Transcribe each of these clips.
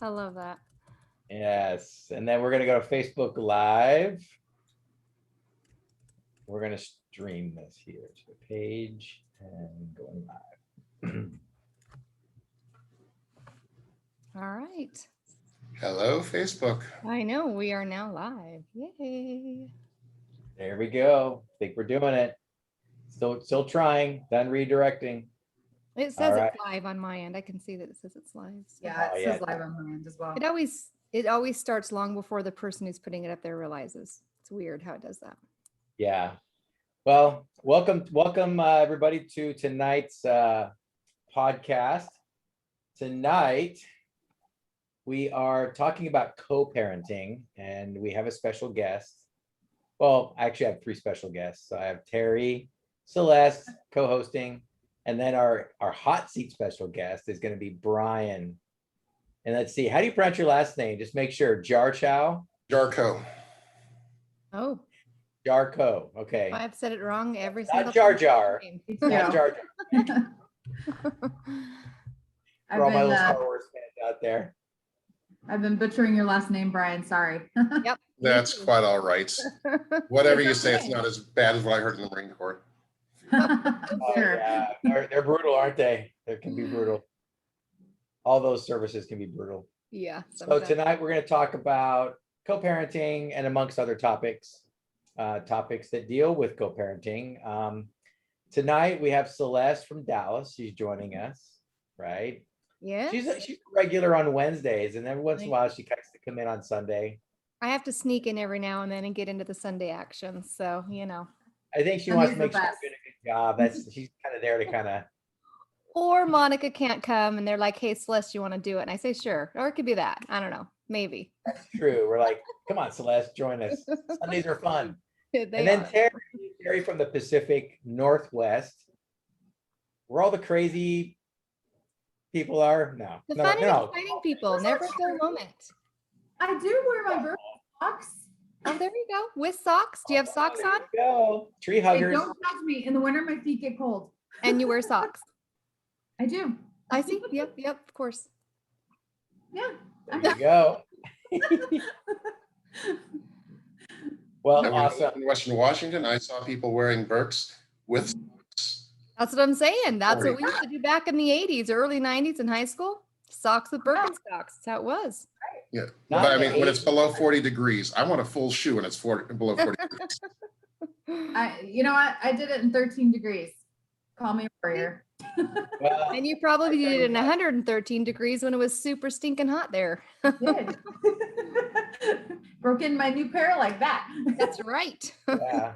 I love that. Yes. And then we're going to go to Facebook Live. We're going to stream this here to the page and going live. All right. Hello, Facebook. I know we are now live. Yay. There we go. I think we're doing it. Still trying. Done redirecting. It says it's live on my end. I can see that it says it's live. So. Yeah, it says live on my end as well. It always starts long before the person who's putting it up there realizes. It's weird how it does that. Yeah. Well, welcome everybody to tonight's podcast. Tonight we are talking about co-parenting, and we have a special guest. Well, I actually have three special guests. So I have Terry, Celeste co-hosting, and then our hot seat special guest is going to be Brian. And let's see, how do you pronounce your last name? Just make sure. Jarchow? Jarchow. Oh. Jarchow. Okay. I've said it wrong every single time. Not Jar Jar. Not Jar Jar. For all my little Star Wars fans out there. I've been butchering your last name, Brian. Sorry. Yep. That's quite all right. Whatever you say, it's not as bad as what I heard in the Marine Corps. Sure. Yeah. They're brutal, aren't they? They can be brutal. All those services can be brutal. Yeah. So tonight we're going to talk about co-parenting and amongst other topics that deal with co-parenting. Tonight we have Celeste from Dallas. She's joining us, right? Yeah. She's regular on Wednesdays, and every once in a while she likes to come in on Sunday. I have to sneak in every now and then and get into the Sunday action. So, I think she wants to make sure she's doing a good job. She's kind of there to kind of. Or Monica can't come and they're like, hey, Celeste, you want to do it? And I say, sure. Or it could be that. I don't know. Maybe. That's true. We're like, come on, Celeste, join us. Sundays are fun. And then Terry from the Pacific Northwest, where all the crazy people are. No. The fun and exciting people. Never a dull moment. I do wear my birthday socks. Oh, there you go. With socks. Do you have socks on? Go. Tree huggers. Hey, don't touch me. In the winter, my feet get cold. And you wear socks. I do. I see. Yep, of course. Yeah. There you go. Well, awesome. In Western Washington, I saw people wearing Birks with socks. That's what I'm saying. That's what we used to do back in the 80s, early 90s in high school. Socks with Birkenstocks. That's how it was. Yeah. But I mean, when it's below 40 degrees, I want a full shoe and it's below 40 degrees. You know what? I did it in 13 degrees. Call me a warrior. Well, and you probably did it in 113 degrees when it was super stinking hot there. Did. Broke in my new pair like that. That's right. Yeah.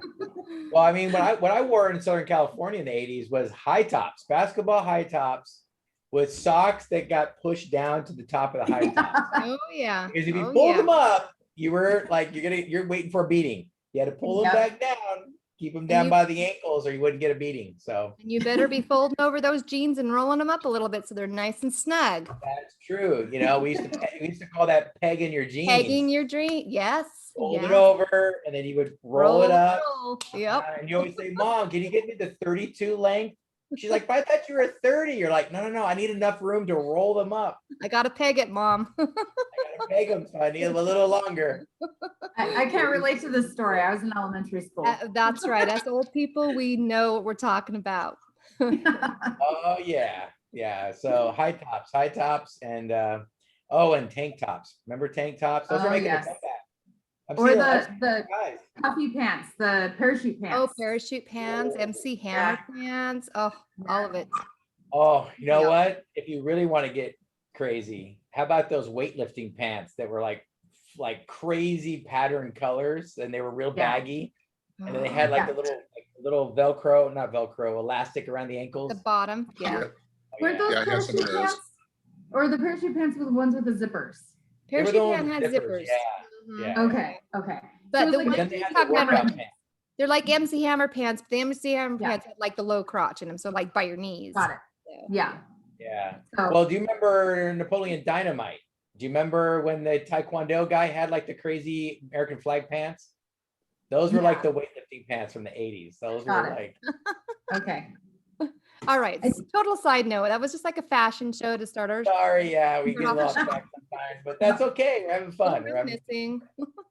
Well, I mean, what I wore in Southern California in the 80s was high tops, basketball high tops with socks that got pushed down to the top of the high tops. Oh yeah. Because if you pulled them up, you were like, you're waiting for a beating. You had to pull them back down. Keep them down by the ankles or you wouldn't get a beating. So and you better be folding over those jeans and rolling them up a little bit so they're nice and snug. That's true. We used to call that pegging your jeans. Pegging your jeans. Yes. Fold it over and then you would roll it up. Yep. And you always say, Mom, can you get me the 32 length? She's like, but I thought you were 30. You're like, no, I need enough room to roll them up. I got to peg it, Mom. I got to peg them, so I need them a little longer. I can't relate to this story. I was in elementary school. That's right. As old people, we know what we're talking about. Oh, yeah. Yeah. So high tops, and and tank tops. Remember tank tops? Those are making a comeback. Or the puffy pants, the parachute pants. Oh, parachute pants, MC Hammer pants. Oh, all of it. Oh, you know what? If you really want to get crazy, how about those weightlifting pants that were like crazy pattern colors and they were real baggy? And then they had like the little Velcro, not Velcro, elastic around the ankles. The bottom. Yeah. Were those parachute pants? Or the parachute pants were the ones with the zippers? Parachute pant had zippers. Yeah. Okay. But So the like, ones you're talking about, they're like MC Hammer pants, but the MC Hammer pants had like the low crotch in them, so like by your knees. Got it. Yeah. So, well, do you remember Napoleon Dynamite? Do you remember when the Taekwondo guy had like the crazy American flag pants? Those were like the weightlifting pants from the 80s. Those were like. Okay. All right. Total side note. That was just like a fashion show to start our. Sorry, yeah, we get You're lost track sometimes, but that's okay. We're having fun. We're having missing.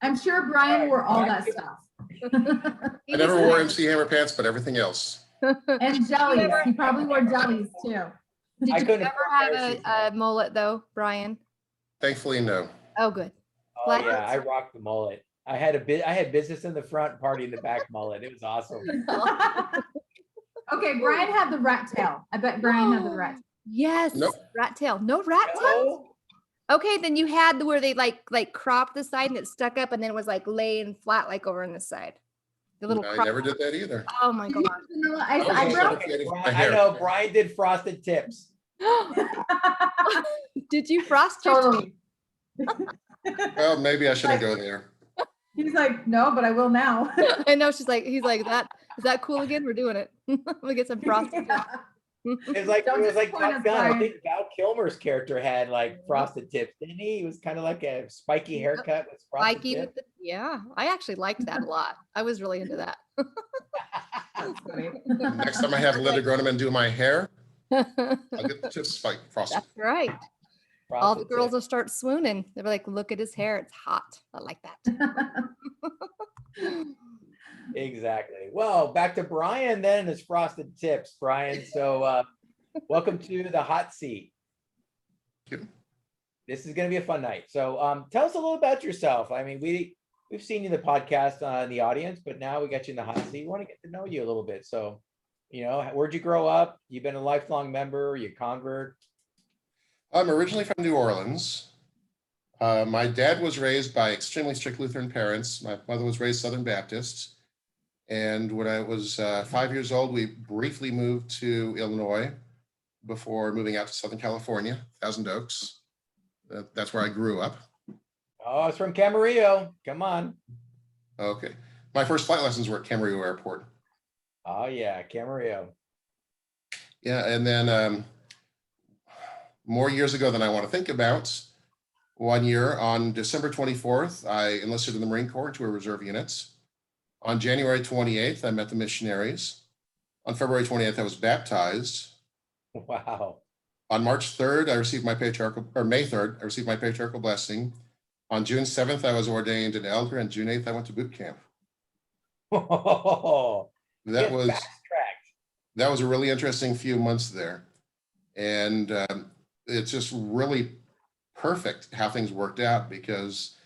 I'm sure Brian wore all that stuff. I never wore MC Hammer pants, but everything else. And jellies. He probably wore jellies too. Did you couldn't ever have a mullet though, Brian? Thankfully, no. Oh, good. Oh yeah, I rocked the mullet. I had business in the front, party in the back mullet. It was awesome. Okay, Brian had the rat tail. I bet Brian had the rat. Yes. Nope. Rat tail. No rat tail. Okay, then you had where they like cropped the side and it stuck up and then it was like laying flat like over on the side. The little I never did that either. Oh my god. I know Brian did frosted tips. Did you frost your Totally. Well, maybe I shouldn't go there. He's like, no, but I will now. I know he's like, that is that cool again? We're doing it. We'll get some frosted tips. It was like Top Gun. I think Val Kilmer's character had like frosted tips, didn't he? He was kind of like a spiky haircut with frosted tips. Yeah, I actually liked that a lot. I was really into that. Next time I have Linda Groneman do my hair, I'll get the tips frosted. That's right. Frosted All the girls tips. will start swooning. They'll be like, look at his hair. It's hot. I like that. Exactly. Well, back to Brian then and his frosted tips, Brian. So welcome to the hot seat. Thank you. This is going to be a fun night. So tell us a little about yourself. I mean, we've seen you in the podcast in the audience, but now we got you in the hot seat. We want to get to know you a little bit. So, where'd you grow up? You've been a lifelong member, you convert? I'm originally from New Orleans. My dad was raised by extremely strict Lutheran parents. My mother was raised Southern Baptist. And when I was 5 years old, we briefly moved to Illinois before moving out to Southern California, Thousand Oaks. That's where I grew up. Oh, it's from Camarillo. Come on. Okay. My first flight lessons were at Camarillo Airport. Oh, yeah, Camarillo. Yeah, and then more years ago than I want to think about, one year on December 24th, I enlisted in the Marine Corps into a reserve unit. On January 28th, I met the missionaries. On February 28th, I was baptized. Wow. On March 3rd, I received my patriarchal, or May 3rd, I received my patriarchal blessing. On June 7th, I was ordained an elder, and June 8th, I went to boot camp. Oh, That was a really interesting few months there. And it's just really perfect how things worked out, because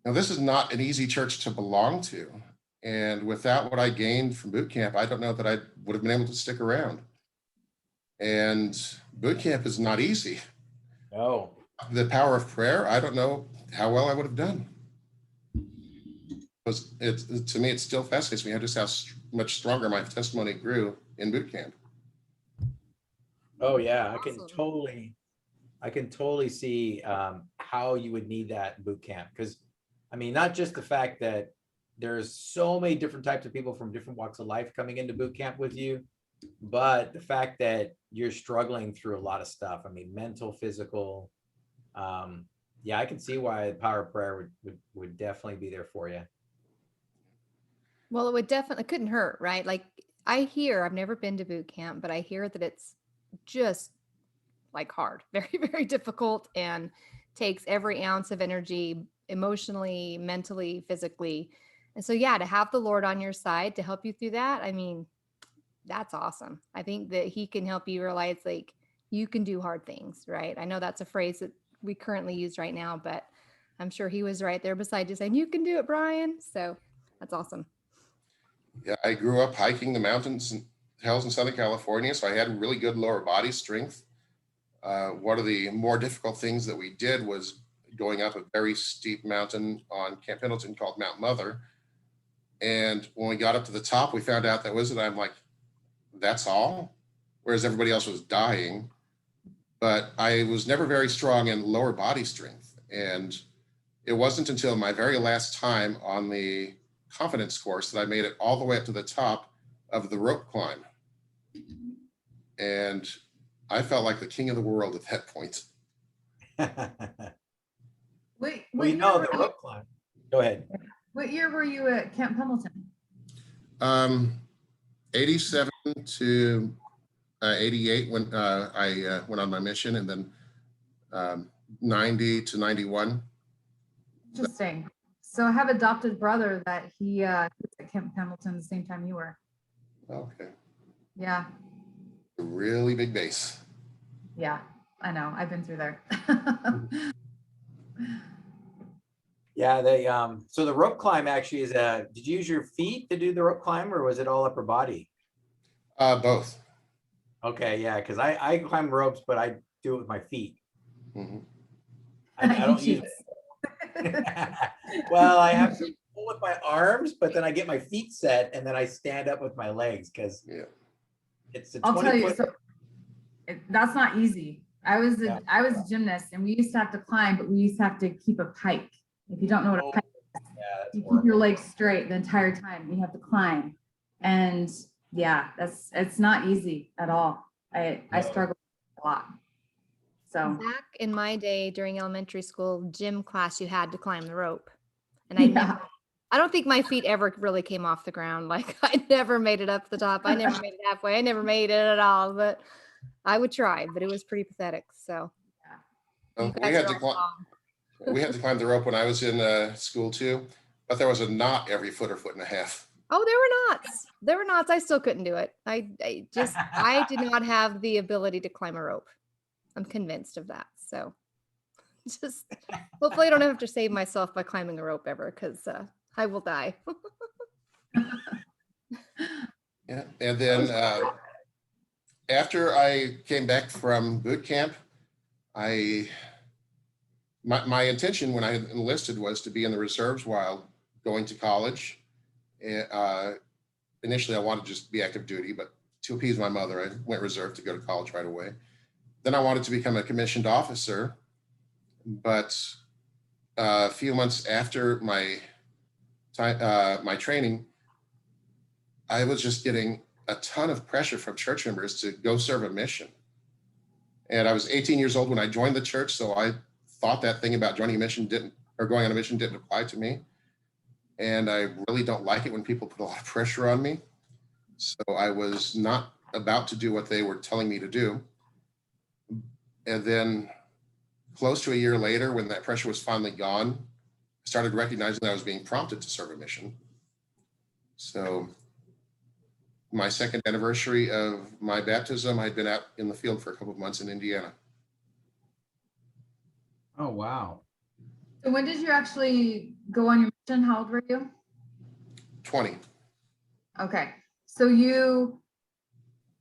this is not an easy church to belong to. And without what I gained from boot camp, I don't know that I would have been able to stick around. And boot camp is not easy. no. The power of prayer, I don't know how well I would have done. To me, it still fascinates me just how much stronger my testimony grew in boot camp. Oh yeah, Awesome. I can totally see how you would need that in boot camp, because I mean, not just the fact that there's so many different types of people from different walks of life coming into boot camp with you, but the fact that you're struggling through a lot of stuff. I mean, mental, physical. Yeah, I can see why the power of prayer would definitely be there for you. Well, it couldn't hurt, right? Like I've never been to boot camp, but I hear that it's just like hard, very, very difficult, and takes every ounce of energy emotionally, mentally, physically. And so, yeah, to have the Lord on your side to help you through that, I mean, that's awesome. I think that he can help you realize like you can do hard things, right? I know that's a phrase that we currently use right now, but I'm sure he was right there beside you saying, you can do it, Brian. So that's awesome. Yeah, I grew up hiking the mountains and hills in Southern California, so I had really good lower body strength. One of the more difficult things that we did was going up a very steep mountain on Camp Pendleton called Mount Mother. And when we got up to the top, we found out that was it. I'm like, that's all? Whereas everybody else was dying. But I was never very strong in lower body strength. And it wasn't until my very last time on the confidence course that I made it all the way up to the top of the rope climb. And I felt like the king of the world at that point. Wait, We know the rope climb. Go ahead. what year were you at Camp Pendleton? 87 to 88 when I went on my mission, and then 90 to 91. Interesting. So I have an adopted brother that he was at Camp Pendleton the same time you were. Okay. Yeah. A really big base. Yeah, I know. I've been through there. Yeah, they so the rope climb actually is did you use your feet to do the rope climb, or was it all upper body? Both. Okay, yeah, because I climb ropes, but I do it with my feet. Mm-hmm. I don't use well, I have to pull with my arms, but then I get my feet set and then I stand up with my legs because it's a 20 I'll tell you, foot. so that's not easy. I was a gymnast, and we used to have to climb, but we used to have to keep a pike. If you don't know what a pike is, you keep your legs straight the entire time. You have to climb, and yeah, it's not easy at all. I struggle a lot. So back in my day during elementary school gym class, you had to climb the rope, and I don't think my feet ever really came off the ground. Like I never made it up the top. I never made it halfway. I never made it at all, but I would try, but it was pretty pathetic. So we had to climb the rope when I was in school too, but there was a knot every foot or foot and a half. Oh, there were knots. There were knots. I still couldn't do it. I did not have the ability to climb a rope. I'm convinced of that. So just hopefully I don't have to save myself by climbing a rope ever, because I will die. Yeah, and then after I came back from boot camp, my intention when I enlisted was to be in the reserves while going to college. Initially, I wanted to just be active duty, but to appease my mother, I went reserve to go to college right away. Then I wanted to become a commissioned officer, but a few months after my training, I was just getting a ton of pressure from church members to go serve a mission. And I was 18 years old when I joined the church, so I thought that thing about joining a mission going on a mission didn't apply to me. And I really don't like it when people put a lot of pressure on me. So I was not about to do what they were telling me to do. And then close to a year later, when that pressure was finally gone, I started recognizing that I was being prompted to serve a mission. So my second anniversary of my baptism, I'd been out in the field for a couple of months in Indiana. Oh, wow. So when did you actually go on your mission? How old were you? 20. Okay. So did you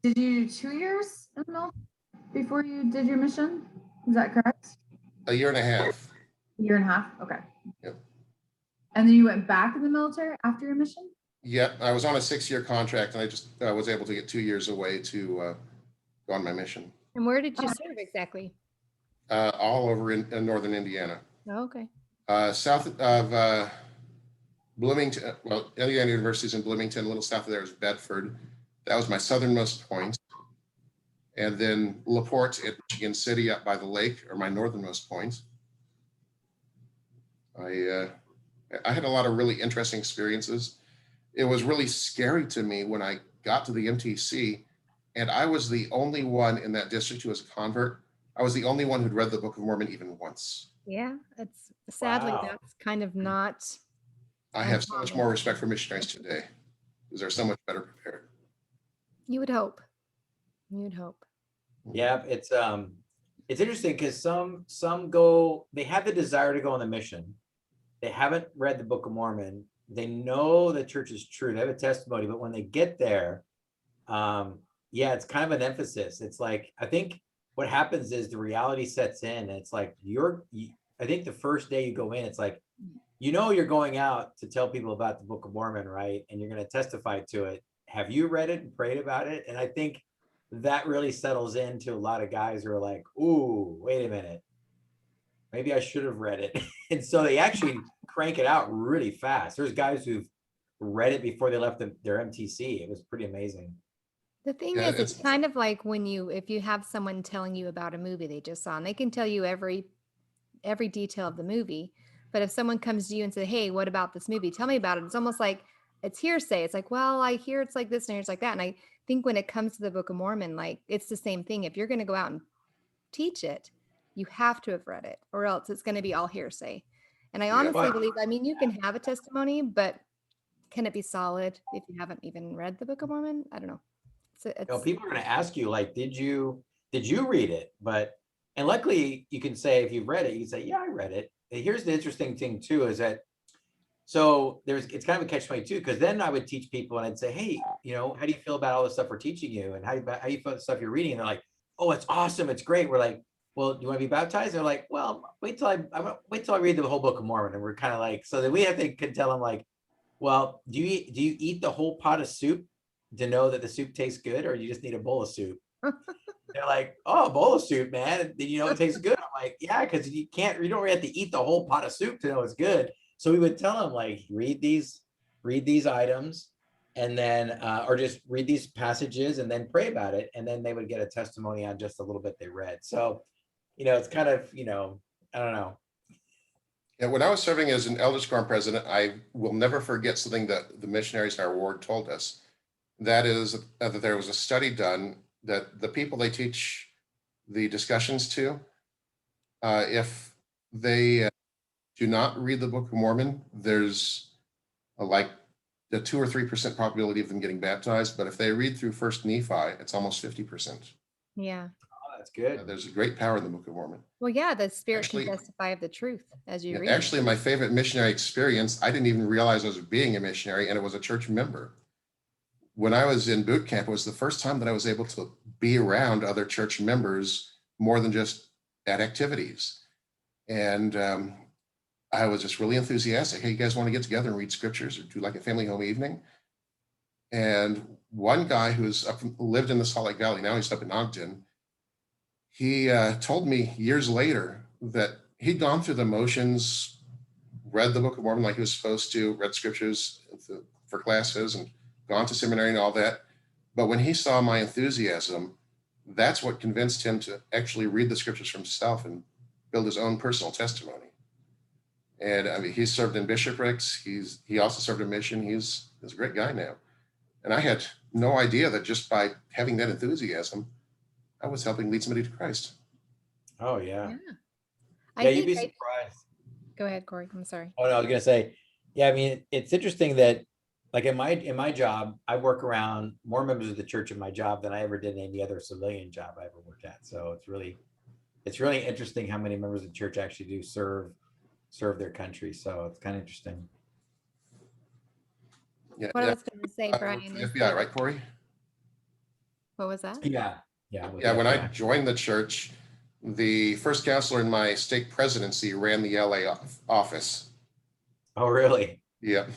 do 2 years in the military before you did your mission? Is that correct? A year and a half. A year and a half? Okay. Yep. And then you went back in the military after your mission? Yep. I was on a 6-year contract, and I just was able to get 2 years away to go on my mission. And where did you serve exactly? All over in northern Indiana. Oh, okay. South of Bloomington, well, Indiana University is in Bloomington. A little south of there is Bedford. That was my southernmost point. And then LaPorte at Michigan City up by the lake are my northernmost point. I had a lot of really interesting experiences. It was really scary to me when I got to the MTC, and I was the only one in that district who was a convert. I was the only one who'd read the Book of Mormon even once. Yeah, that's sadly that's kind of not. I have so much more respect for missionaries today because they're so much better prepared. You would hope. You'd hope. Yeah, it's interesting because some go, they have the desire to go on the mission. They haven't read the Book of Mormon. They know the church is true. They have a testimony, but when they get there, it's kind of an emphasis. It's like, I think what happens is the reality sets in, and it's like I think the first day you go in, it's like, you're going out to tell people about the Book of Mormon, right? And you're going to testify to it. Have you read it and prayed about it? And I think that really settles into a lot of guys who are like, ooh, wait a minute. Maybe I should have read it. And so they actually crank it out really fast. There's guys who've read it before they left their MTC. It was pretty amazing. The thing is, it's kind of like if you have someone telling you about a movie they just saw, and they can tell you every detail of the movie. But if someone comes to you and says, hey, what about this movie? Tell me about it. It's almost like it's hearsay. It's like, well, I hear it's like this and it's like that. And I think when it comes to the Book of Mormon, like it's the same thing. If you're going to go out and teach it, you have to have read it, or else it's going to be all hearsay. And I honestly believe, I mean, you can have a testimony, but can it be solid if you haven't even read the Book of Mormon? I don't know. People are going to ask you, like, did you read it? And luckily you can say, if you've read it, you can say, yeah, I read it. And here's the interesting thing too, is that, so it's kind of a catch-22, because then I would teach people and I'd say, hey, how do you feel about all the stuff we're teaching you? And how do you feel about the stuff you're reading? And they're like, oh, it's awesome. It's great. We're like, well, do you want to be baptized? And they're like, well, wait till I read the whole Book of Mormon. And we're kind of like, so then we have to tell them, like, well, do you eat the whole pot of soup to know that the soup tastes good, or you just need a bowl of soup? They're like, oh, a bowl of soup, man. Did you know it tastes good? I'm like, yeah, because you don't really have to eat the whole pot of soup to know it's good. So we would tell them, like, read these items, and then, or just read these passages and then pray about it. And then they would get a testimony on just a little bit they read. So, it's kind of, I don't know. Yeah, when I was serving as an elders quorum president, I will never forget something that the missionaries in our ward told us. That is that there was a study done that the people they teach the discussions to, if they do not read the Book of Mormon, there's like the 2 or 3% probability of them getting baptized. But if they read through First Nephi, it's almost 50%. Yeah. Oh, that's good. There's a great power in the Book of Mormon. Well, yeah, the Spirit can testify of the truth as you read. Actually, my favorite missionary experience, I didn't even realize I was being a missionary, and it was a church member. When I was in boot camp, it was the first time that I was able to be around other church members more than just at activities. And I was just really enthusiastic. Hey, you guys want to get together and read scriptures or do like a family home evening? And one guy who's lived in the Salt Lake Valley, now he's up in Ogden, he told me years later that he'd gone through the motions, read the Book of Mormon like he was supposed to, read scriptures for classes and gone to seminary and all that. But when he saw my enthusiasm, that's what convinced him to actually read the scriptures for himself and build his own personal testimony. And I mean, he's served in bishoprics. He also served a mission. He's a great guy now. And I had no idea that just by having that enthusiasm, I was helping lead somebody to Christ. Oh, yeah. Yeah, you'd be surprised. Go ahead, Corey. I'm sorry. Oh, no, I was going to say, yeah, I mean, it's interesting that, like, in my job, I work around more members of the church in my job than I ever did in any other civilian job I ever worked at. So it's really interesting how many members of the church actually do serve their country. So it's kind of interesting. Yeah. What I was going to say, Brian. The FBI, right, Corey? What was that? Yeah. When I joined the church, the first counselor in my stake presidency ran the LA office. Oh, really? Yeah.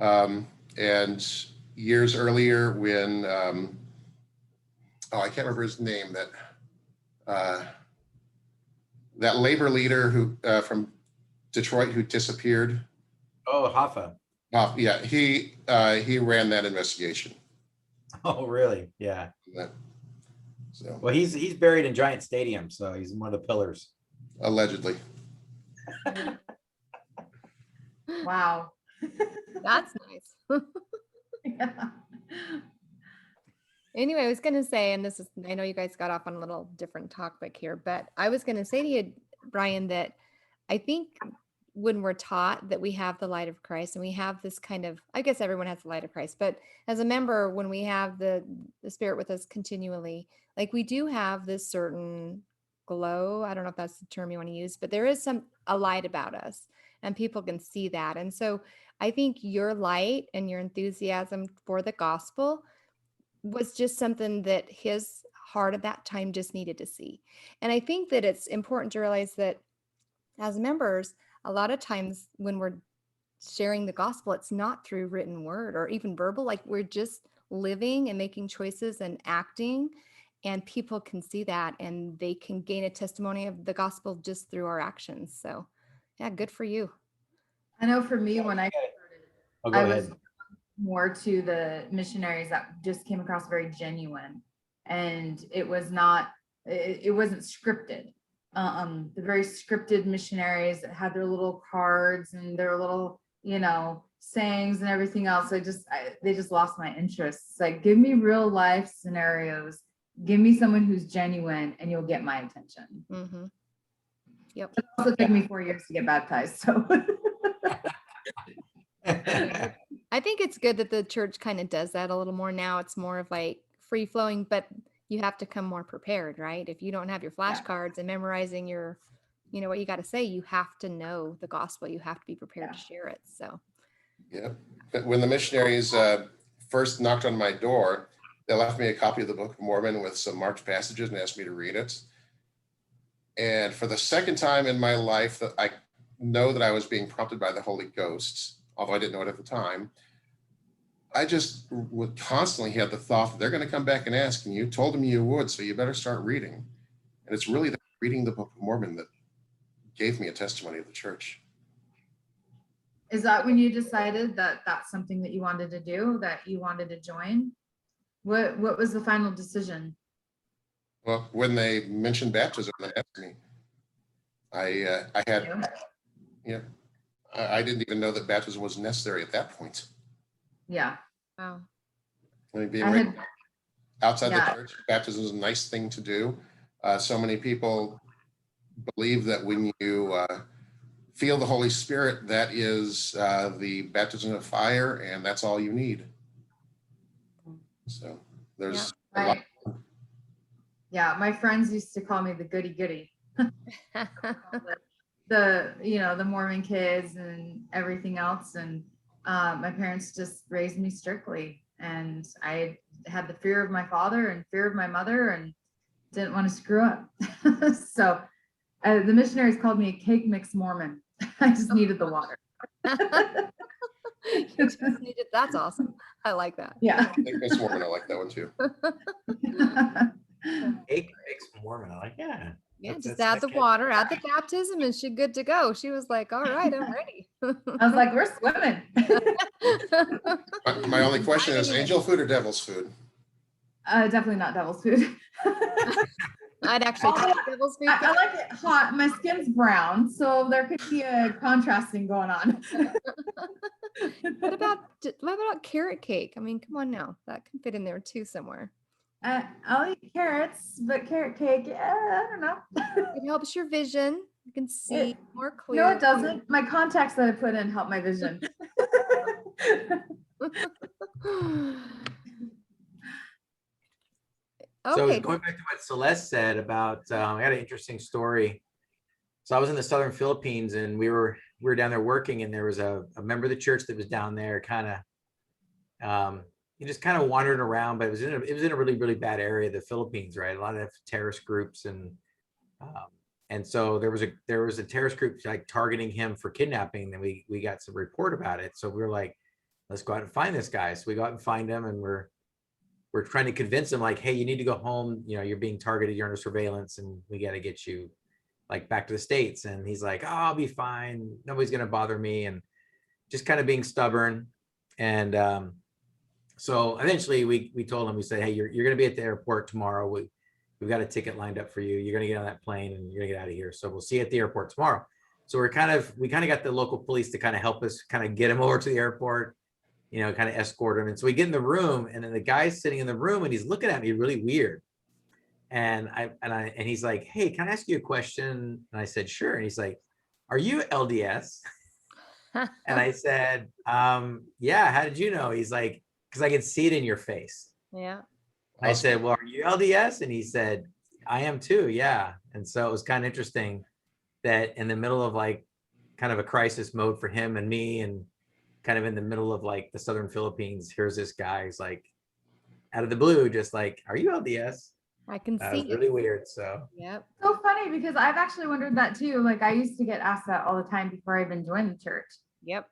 And years earlier, when I can't remember his name, that labor leader who from Detroit who disappeared. Oh, Hoffa. Yeah, he ran that investigation. Oh, really? Yeah. So, well, he's buried in Giant Stadium, so he's one of the pillars. Allegedly. Wow. That's nice. Yeah. Anyway, I was going to say, and I know you guys got off on a little different topic here, but I was going to say to you, Brian, that I think when we're taught that we have the light of Christ and we have this kind of, I guess everyone has the light of Christ, but as a member, when we have the Spirit with us continually, like we do have this certain glow. I don't know if that's the term you want to use, but there is a light about us and people can see that. And so I think your light and your enthusiasm for the gospel was just something that his heart at that time just needed to see. And I think that it's important to realize that as members, a lot of times when we're sharing the gospel, it's not through written word or even verbal, like we're just living and making choices and acting, and people can see that and they can gain a testimony of the gospel just through our actions. So yeah, good for you. I know for me, when I started, I was more to the missionaries that just came across very genuine, and it wasn't scripted. The very scripted missionaries that had their little cards and their little, sayings and everything else. They just lost my interest. It's like, give me real life scenarios. Give me someone who's genuine and you'll get my attention. Mm-hmm. Yep. It also took me 4 years to get baptized. So I think it's good that the church kind of does that a little more now. It's more of like free flowing, but you have to come more prepared, right? If you don't have your flashcards and memorizing your, what you got to say, you have to know the gospel. You have to be prepared to share it. So, yeah. But when the missionaries first knocked on my door, they left me a copy of the Book of Mormon with some marked passages and asked me to read it. And for the second time in my life that I know that I was being prompted by the Holy Ghost, although I didn't know it at the time, I just would constantly have the thought that they're going to come back and ask, and you told them you would, so you better start reading. And it's really that reading the Book of Mormon that gave me a testimony of the church. is that when you decided that that's something that you wanted to do, that you wanted to join? What was the final decision? Well, when they mentioned baptism, they asked me. I didn't even know that baptism was necessary at that point. Yeah. wow. I mean, outside the church, baptism is a nice thing to do. So many people believe that when you feel the Holy Spirit, that is the baptism of fire, and that's all you need. So there's a lot. Yeah, my friends used to call me the goody goody. The Mormon kids and everything else. And my parents just raised me strictly. And I had the fear of my father and fear of my mother and didn't want to screw up. So the missionaries called me a cake mix Mormon. I just needed the water. That's awesome. I like that. Yeah. I think Miss Mormon, I like that one too. Cake makes Mormon. I'm like, yeah. Yeah, just add the water, add the baptism, and she's good to go. She was like, all right, I'm ready. I was like, we're swimming. My only question is angel food or devil's food? Definitely not devil's food. I'd actually take devil's food. I like it hot. My skin's brown, so there could be a contrasting going on. What about carrot cake? I mean, come on now. That can fit in there too somewhere. I'll eat carrots, but carrot cake, I don't know. It helps your vision. You can see more clear. No, it doesn't. My contacts that I put in help my vision. So going back to what Celeste said about, I had an interesting story. So I was in the Southern Philippines and we were down there working, and there was a member of the church that was down there he just kind of wandered around, but it was in a really, really bad area of the Philippines, right? A lot of terrorist groups. And so there was a terrorist group like targeting him for kidnapping. And we got some report about it. So we were like, let's go out and find this guy. So we go out and find him, and we're trying to convince him like, hey, you need to go home. You're being targeted, you're under surveillance, and we got to get you like back to the States. And he's like, oh, I'll be fine. Nobody's going to bother me. And just kind of being stubborn. And so eventually we told him, we said, hey, you're going to be at the airport tomorrow. We've got a ticket lined up for you. You're going to get on that plane and you're going to get out of here. So we'll see you at the airport tomorrow. So we kind of got the local police to kind of help us kind of get him over to the airport, kind of escort him. And so we get in the room, and then the guy's sitting in the room and he's looking at me really weird. And he's like, hey, can I ask you a question? And I said, sure. And he's like, are you LDS? And I said, yeah, how did you know? He's like, because I could see it in your face. Yeah. I said, well, are you LDS? And he said, I am too. Yeah. And so it was kind of interesting that in the middle of like kind of a crisis mode for him and me, and kind of in the middle of like the Southern Philippines, here's this guy who's like out of the blue, just like, are you LDS? I can see it. Really weird. So yep. So funny, because I've actually wondered that too. Like I used to get asked that all the time before I even joined the church. Yep.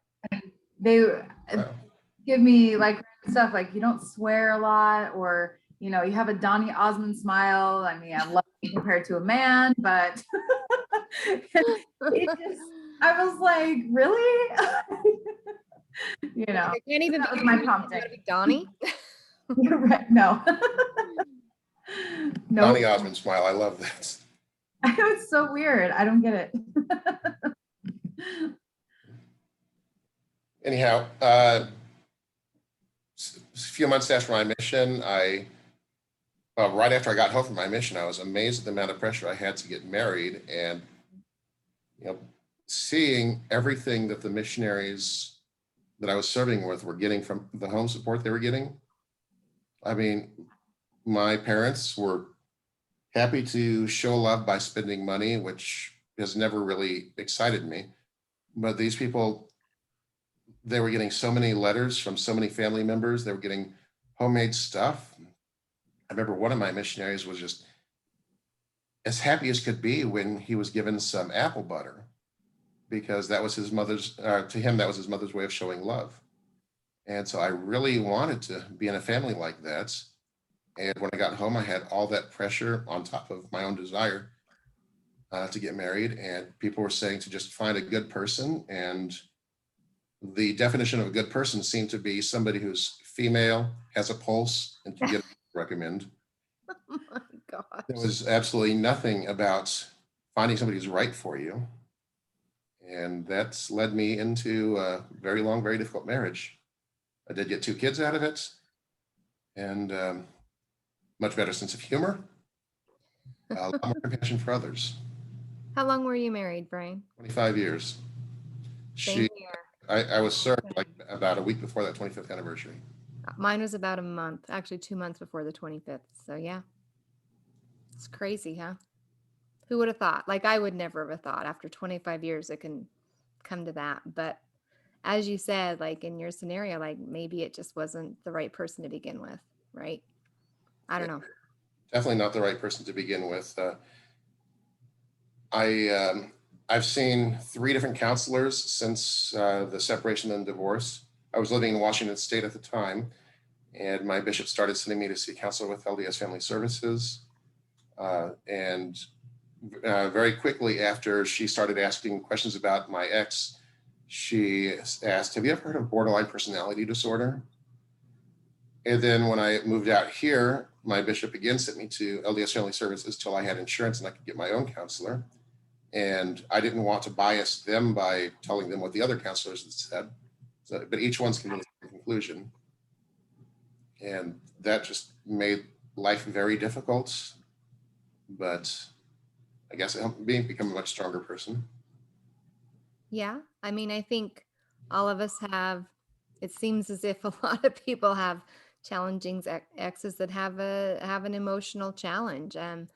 They give me like stuff like, you don't swear a lot, or you have a Donny Osmond smile. I mean, I love it compared to a man, but I was like, really? I can't even that was my prompting. Donnie. You're right. No. No. Donny Osmond smile. I love that. It was so weird. I don't get it. anyhow, a few months after my mission, right after I got home from my mission, I was amazed at the amount of pressure I had to get married, and seeing everything that the missionaries that I was serving with were getting from the home support they were getting. I mean, my parents were happy to show love by spending money, which has never really excited me. But these people, they were getting so many letters from so many family members. They were getting homemade stuff. I remember one of my missionaries was just as happy as could be when he was given some apple butter, because that was his mother's, to him, that was his mother's way of showing love. And so I really wanted to be in a family like that. And when I got home, I had all that pressure on top of my own desire to get married. And people were saying to just find a good person. And the definition of a good person seemed to be somebody who's female, has a pulse, and can get recommend. Oh my gosh. There was absolutely nothing about finding somebody who's right for you. And that's led me into a very long, very difficult marriage. I did get 2 kids out of it, and much better sense of humor, a lot more compassion for others. How long were you married, Brian? 25 years. Same here. I was served like about a week before that 25th anniversary. Mine was about a month, actually 2 months before the 25th. So yeah, it's crazy, huh? Who would have thought? Like, I would never have thought after 25 years it can come to that. But as you said, like in your scenario, like maybe it just wasn't the right person to begin with, right? I don't know. Definitely not the right person to begin with. I've seen 3 different counselors since the separation and divorce. I was living in Washington State at the time, and my bishop started sending me to see a counselor with LDS Family Services. And very quickly after she started asking questions about my ex, she asked, "Have you ever heard of borderline personality disorder?" And then when I moved out here, my bishop again sent me to LDS Family Services till I had insurance and I could get my own counselor. And I didn't want to bias them by telling them what the other counselors had said. So, but each one's coming to the conclusion. And that just made life very difficult. But I guess it helped me become a much stronger person. Yeah. I mean, I think all of us have, it seems as if a lot of people have challenging exes that have an emotional challenge. And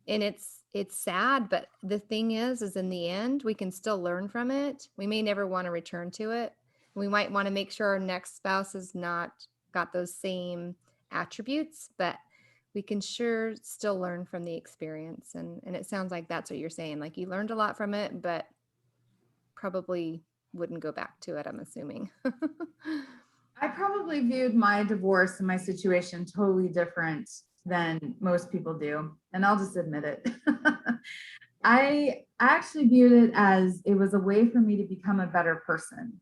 it's sad, but the thing is in the end, we can still learn from it. We may never want to return to it. We might want to make sure our next spouse has not got those same attributes, but we can sure still learn from the experience. And it sounds like that's what you're saying. Like you learned a lot from it, but probably wouldn't go back to it, I'm assuming. I probably viewed my divorce and my situation totally different than most people do. And I'll just admit it. I actually viewed it as it was a way for me to become a better person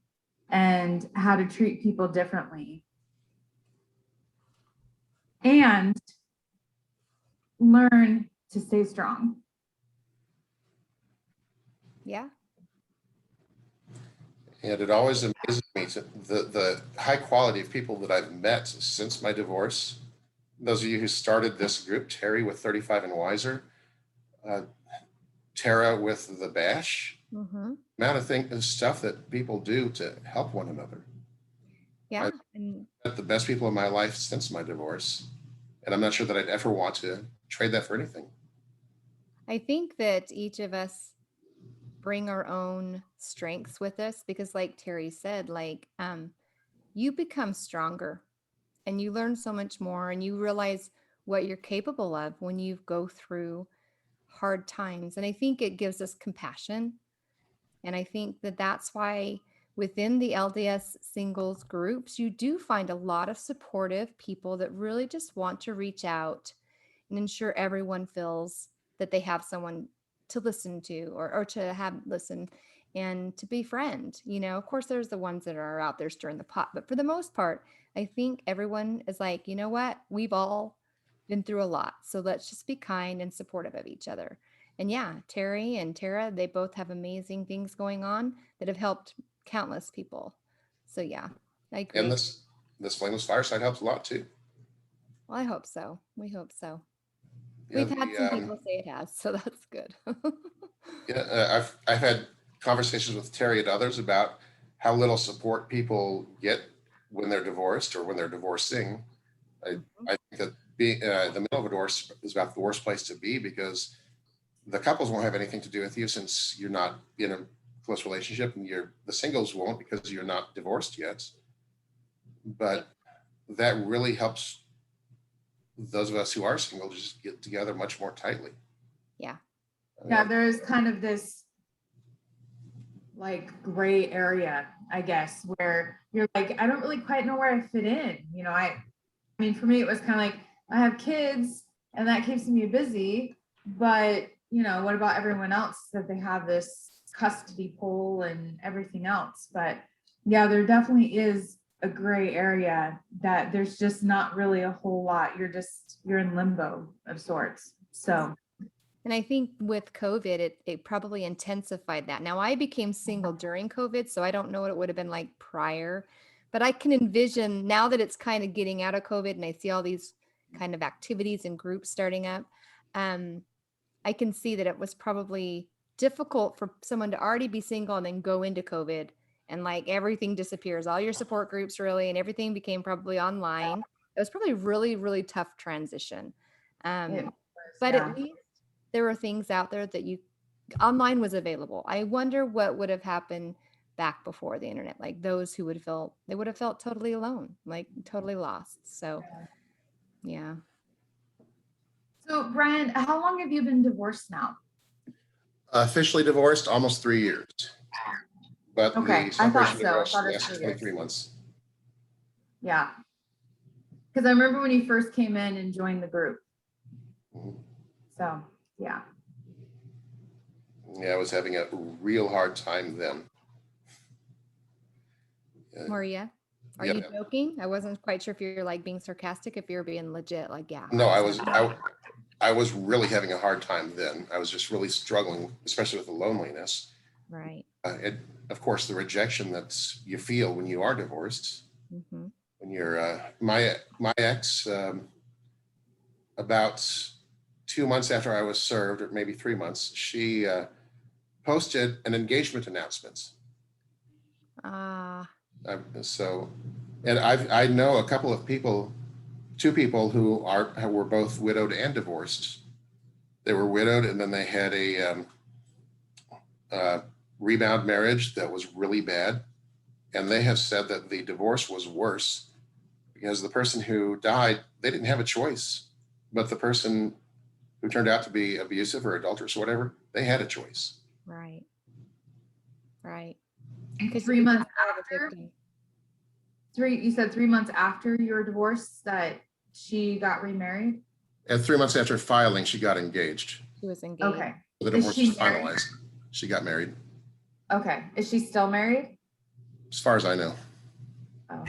and how to treat people differently and learn to stay strong. Yeah. And it always amazes me the high quality of people that I've met since my divorce. Those of you who started this group, Terry with 35 and Wiser, Tara with the Bash, amount of stuff that people do to help one another. Yeah. I've met the best people in my life since my divorce. And I'm not sure that I'd ever want to trade that for anything. I think that each of us bring our own strengths with us because like Terry said, like you become stronger and you learn so much more and you realize what you're capable of when you go through hard times. And I think it gives us compassion. And I think that that's why within the LDS Singles Groups, you do find a lot of supportive people that really just want to reach out and ensure everyone feels that they have someone to listen to or to have listen and to befriend. You know, of course, there's the ones that are out there stirring the pot, but for the most part, I think everyone is like, you know what, we've all been through a lot. So let's just be kind and supportive of each other. And yeah, Terry and Tara, they both have amazing things going on that have helped countless people. So yeah, I agree. And this Flameless Fireside helps a lot too. Well, I hope so. We hope so. Yeah, We've had some people say it has, so that's good. I've had conversations with Terry and others about how little support people get when they're divorced or when they're divorcing. I think that being the middle of a divorce is about the worst place to be, because the couples won't have anything to do with you since you're not in a close relationship, and the singles won't because you're not divorced yet. But that really helps those of us who are single just get together much more tightly. Yeah. Yeah, there is kind of this like gray area, I guess, where you're like, I don't really quite know where I fit in. You know, I mean, for me, it was kind of like, I have kids and that keeps me busy, but you know, what about everyone else that they have this custody pull and everything else? But yeah, there definitely is a gray area that there's just not really a whole lot. You're in limbo of sorts. So. And I think with COVID, it probably intensified that. Now I became single during COVID, so I don't know what it would have been like prior, but I can envision now that it's kind of getting out of COVID and I see all these kind of activities and groups starting up. I can see that it was probably difficult for someone to already be single and then go into COVID and like everything disappears, all your support groups really, and everything became probably online. It was probably really, really tough transition. But at least there were things out there that online was available. I wonder what would have happened back before the internet, like those who would have felt totally alone, like totally lost. So yeah. So Brian, how long have you been divorced now? Officially divorced almost 3 years, but okay, the separation divorce lasted 23 months. Yeah, because I remember when you first came in and joined the group. So yeah. Yeah, I was having a real hard time then. Maria, are you joking? I wasn't quite sure if you're like being sarcastic, if you're being legit, like, yeah. No, I was really having a hard time then. I was just really struggling, especially with the loneliness. Right. And of course, the rejection that you feel when you are divorced. Mm-hmm. When you're, my ex, about 2 months after I was served, or maybe 3 months, she posted an engagement announcement. And I know a couple of people, 2 people who were both widowed and divorced. They were widowed, and then they had a rebound marriage that was really bad. And they have said that the divorce was worse because the person who died, they didn't have a choice. But the person who turned out to be abusive or adulterous or whatever, they had a choice. Right. Right. Because 3 months after, you said 3 months after your divorce that she got remarried? And 3 months after filing, she got engaged. She was engaged. Okay. The divorce was finalized. She got married. Okay. Is she still married? As far as I know. Oh.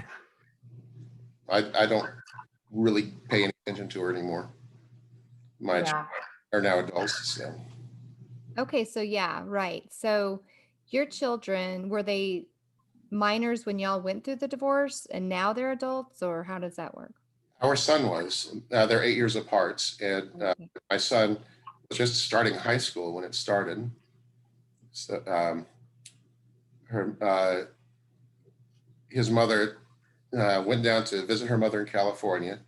I don't really pay any attention to her anymore. My children are now adults. So. Okay, so yeah, right. So your children, were they minors when y'all went through the divorce and now they're adults, or how does that work? Our son was. They're 8 years apart, and my son was just starting high school when it started. So his mother went down to visit her mother in California,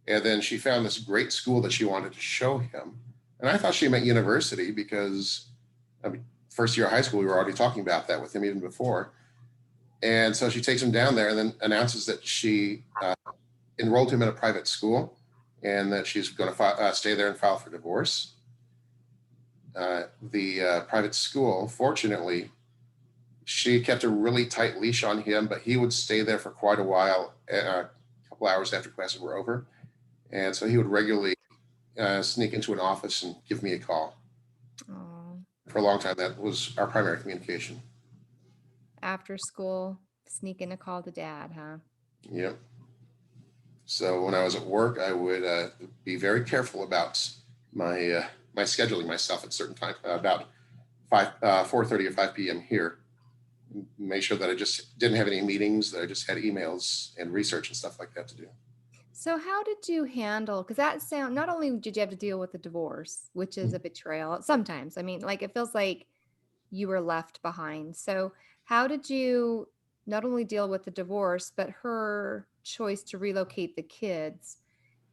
and then she found this great school that she wanted to show him. And I thought she meant university because, I mean, first year of high school, we were already talking about that with him even before. And so she takes him down there and then announces that she enrolled him in a private school and that she's going to stay there and file for divorce. The private school, fortunately, she kept a really tight leash on him, but he would stay there for quite a while, a couple hours after classes were over. And so he would regularly sneak into an office and give me a call. Aww. For a long time, that was our primary communication. After school, sneak in a call to dad, huh? Yep. So when I was at work, I would be very careful about my scheduling myself at certain times, about 4:30 or 5 p.m. here. made sure that I just didn't have any meetings, that I just had emails and research and stuff like that to do. So how did you handle, because that sound, not only did you have to deal with the divorce, which is a betrayal sometimes, I mean, like it feels like you were left behind. So how did you not only deal with the divorce, but her choice to relocate the kids?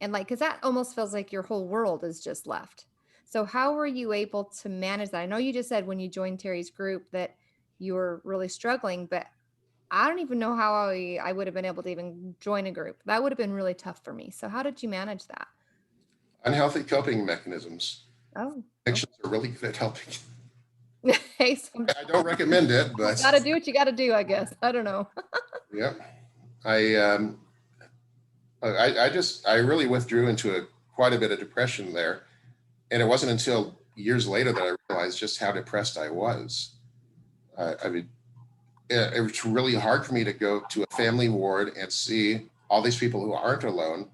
And like, because that almost feels like your whole world is just left. So how were you able to manage that? I know you just said when you joined Terry's group that you were really struggling, but I don't even know how I would have been able to even join a group. That would have been really tough for me. So how did you manage that? Unhealthy coping mechanisms. Oh, Addictions are really good at helping. hey, I don't recommend it, but got to do what you got to do, I guess. I don't know. yeah, I really withdrew into quite a bit of depression there, and it wasn't until years later that I realized just how depressed I was. I mean, it was really hard for me to go to a family ward and see all these people who aren't alone.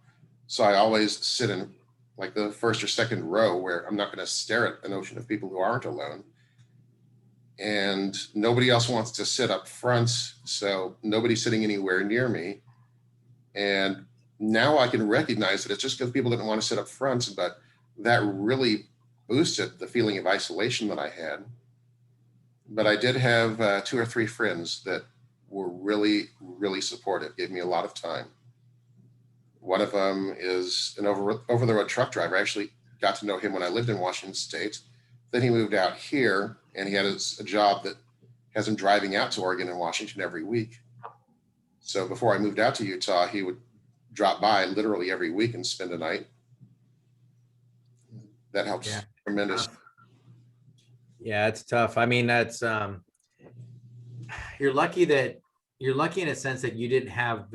So I always sit in like the first or second row where I'm not going to stare at an ocean of people who aren't alone. And nobody else wants to sit up front, so nobody's sitting anywhere near me. And now I can recognize that it's just because people didn't want to sit up front, but that really boosted the feeling of isolation that I had. But I did have 2 or 3 friends that were really, really supportive, gave me a lot of time. One of them is an over-the-road truck driver. I actually got to know him when I lived in Washington State. Then he moved out here, and he had a job that has him driving out to Oregon and Washington every week. So before I moved out to Utah, he would drop by literally every week and spend a night. That helps tremendous. Yeah, it's tough. I mean, that's you're lucky in a sense that you didn't have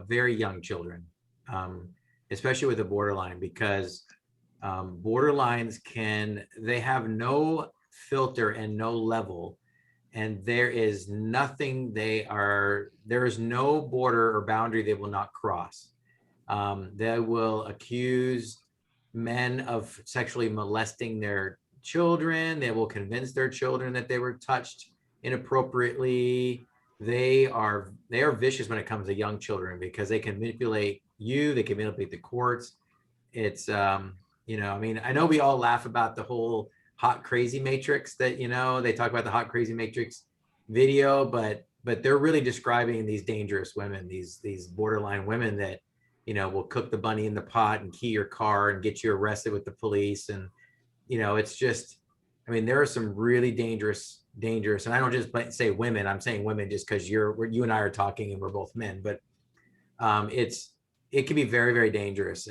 very young children, especially with the borderline, because borderlines they have no filter and no level, and there is nothing there is no border or boundary they will not cross. They will accuse men of sexually molesting their children. They will convince their children that they were touched inappropriately. They are vicious when it comes to young children because they can manipulate you. They can manipulate the courts. It's I mean, I know we all laugh about the whole hot crazy matrix that, they talk about the hot crazy matrix video, but they're really describing these dangerous women, these borderline women that, will cook the bunny in the pot and key your car and get you arrested with the police. And, it's just, I mean, there are some really dangerous, and I don't just say women, I'm saying women just because you and I are talking and we're both men, but it can be very, very dangerous.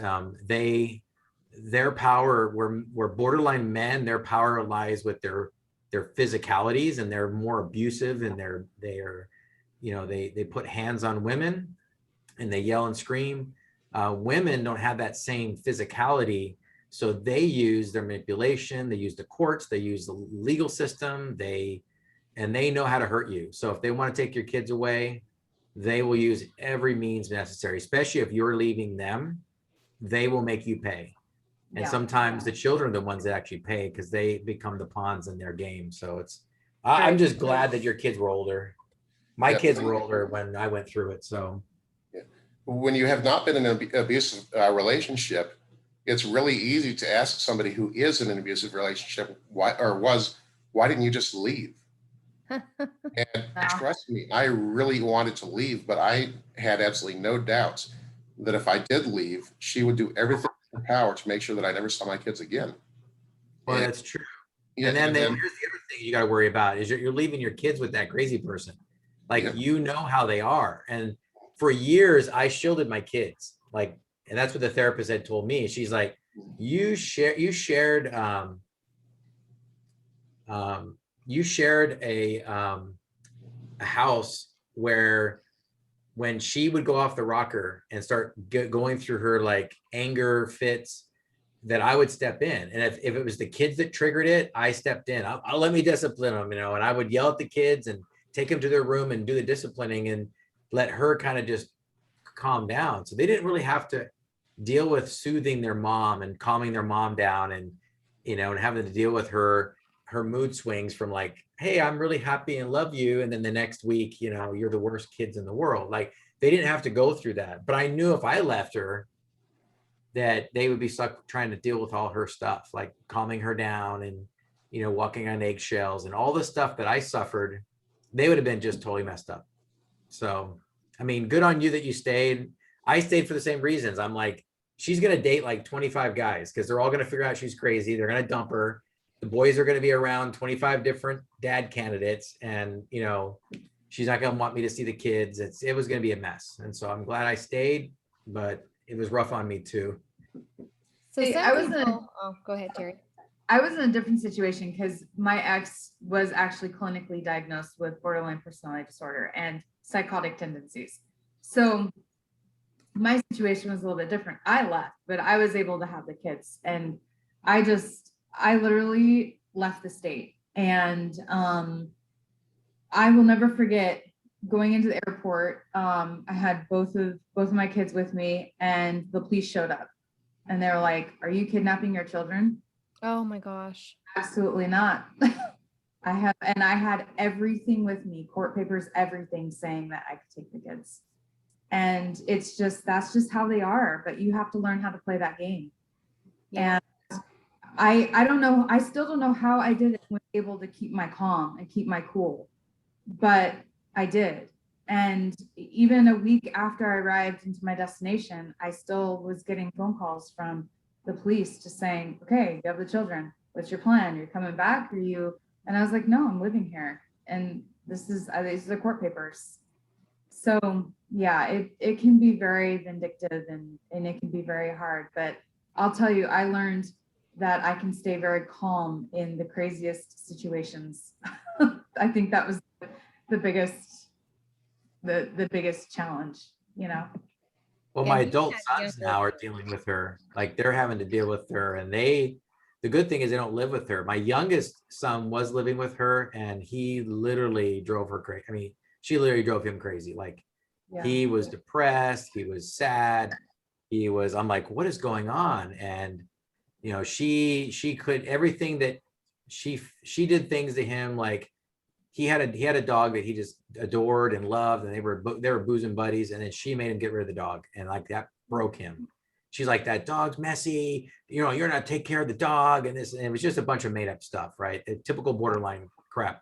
Their power, where borderline men, their power lies with their physicalities, and they're more abusive, and they put hands on women and they yell and scream. Women don't have that same physicality, so they use their manipulation, they use the courts, they use the legal system, they know how to hurt you. So if they want to take your kids away, they will use every means necessary, especially if you're leaving them. They will make you pay. And sometimes the children are the ones that actually pay because they become the pawns in their game. So I'm just glad that your kids were older. My kids were older when I went through it. So when you have not been in an abusive relationship, it's really easy to ask somebody who is in an abusive relationship why didn't you just leave? And trust me, I really wanted to leave, but I had absolutely no doubts that if I did leave, she would do everything in her power to make sure that I never saw my kids again. Well, that's true. And then here's the other thing you got to worry about is you're leaving your kids with that crazy person. Like, you know how they are. And for years, I shielded my kids. Like, and that's what the therapist had told me. She's like, you shared a house where when she would go off the rocker and start going through her like anger fits, that I would step in. And if it was the kids that triggered it, I stepped in. I'll let me discipline them, and I would yell at the kids and take them to their room and do the disciplining and let her kind of just calm down. So they didn't really have to deal with soothing their mom and calming their mom down and, and having to deal with her her mood swings from like, hey, I'm really happy and love you, and then the next week, you know, you're the worst kids in the world. Like, they didn't have to go through that, but I knew if I left her, that they would be stuck trying to deal with all her stuff, like calming her down and, you know, walking on eggshells and all the stuff that I suffered. They would have been just totally messed up. So, I mean, good on you that you stayed. I stayed for the same reasons. I'm like, she's going to date like 25 guys because they're all going to figure out she's crazy. They're going to dump her. The boys are going to be around 25 different dad candidates. And, you know, she's not going to want me to see the kids. It was going to be a mess. And so I'm glad I stayed, but it was rough on me too. So Hey, go ahead, Terry. I was in a different situation because my ex was actually clinically diagnosed with borderline personality disorder and psychotic tendencies. So my situation was a little bit different. I left, but I was able to have the kids, and I literally left the state. And I will never forget going into the airport. I had both of my kids with me, and the police showed up, and they were like, "Are you kidnapping your children?" Oh my gosh. Absolutely not. I had everything with me, court papers, everything saying that I could take the kids. And that's just how they are, but you have to learn how to play that game. Yeah. And I don't know, I still don't know how I did it, was able to keep my calm and keep my cool, but I did. And even a week after I arrived into my destination, I still was getting phone calls from the police just saying, okay, you have the children. What's your plan? You're coming back? Are you? And I was like, no, I'm living here. And these are the court papers. So yeah, it can be very vindictive and it can be very hard. But I'll tell you, I learned that I can stay very calm in the craziest situations. I think that was the biggest challenge, you know. Well, And my he adult had sons younger now are kids. dealing with her. Like, they're having to deal with her, and the good thing is they don't live with her. My youngest son was living with her, and he literally drove her crazy. I mean, she literally drove him crazy. Like, Yeah. he was depressed, he was sad, I'm like, what is going on? And, you know, she could, everything that she did things to him, like, he had a dog that he just adored and loved, and they were boozing buddies, and then she made him get rid of the dog, and like that broke him. She's like, that dog's messy, you know, you're not take care of the dog, and it was just a bunch of made up stuff, right? Typical borderline crap.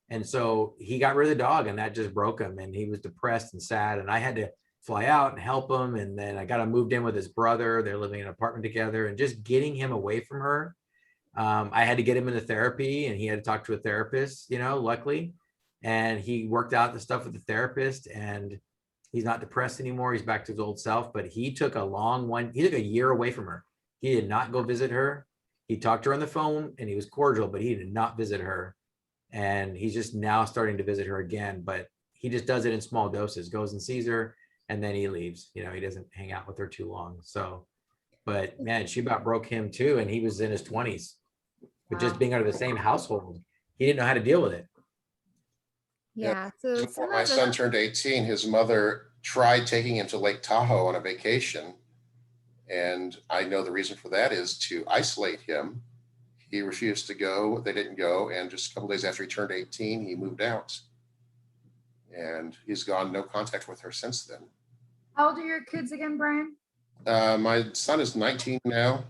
And so he got rid of the dog, and that just broke him, and he was depressed and sad, and I had to fly out and help him. And then I got him moved in with his brother. They're living in an apartment together, and just getting him away from her. I had to get him into therapy, and he had to talk to a therapist, you know, luckily. And he worked out the stuff with the therapist, and he's not depressed anymore. He's back to his old self, but he took he took a year away from her. He did not go visit her. He talked to her on the phone, and he was cordial, but he did not visit her. And he's just now starting to visit her again, but he just does it in small doses, goes and sees her, and then he leaves. You know, he doesn't hang out with her too long. So, but man, she about broke him too. And he was in his 20s. But just being out of the same household, he didn't know how to deal with it. Yeah. So Before my son turned 18, his mother tried taking him to Lake Tahoe on a vacation. And I know the reason for that is to isolate him. He refused to go. They didn't go. And just a couple days after he turned 18, he moved out. And he's gone no contact with her since then. How old are your kids again, Brian? My son is 19 now.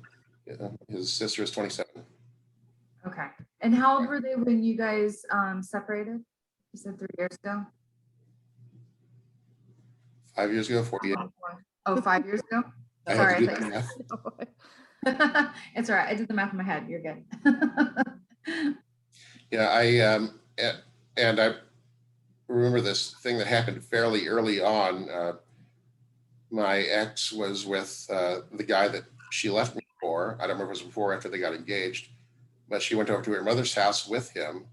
His sister is 27. Okay. And how old were they when you guys separated? You said 3 years ago? 5 years ago, 48. Oh, 5 years ago? I Sorry, had to I do the thought math. it's all right. I did the math in my head. You're good. Yeah, and I remember this thing that happened fairly early on. My ex was with the guy that she left me for. I don't remember if it was before or after they got engaged, but she went over to her mother's house with him.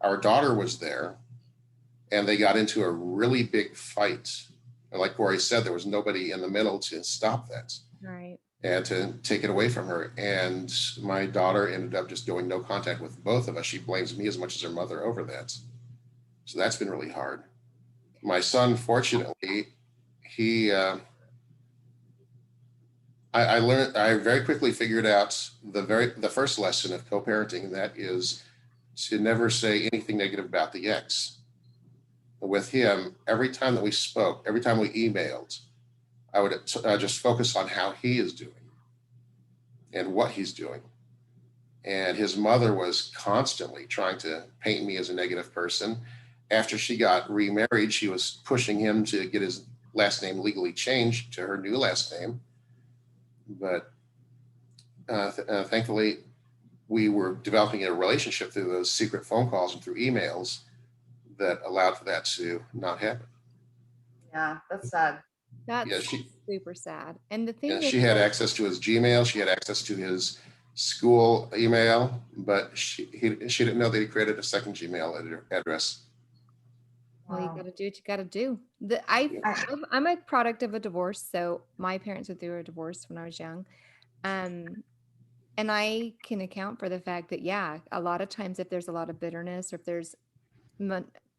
Our daughter was there, and they got into a really big fight. And like Corey said, there was nobody in the middle to stop that. Right. And to take it away from her. And my daughter ended up just going no contact with both of us. She blames me as much as her mother over that. So that's been really hard. My son, fortunately, I very quickly figured out the first lesson of co-parenting, and that is to never say anything negative about the ex. With him, every time that we spoke, every time we emailed, I would just focus on how he is doing and what he's doing. And his mother was constantly trying to paint me as a negative person. After she got remarried, she was pushing him to get his last name legally changed to her new last name. But thankfully, we were developing a relationship through those secret phone calls and through emails that allowed for that to not happen. Yeah, that's sad. That's Yeah, super sad. And the thing is, she had access to his Gmail. She had access to his school email, but she didn't know that he created a second Gmail address. well, you Wow. got to do what you got to do. I'm a product of a divorce. So my parents went through a divorce when I was young. And I can account for the fact that, yeah, a lot of times if there's a lot of bitterness or if there's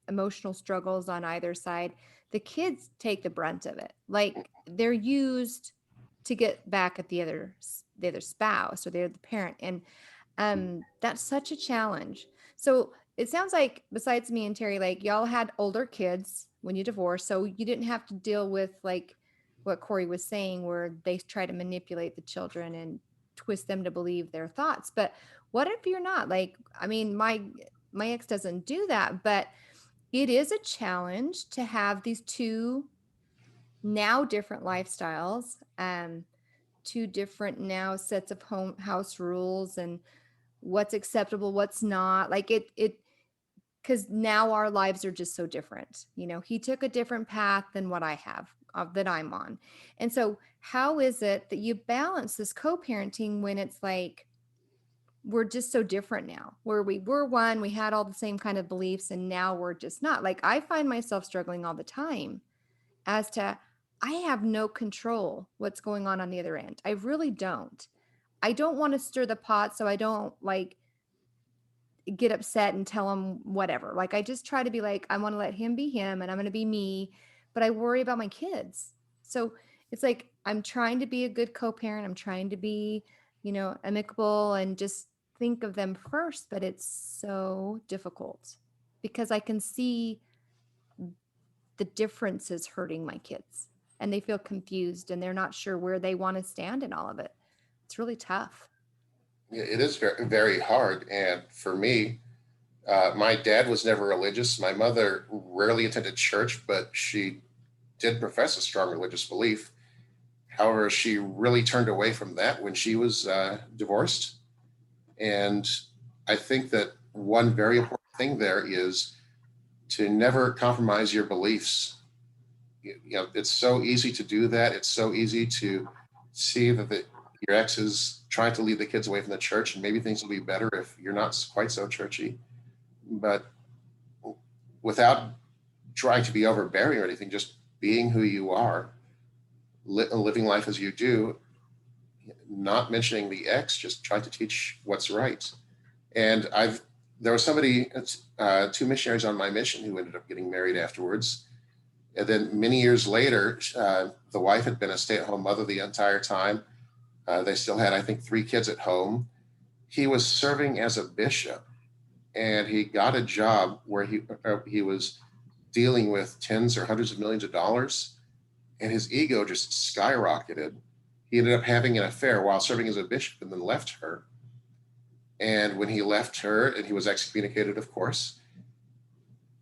emotional struggles on either side, the kids take the brunt of it. Like they're used to get back at the other spouse or the other parent. And that's such a challenge. So it sounds like besides me and Terry, like y'all had older kids when you divorced, so you didn't have to deal with like what Corey was saying, where they try to manipulate the children and twist them to believe their thoughts. But what if you're not? Like, I mean, my ex doesn't do that, but it is a challenge to have these two now different lifestyles, two different now sets of house rules and what's acceptable, what's not. Like it because now our lives are just so different. You know, he took a different path than what I have, that I'm on. And so how is it that you balance this co-parenting when it's like we're just so different now, where we were one, we had all the same kind of beliefs, and now we're just not? Like I find myself struggling all the time as to, I have no control what's going on the other end. I really don't. I don't want to stir the pot, so I don't like get upset and tell him whatever. Like I just try to be like, I want to let him be him and I'm going to be me, but I worry about my kids. So it's like I'm trying to be a good co-parent. I'm trying to be, amicable and just think of them first, but it's so difficult because I can see the differences hurting my kids and they feel confused and they're not sure where they want to stand in all of it. It's really tough. It is very, very hard. And for me, my dad was never religious. My mother rarely attended church, but she did profess a strong religious belief. However, she really turned away from that when she was divorced. And I think that one very important thing there is to never compromise your beliefs. It's so easy to do that. It's so easy to see that your ex is trying to lead the kids away from the church, and maybe things will be better if you're not quite so churchy. But without trying to be overbearing or anything, just being who you are, living life as you do, not mentioning the ex, just trying to teach what's right. And there was two missionaries on my mission who ended up getting married afterwards. And then many years later, the wife had been a stay-at-home mother the entire time. They still had, I think, 3 kids at home. He was serving as a bishop, and he got a job where he was dealing with tens or hundreds of millions of dollars, and his ego just skyrocketed. He ended up having an affair while serving as a bishop and then left her. And when he left her, and he was excommunicated, of course,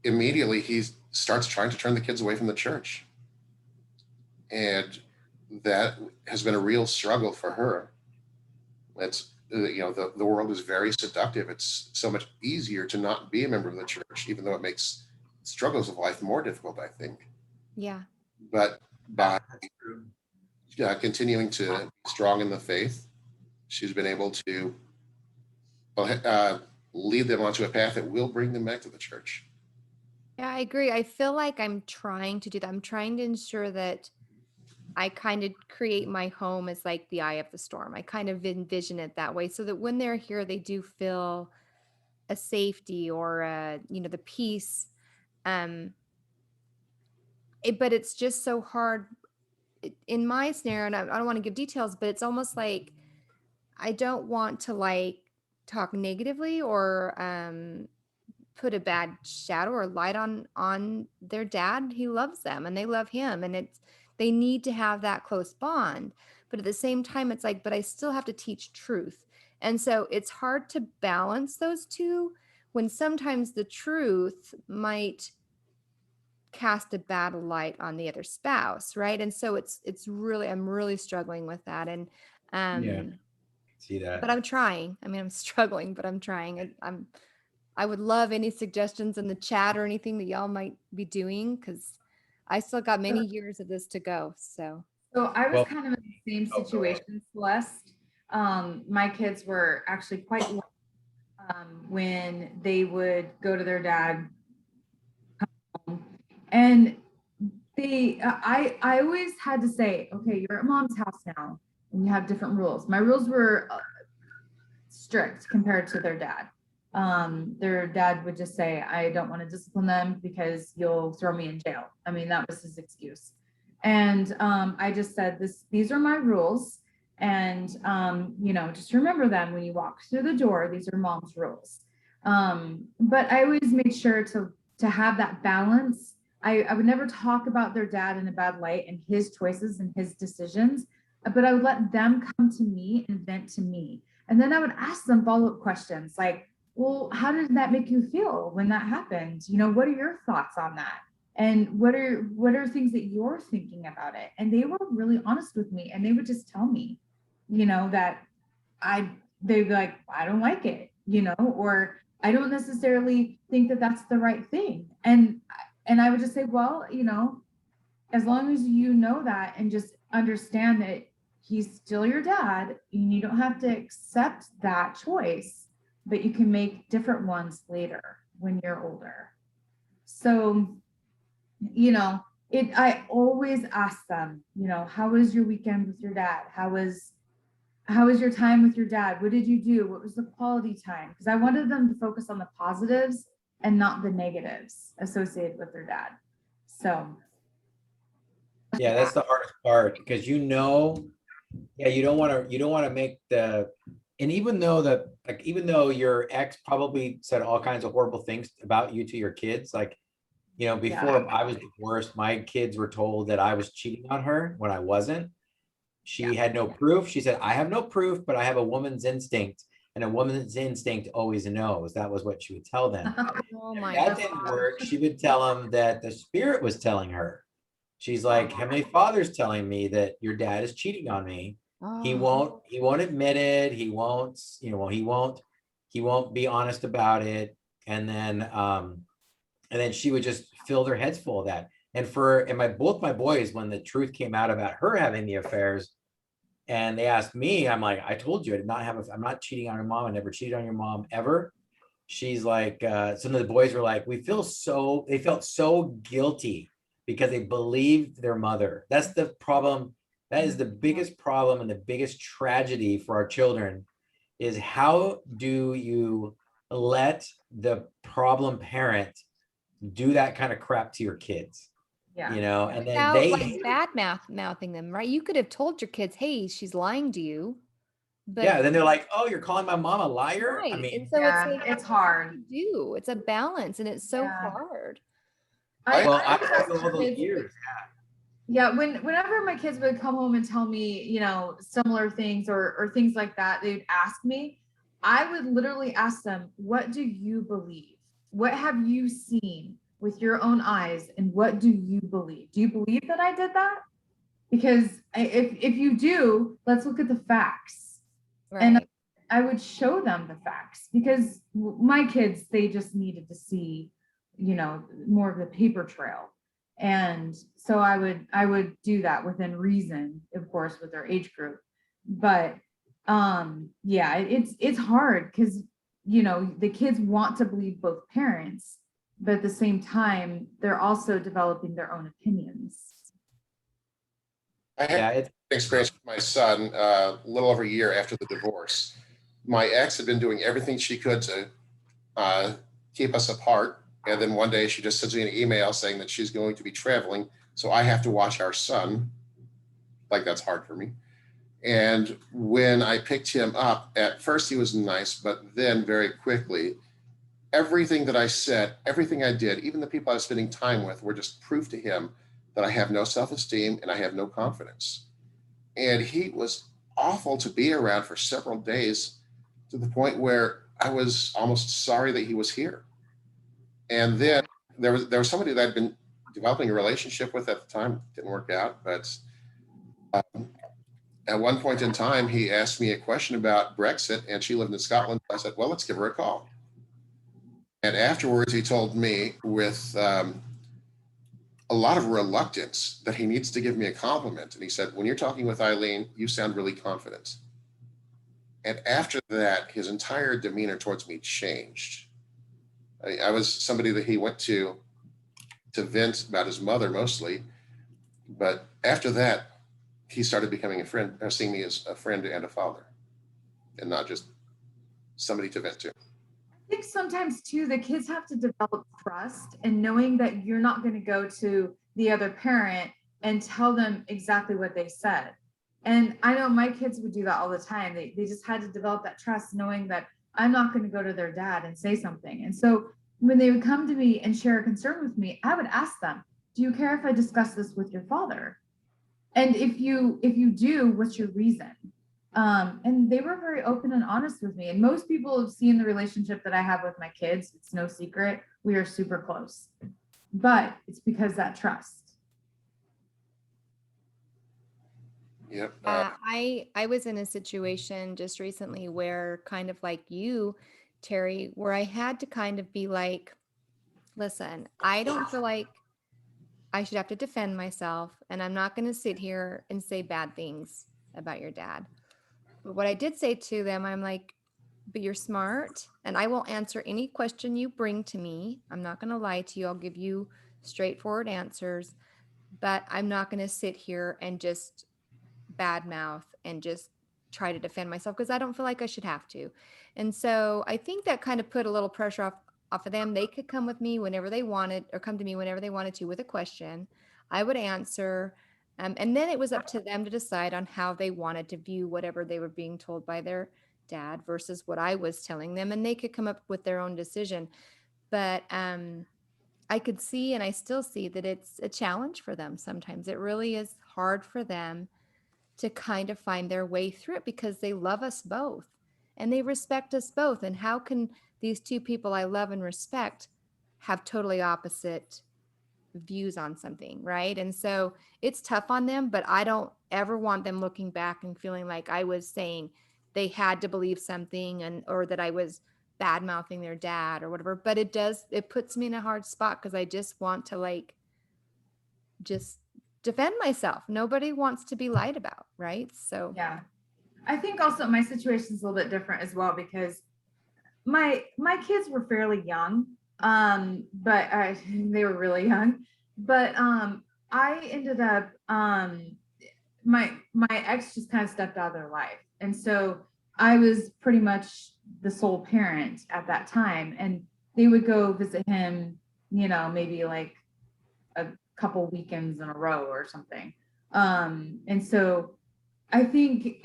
immediately he starts trying to turn the kids away from the church. And that has been a real struggle for her. It's, the world is very seductive. It's so much easier to not be a member of the church, even though it makes struggles of life more difficult, I think. Yeah. But by continuing to be strong in the faith, she's been able to lead them onto a path that will bring them back to the church. Yeah, I agree. I feel like I'm trying to do that. I'm trying to ensure that I kind of create my home as like the eye of the storm. I kind of envision it that way so that when they're here, they do feel a safety or the peace. But it's just so hard in my scenario, and I don't want to give details, but it's almost like I don't want to like talk negatively or put a bad shadow or light on their dad. He loves them and they love him, and they need to have that close bond. But at the same time, it's like, but I still have to teach truth. And so it's hard to balance those two when sometimes the truth might cast a bad light on the other spouse, right? And so it's really, I'm really struggling with that. And see that. but I'm trying. I mean, I'm struggling, but I'm trying. I would love any suggestions in the chat or anything that y'all might be doing, because I still got many years of this to go. So I was Well- kind of in the same Oh, go ahead. situation, Celeste. My kids were actually quite young when they would go to their dad, and I always had to say, okay, you're at mom's house now, and you have different rules. My rules were strict compared to their dad. Their dad would just say, I don't want to discipline them because you'll throw me in jail. I mean, that was his excuse. And I just said, these are my rules. And, just remember them when you walk through the door. These are mom's rules. But I always made sure to have that balance. I would never talk about their dad in a bad light and his choices and his decisions, but I would let them come to me and vent to me. And then I would ask them follow-up questions like, well, how did that make you feel when that happened? What are your thoughts on that? And what are things that you're thinking about it? And they were really honest with me, and they would just tell me, that they'd be like, I don't like it, or I don't necessarily think that that's the right thing. And I would just say, well, as long as you know that and just understand that he's still your dad, and you don't have to accept that choice, but you can make different ones later when you're older. So, I always ask them, how was your weekend with your dad? How was your time with your dad? What did you do? What was the quality time? Because I wanted them to focus on the positives and not the negatives associated with their dad. So yeah, that's the hardest part, because you don't want to make and even though your ex probably said all kinds of horrible things about you to your kids, before I was divorced, my kids were told that I was cheating on her when I wasn't. She had no proof. She said, I have no proof, but I have a woman's instinct, and a woman's instinct always knows. That was what she would tell them. oh If my that God. didn't work, she would tell them that the spirit was telling her. She's like, Heavenly Father's telling me that your dad is cheating on me. He won't admit it. He won't be honest about it. And then she would just fill their heads full of that. And both my boys, when the truth came out about her having the affairs, and they asked me, I'm like, I told you I'm not cheating on your mom. I never cheated on your mom ever. She's like, some of the boys were like, they felt so guilty because they believed their mother. That's the problem. That is the biggest problem and the biggest tragedy for our children, is how do you let the problem parent do that kind of crap to your kids? Yeah. And then Without bad mouthing them, right? You could have told your kids, hey, she's lying to you. But then they're like, oh, you're calling my mom a liar? right. I mean, and so it's hard. It's a balance, and it's so hard. I I struggled all those years. Yeah, whenever my kids would come home and tell me, similar things or things like that, they'd ask me, I would literally ask them, what do you believe? What have you seen with your own eyes, and what do you believe? Do you believe that I did that? Because if you do, let's look at the facts. Right. And I would show them the facts, because my kids, they just needed to see, more of the paper trail. And so I would do that within reason, of course, with their age group. But it's hard because, the kids want to believe both parents, but at the same time, they're also developing their own opinions. I had an experience with my son a little over a year after the divorce. My ex had been doing everything she could to keep us apart. And then one day she just sends me an email saying that she's going to be traveling, so I have to watch our son. Like, that's hard for me. And when I picked him up, at first he was nice, but then very quickly, everything that I said, everything I did, even the people I was spending time with, were just proof to him that I have no self-esteem and I have no confidence. And he was awful to be around for several days, to the point where I was almost sorry that he was here. And then there was somebody that I'd been developing a relationship with at the time. Didn't work out, but at one point in time, he asked me a question about Brexit, and she lived in Scotland. I said, well, let's give her a call. And afterwards, he told me with a lot of reluctance that he needs to give me a compliment. And he said, when you're talking with Eileen, you sound really confident. And after that, his entire demeanor towards me changed. I was somebody that he went to vent about his mother mostly. But after that, he started becoming a friend, or seeing me as a friend and a father, and not just somebody to vent to. I think sometimes too, the kids have to develop trust and knowing that you're not going to go to the other parent and tell them exactly what they said. And I know my kids would do that all the time. They just had to develop that trust, knowing that I'm not going to go to their dad and say something. And so when they would come to me and share a concern with me, I would ask them, do you care if I discuss this with your father? And if you do, what's your reason? And they were very open and honest with me. And most people have seen the relationship that I have with my kids. It's no secret. We are super close, but it's because that trust. Yep. I was in a situation just recently where, kind of like you, Terry, where I had to kind of be like, listen, I don't feel like I should have to defend myself, and I'm not going to sit here and say bad things about your dad. But what I did say to them, I'm like, but you're smart, and I will answer any question you bring to me. I'm not going to lie to you. I'll give you straightforward answers, but I'm not going to sit here and just badmouth and just try to defend myself, because I don't feel like I should have to. And so I think that kind of put a little pressure off of them. They could come with me whenever they wanted, or come to me whenever they wanted to with a question. I would answer. And then it was up to them to decide on how they wanted to view whatever they were being told by their dad versus what I was telling them. And they could come up with their own decision. But I could see, and I still see, that it's a challenge for them. Sometimes it really is hard for them to kind of find their way through it, because they love us both and they respect us both. And how can these two people I love and respect have totally opposite views on something, right? And so it's tough on them, but I don't ever want them looking back and feeling like I was saying they had to believe something, and or that I was bad mouthing their dad or whatever. But it puts me in a hard spot, because I just want to like just defend myself. Nobody wants to be lied about, right? So yeah, I think also my situation is a little bit different as well, because my kids were fairly young, but they were really young. But I ended up my ex just kind of stepped out of their life, and so I was pretty much the sole parent at that time. And they would go visit him, maybe like a couple weekends in a row or something. And so I think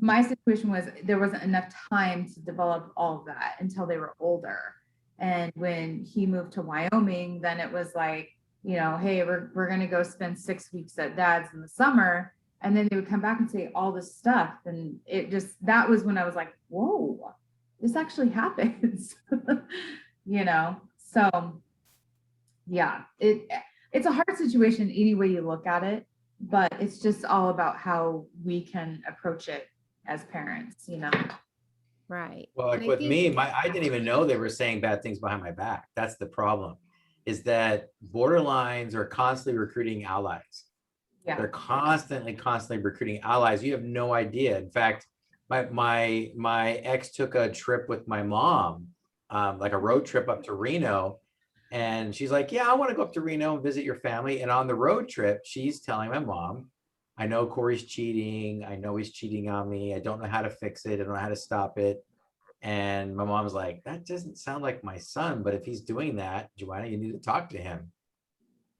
my situation was there wasn't enough time to develop all of that until they were older. And when he moved to Wyoming, then it was like, hey, we're going to go spend 6 weeks at dad's in the summer. And then they would come back and say all this stuff. And that was when I was like, whoa, this actually happens, So yeah, it's a hard situation any way you look at it, but it's just all about how we can approach it as parents, right. Well, like with me, I didn't even know they were saying bad things behind my back. That's the problem, is that borderlines are constantly recruiting allies. Yeah. They're constantly recruiting allies. You have no idea. In fact, my ex took a trip with my mom, like a road trip up to Reno. And she's like, yeah, I want to go up to Reno and visit your family. And on the road trip, she's telling my mom, I know Corey's cheating. I know he's cheating on me. I don't know how to fix it. I don't know how to stop it. And my mom's like, that doesn't sound like my son, but if he's doing that, Joanna, you need to talk to him.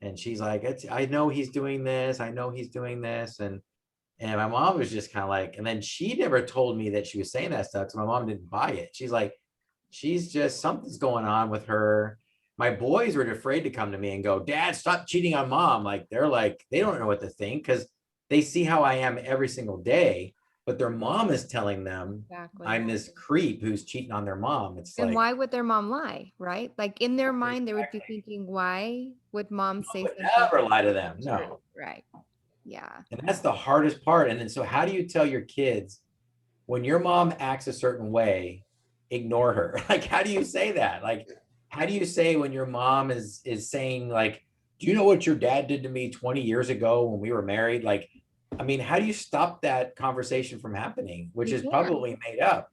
And she's like, I know he's doing this. I know he's doing this. And And my mom was just kind of like, and then she never told me that she was saying that stuff. So my mom didn't buy it. She's like, she's just, something's going on with her. My boys were afraid to come to me and go, Dad, stop cheating on mom. Like, they're like, they don't know what to think because they see how I am every single day. But their mom is telling them I'm this creep who's cheating on their mom. It's And like, why would their mom lie, right? Like in their mind, they would be thinking, why would mom say would something? never lie to them. No. Right. Yeah. And that's the hardest part. And then, so how do you tell your kids when your mom acts a certain way, ignore her? Like, how do you say that? Like, how do you say when your mom is saying like, do you know what your dad did to me 20 years ago when we were married? Like, I mean, how do you stop that conversation from happening, which is probably made up?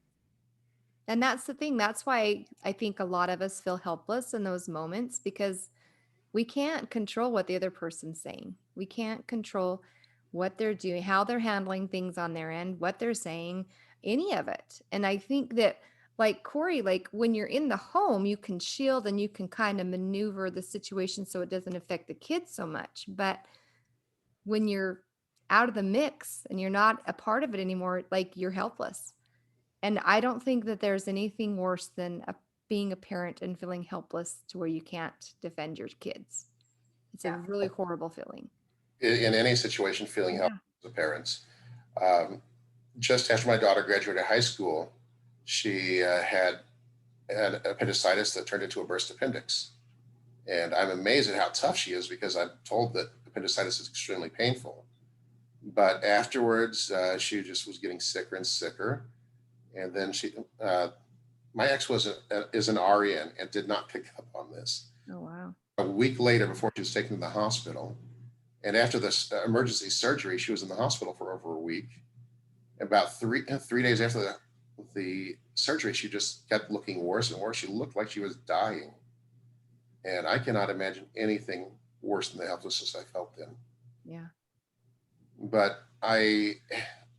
And that's the thing. That's why I think a lot of us feel helpless in those moments because we can't control what the other person's saying. We can't control what they're doing, how they're handling things on their end, what they're saying, any of it. And I think that, like Corey, like when you're in the home, you can shield and you can kind of maneuver the situation so it doesn't affect the kids so much. But when you're out of the mix and you're not a part of it anymore, like you're helpless. And I don't think that there's anything worse than being a parent and feeling helpless to where you can't defend your kids. It's a really horrible feeling. In any situation, feeling helpless as a parent. Just after my daughter graduated high school, she had appendicitis that turned into a burst appendix. And I'm amazed at how tough she is because I'm told that appendicitis is extremely painful. But afterwards, she just was getting sicker and sicker. And then my ex is an RN and did not pick up on this. Oh, wow. A week later, before she was taken to the hospital, and after this emergency surgery, she was in the hospital for over a week. About three days after the surgery, she just kept looking worse and worse. She looked like she was dying. And I cannot imagine anything worse than the helplessness I felt then. Yeah. But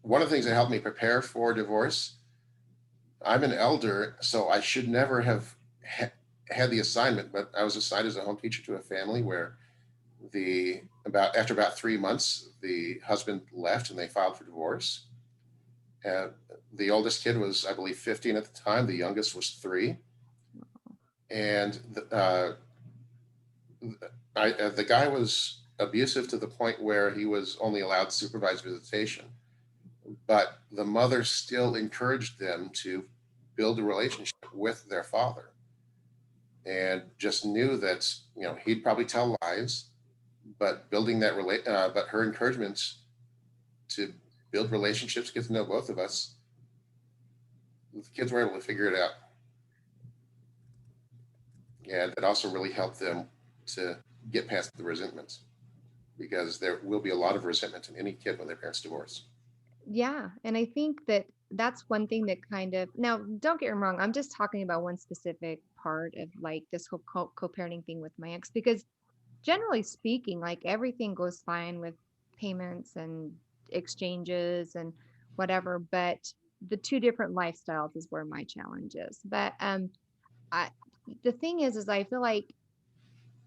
one of the things that helped me prepare for divorce, I'm an elder, so I should never have had the assignment, but I was assigned as a home teacher to a family where after about 3 months, the husband left and they filed for divorce. The oldest kid was, I believe, 15 at the time. The youngest was 3. And the guy was abusive to the point where he was only allowed supervised visitation. But the mother still encouraged them to build a relationship with their father, and just knew that he'd probably tell lies, but building that but her encouragements to build relationships, get to know both of us, the kids were able to figure it out, and it also really helped them to get past the resentments, because there will be a lot of resentment in any kid when their parents divorce. Yeah. And I think that that's one thing that kind of, now don't get me wrong, I'm just talking about one specific part of like this whole co-parenting thing with my ex, because generally speaking, like everything goes fine with payments and exchanges and whatever, but the 2 different lifestyles is where my challenge is. But the thing is I feel like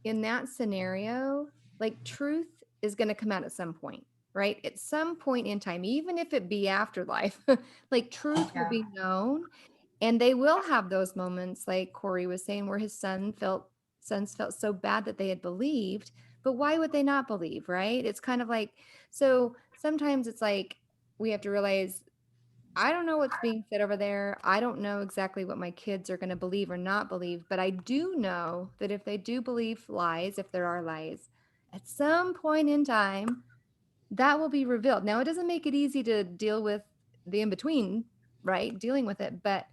in that scenario, like truth is going to come out at some point, right? At some point in time, even if it be afterlife, like truth will be known, and they will have those moments, like Corey was saying, where his sons felt so bad that they had believed, but why would they not believe, right? It's kind of like, so sometimes it's like we have to realize, I don't know what's being said over there. I don't know exactly what my kids are going to believe or not believe, but I do know that if they do believe lies, if there are lies, at some point in time, that will be revealed. Now, it doesn't make it easy to deal with the in-between, right? Dealing with it, but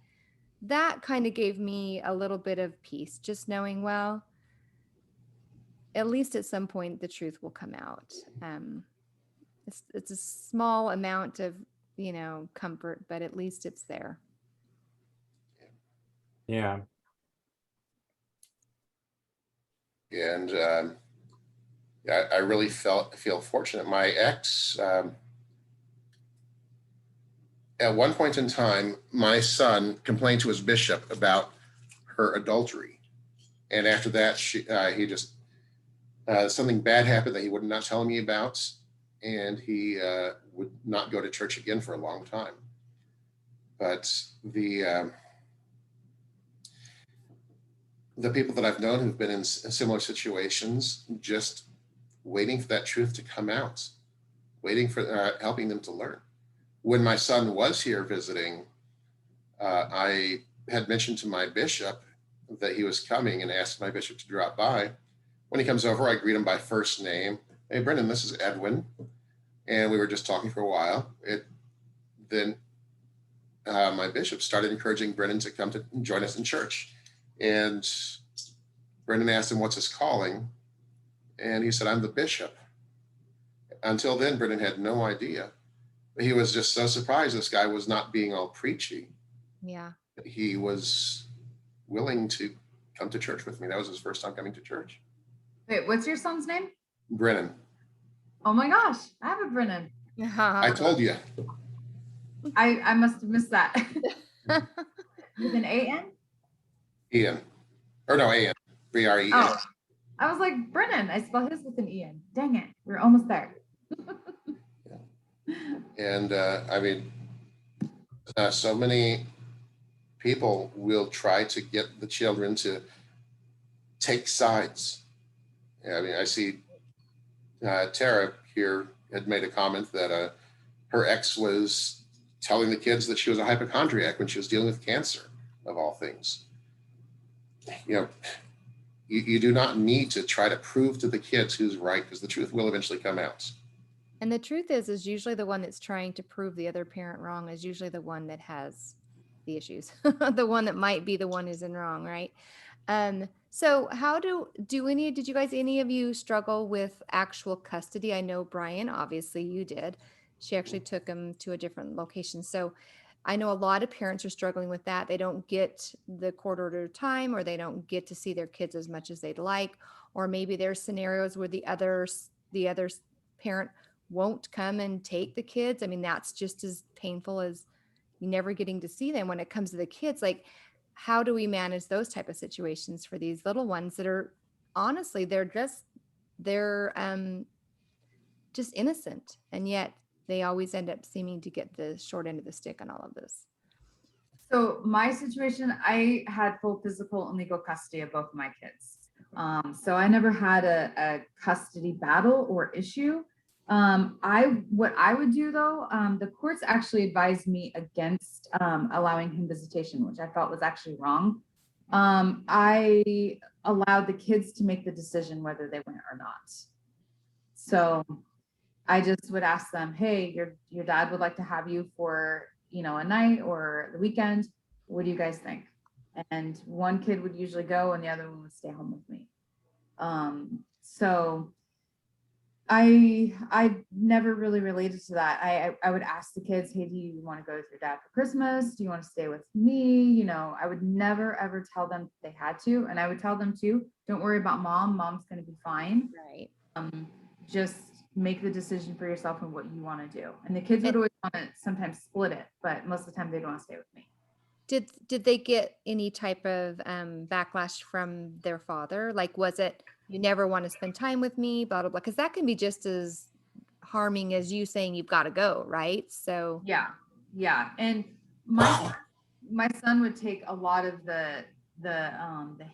that kind of gave me a little bit of peace, just knowing, well, at least at some point the truth will come out. It's a small amount of comfort, but at least it's there. Yeah. And I really feel fortunate. My ex, at one point in time, my son complained to his bishop about her adultery, and after that, he just something bad happened that he would not tell me about, and he would not go to church again for a long time. But the people that I've known who've been in similar situations, just waiting for that truth to come out, waiting for helping them to learn. When my son was here visiting, I had mentioned to my bishop that he was coming and asked my bishop to drop by. When he comes over, I greet him by first name. Hey, Brendan, this is Edwin. And we were just talking for a while. Then my bishop started encouraging Brendan to come to join us in church. And Brendan asked him, what's his calling? And he said, I'm the bishop. Until then, Brendan had no idea. He was just so surprised this guy was not being all preachy. Yeah. He was willing to come to church with me. That was his first time coming to church. Wait, what's your son's name? Brennan. Oh my gosh, I have a Brennan. I told you. I must have missed that. With an A-N? Ian. Or no, A-N. B-R-E-N. Oh, I was like, Brennan. I spell his with an E-N. Dang it. We're almost there. And I mean, so many people will try to get the children to take sides. I mean, I see Tara here had made a comment that her ex was telling the kids that she was a hypochondriac when she was dealing with cancer, of all things. You know, you do not need to try to prove to the kids who's right, because the truth will eventually come out. And the truth is usually the one that's trying to prove the other parent wrong is usually the one that has the issues, the one that might be the one who's in wrong, right? So how did you guys, any of you struggle with actual custody? I know Brian, obviously you did. She actually took him to a different location. So I know a lot of parents are struggling with that. They don't get the court ordered time, or they don't get to see their kids as much as they'd like, or maybe there's scenarios where the other parent won't come and take the kids. I mean, that's just as painful as you never getting to see them. When it comes to the kids, like, how do we manage those type of situations for these little ones that are honestly, they're just innocent, and yet they always end up seeming to get the short end of the stick on all of this? So my situation, I had full physical and legal custody of both of my kids. So I never had a custody battle or issue. What I would do though, the courts actually advised me against allowing him visitation, which I felt was actually wrong. I allowed the kids to make the decision whether they went or not. So I just would ask them, hey, your dad would like to have you for, a night or the weekend. What do you guys think? And one kid would usually go and the other one would stay home with me. So I never really related to that. I would ask the kids, hey, do you want to go with your dad for Christmas? Do you want to stay with me? I would never, ever tell them they had to. And I would tell them too, don't worry about mom. Mom's going to be fine. Right. Just make the decision for yourself and what you want to do. And the kids would always want to sometimes split it, but most of the time they don't want to stay with me. Did they get any type of backlash from their father? Like, was it, you never want to spend time with me, blah, blah, blah? Because that can be just as harming as you saying you've got to go, right? So yeah. And my son would take a lot of the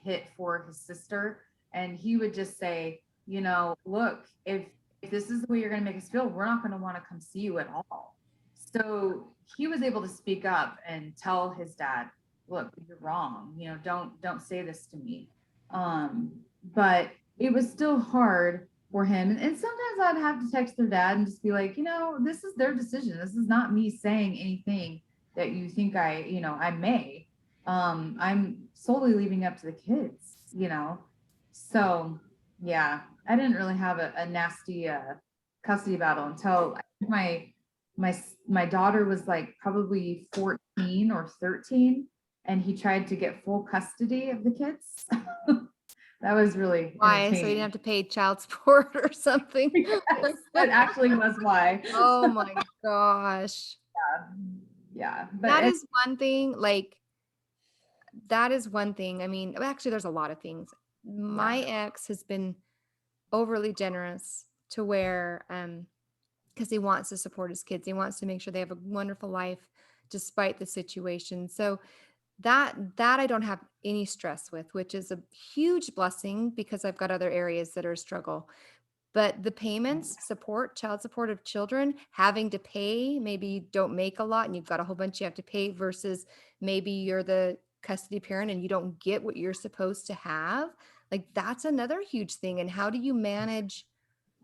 hit for his sister, and he would just say, look, if this is the way you're going to make us feel, we're not going to want to come see you at all. So he was able to speak up and tell his dad, look, you're wrong. Don't say this to me. But it was still hard for him. And sometimes I'd have to text their dad and just be like, this is their decision. This is not me saying anything that you think I may. I'm solely leaving up to the kids, So yeah, I didn't really have a nasty custody battle until my daughter was like probably 14 or 13, and he tried to get full custody of the kids. That was really why? So you didn't have to pay child support or something? Yes, that actually was why. Oh my gosh. Yeah. But that is one thing. I mean, actually, there's a lot of things. My ex has been overly generous to where because he wants to support his kids. He wants to make sure they have a wonderful life despite the situation. So that I don't have any stress with, which is a huge blessing because I've got other areas that are a struggle. But the payments, support, child support of children, having to pay, maybe you don't make a lot and you've got a whole bunch you have to pay versus maybe you're the custody parent and you don't get what you're supposed to have. Like that's another huge thing. And how do you manage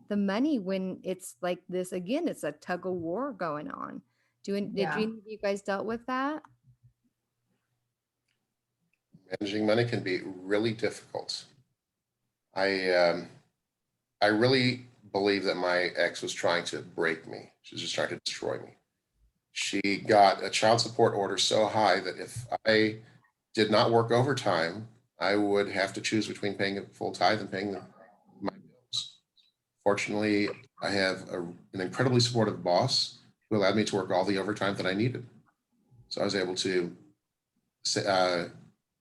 the money when it's like this? Again, it's a tug of war going on. Did Yeah. any of you guys dealt with that? Managing money can be really difficult. I really believe that my ex was trying to break me. She was just trying to destroy me. She got a child support order so high that if I did not work overtime, I would have to choose between paying a full tithe and paying my bills. Fortunately, I have an incredibly supportive boss who allowed me to work all the overtime that I needed. So I was able to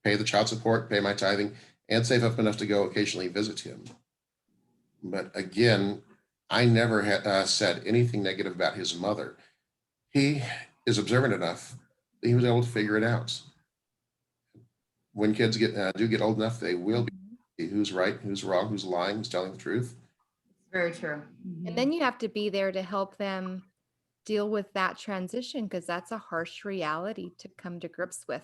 pay the child support, pay my tithing, and save up enough to go occasionally visit him. But again, I never had said anything negative about his mother. He is observant enough that he was able to figure it out. When kids do get old enough, they will be who's right, who's wrong, who's lying, who's telling the truth. Very true. And then you have to be there to help them deal with that transition because that's a harsh reality to come to grips with,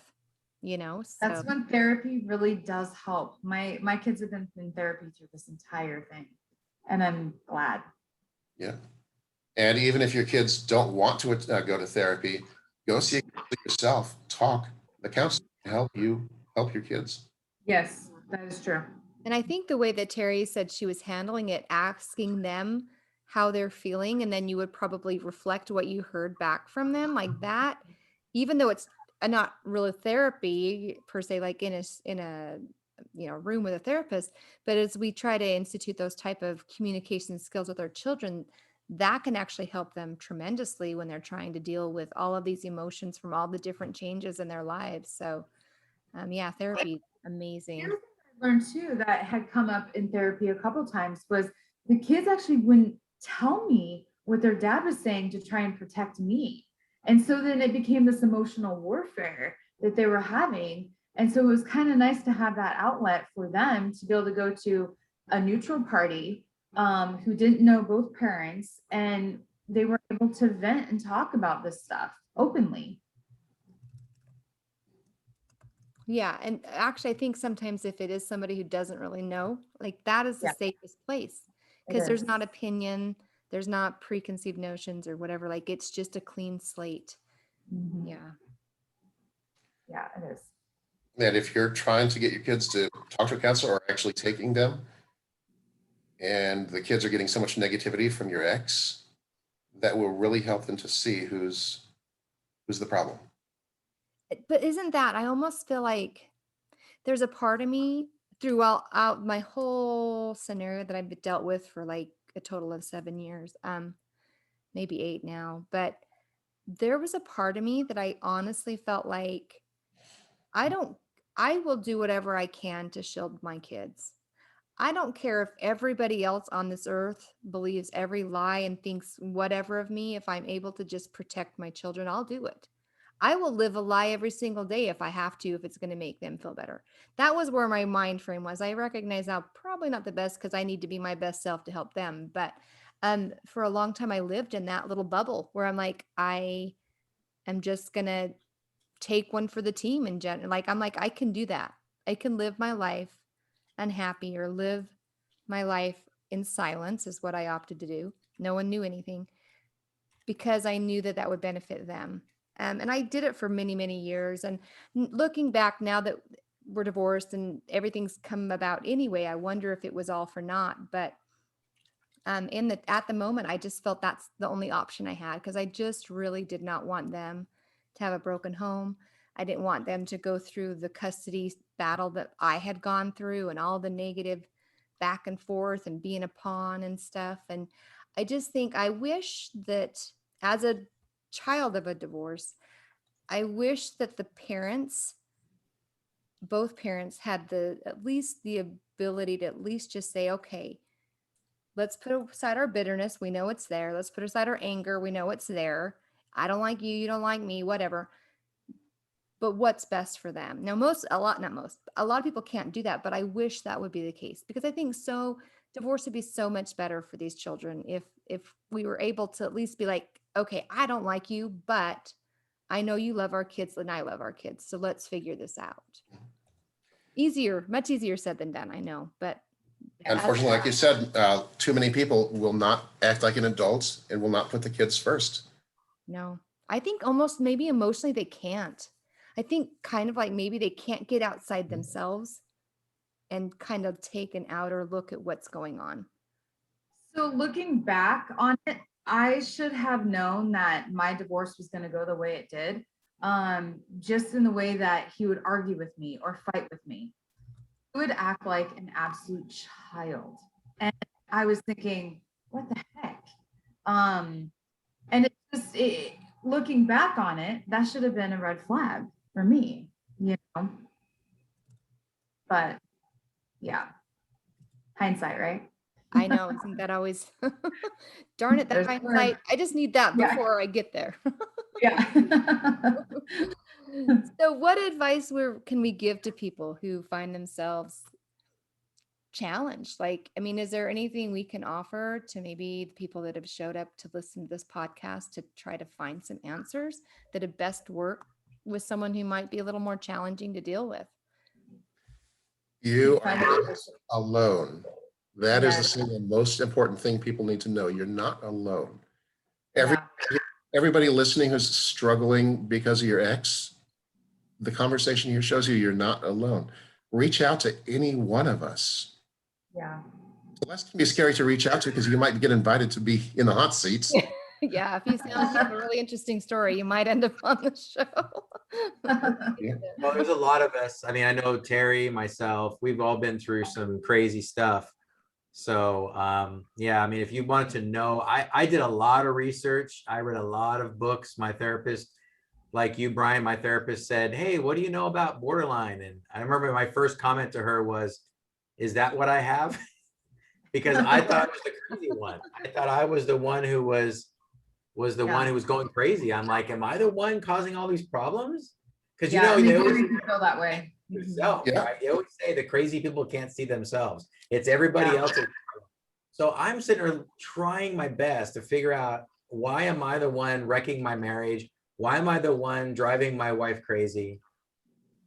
you know. So That's when therapy really does help. My kids have been in therapy through this entire thing, and I'm glad. Yeah. And even if your kids don't want to go to therapy, go see a counselor yourself. Talk. The counselor can help your kids. Yes, that is true. And I think the way that Terry said she was handling it, asking them how they're feeling, and then you would probably reflect what you heard back from them like that, even though it's not really therapy per se, like in a room with a therapist, but as we try to institute those type of communication skills with our children, that can actually help them tremendously when they're trying to deal with all of these emotions from all the different changes in their lives. So yeah, therapy, amazing. Learned too that had come up in therapy a couple times was the kids actually wouldn't tell me what their dad was saying to try and protect me. And so then it became this emotional warfare that they were having. And so it was kind of nice to have that outlet for them to be able to go to a neutral party who didn't know both parents, and they were able to vent and talk about this stuff openly. Yeah. And actually, I think sometimes if it is somebody who doesn't really know, like that is the safest place because there's not opinion, there's not preconceived notions or whatever. Like it's just a clean slate. Mm-hmm. Yeah. Yeah, it is. That if you're trying to get your kids to talk to a counselor or actually taking them, and the kids are getting so much negativity from your ex, that will really help them to see who's the problem. But isn't that, I almost feel like there's a part of me throughout my whole scenario that I've dealt with for like a total of 7 years, maybe 8 now, but there was a part of me that I honestly felt like I will do whatever I can to shield my kids. I don't care if everybody else on this earth believes every lie and thinks whatever of me. If I'm able to just protect my children, I'll do it. I will live a lie every single day if I have to, if it's going to make them feel better. That was where my mind frame was. I recognize now probably not the best because I need to be my best self to help them. But for a long time, I lived in that little bubble where I'm like, I am just going to take one for the team in general. Like, I'm like, I can do that. I can live my life unhappy or live my life in silence is what I opted to do. No one knew anything because I knew that that would benefit them. And I did it for many, many years. And looking back now that we're divorced and everything's come about anyway, I wonder if it was all for naught. But at the moment, I just felt that's the only option I had because I just really did not want them to have a broken home. I didn't want them to go through the custody battle that I had gone through and all the negative back and forth and being a pawn and stuff. And I just think I wish that as a child of a divorce, I wish that the parents, both parents, had at least the ability to at least just say, okay, let's put aside our bitterness. We know it's there. Let's put aside our anger. We know it's there. I don't like you. You don't like me, whatever. But what's best for them? Now, a lot of people can't do that, but I wish that would be the case, because I think divorce would be so much better for these children if we were able to at least be like, okay, I don't like you, but I know you love our kids and I love our kids. So let's figure this out. Much easier said than done, I know, but Unfortunately, like you said, too many people will not act like an adult and will not put the kids first. no, I think almost maybe emotionally they can't. I think kind of like maybe they can't get outside themselves and kind of take an outer look at what's going on. So looking back on it, I should have known that my divorce was going to go the way it did, just in the way that he would argue with me or fight with me. He would act like an absolute child. And I was thinking, what the heck? And it's just, looking back on it, that should have been a red flag for me, you know? But yeah, hindsight, right? I know. Isn't that always, darn it, that hindsight. I just need that before I get there. Yeah. So what advice can we give to people who find themselves challenged? Like, I mean, is there anything we can offer to maybe the people that have showed up to listen to this podcast to try to find some answers that would best work with someone who might be a little more challenging to deal with? You are not alone. That is the single most important thing people need to know. You're not alone. Everybody listening who's struggling because of your ex, the conversation here shows you you're not alone. Reach out to any one of us. Yeah. Celeste can be scary to reach out to because you might get invited to be in the hot seats. Yeah, if you sound like you have a really interesting story, you might end up on the show. Yeah. Well, there's a lot of us. I mean, I know Terry, myself, we've all been through some crazy stuff. So yeah, I mean, if you wanted to know, I did a lot of research. I read a lot of books. My therapist, like you, Brian, my therapist said, hey, what do you know about borderline? And I remember my first comment to her was, is that what I have? Because I thought I was the crazy one. I thought I was the one who was the one who was going crazy. I'm like, am I the one causing all these problems? Because you know, they always feel that way. Yourself, right? They always say the crazy people can't see themselves. It's everybody else's. So I'm sitting there trying my best to figure out, why am I the one wrecking my marriage? Why am I the one driving my wife crazy?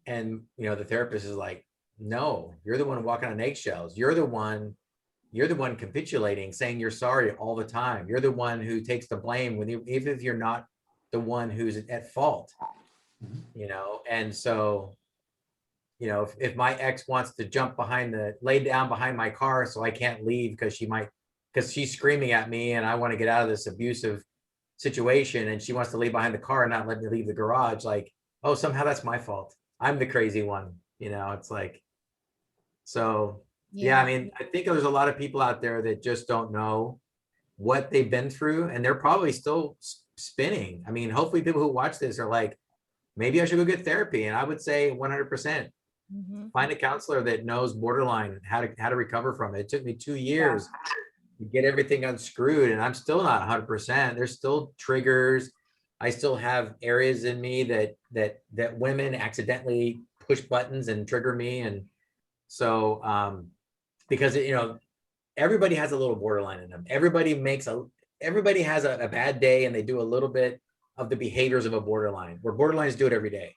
And you know, the therapist is like, no, you're the one walking on eggshells. You're the one capitulating, saying you're sorry all the time. You're the one who takes the blame even if you're not the one who's at fault. You know, and so, you know, if my ex wants to lay down behind my car so I can't leave because she's screaming at me and I want to get out of this abusive situation, and she wants to leave behind the car and not let me leave the garage, like, oh, somehow that's my fault. I'm the crazy one. You know, it's like, so yeah, I mean, I think there's a lot of people out there that just don't know what they've been through, and they're probably still spinning. I mean, hopefully people who watch this are like, maybe I should go get therapy. And I would say 100%. Find a counselor that knows borderline, how to recover from it. It took me 2 years to get everything unscrewed, and I'm still not 100%. There's still triggers. I still have areas in me that women accidentally push buttons and trigger me. And so because you know, everybody has a little borderline in them. Everybody has a bad day and they do a little bit of the behaviors of a borderline, where borderlines do it every day.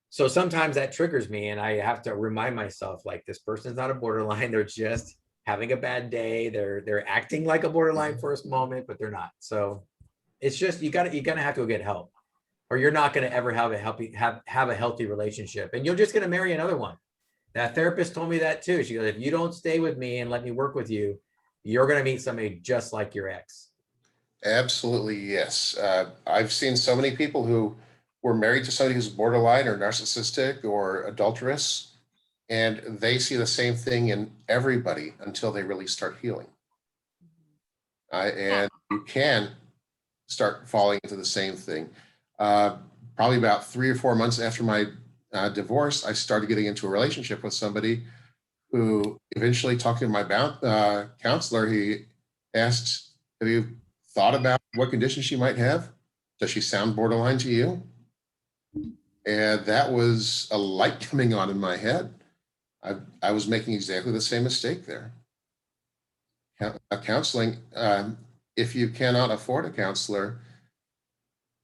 So sometimes that triggers me and I have to remind myself, like, this person's not a borderline. They're just having a bad day. They're acting like a borderline for a moment, but they're not. So it's just, you're gonna have to go get help, or you're not gonna ever have a healthy relationship, and you're just gonna marry another one. That therapist told me that too. She goes, if you don't stay with me and let me work with you, you're gonna meet somebody just like your ex. Absolutely, yes. I've seen so many people who were married to somebody who's borderline or narcissistic or adulterous, and they see the same thing in everybody until they really start healing. And you can start falling into the same thing. Probably about 3 or 4 months after my divorce, I started getting into a relationship with somebody who eventually talked to my counselor. He asked, have you thought about what condition she might have? Does she sound borderline to you? And that was a light coming on in my head. I was making exactly the same mistake there. Counseling, if you cannot afford a counselor,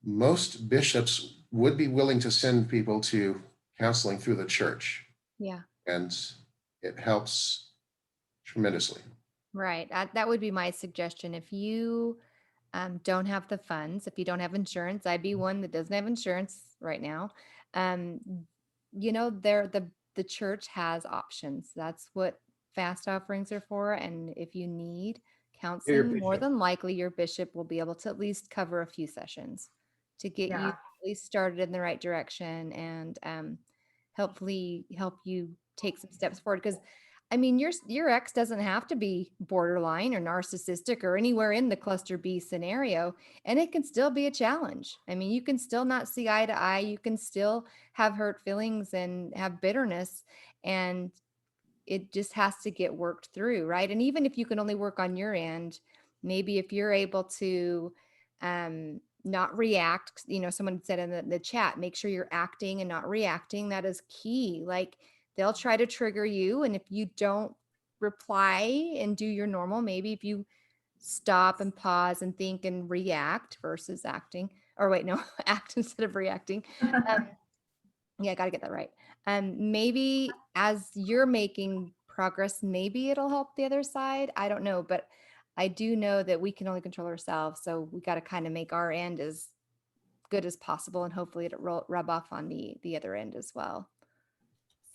most bishops would be willing to send people to counseling through the church. Yeah. And it helps tremendously. Right. That would be my suggestion. If you don't have the funds, if you don't have insurance, I'd be one that doesn't have insurance right now. The church has options. That's what fast offerings are for. And if you need counseling, more than likely your bishop will be able to at least cover a few sessions to get you at least started in the right direction, and hopefully help you take some steps forward. Because I mean, your ex doesn't have to be borderline or narcissistic or anywhere in the cluster B scenario, and it can still be a challenge. I mean, you can still not see eye to eye. You can still have hurt feelings and have bitterness, and it just has to get worked through, right? And even if you can only work on your end, maybe if you're able to not react, someone said in the chat, make sure you're acting and not reacting. That is key. Like, they'll try to trigger you, and if you don't reply and do your normal, maybe if you stop and pause and think and react versus acting, or wait, no, act instead of reacting. Yeah, I got to get that right. Maybe as you're making progress, maybe it'll help the other side. I don't know, but I do know that we can only control ourselves. So we got to kind of make our end as good as possible, and hopefully it'll rub off on the other end as well.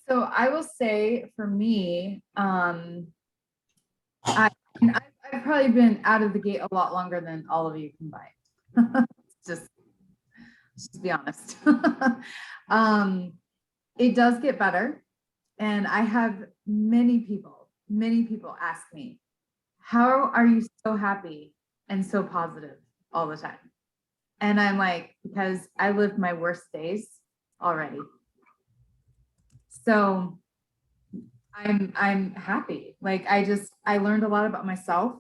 So I will say for me, I've probably been out of the gate a lot longer than all of you combined. just be honest. It does get better. And I have many people ask me, how are you so happy and so positive all the time? And I'm like, because I lived my worst days already. So I'm happy. Like, I learned a lot about myself.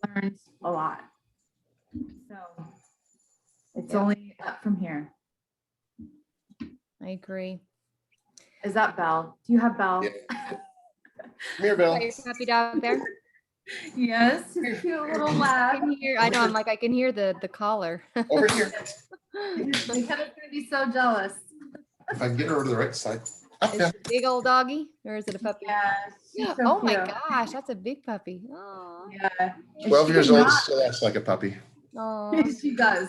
I learned a lot. So it's only up from here. I agree. Is that Belle? Do you have Belle? Yeah. Come here, Belle. Got your puppy dog there? Yes, cute little lab. I know. I'm like, I can hear the collar. Over here. Heather's gonna be so jealous. If I can get her over to the right side. Is it a big old doggy, or is it a puppy? Yeah. So oh cute. my gosh, that's a big puppy. Oh. Yeah. 12 years old, still acts like a puppy. Oh. She does.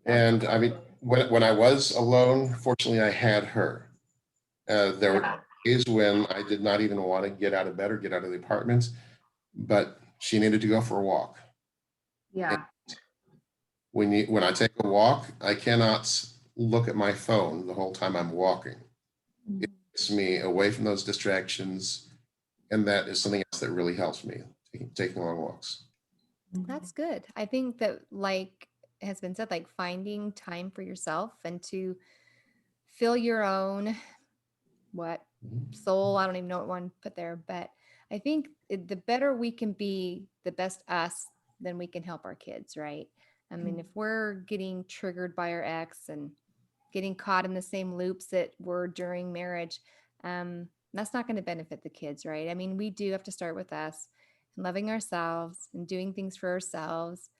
And I mean, when I was alone, fortunately, I had her. There were days when I did not even want to get out of bed or get out of the apartment, but she needed to go for a walk. Yeah. And when I take a walk, I cannot look at my phone the whole time I'm walking. It gets me away from those distractions, and that is something else that really helps me, taking long walks. That's good. I think that, like has been said, like finding time for yourself and to fill your own soul. I don't even know what one put there, but I think the better we can be, the best us, then we can help our kids, right? I mean, if we're getting triggered by our ex and getting caught in the same loops that were during marriage, that's not going to benefit the kids, right? I mean, we do have to start with us, and loving ourselves and doing things for ourselves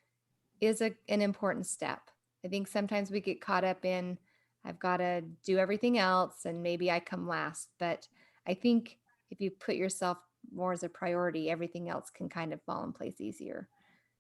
is an important step. I think sometimes we get caught up in, I've got to do everything else and maybe I come last. But I think if you put yourself more as a priority, everything else can kind of fall in place easier.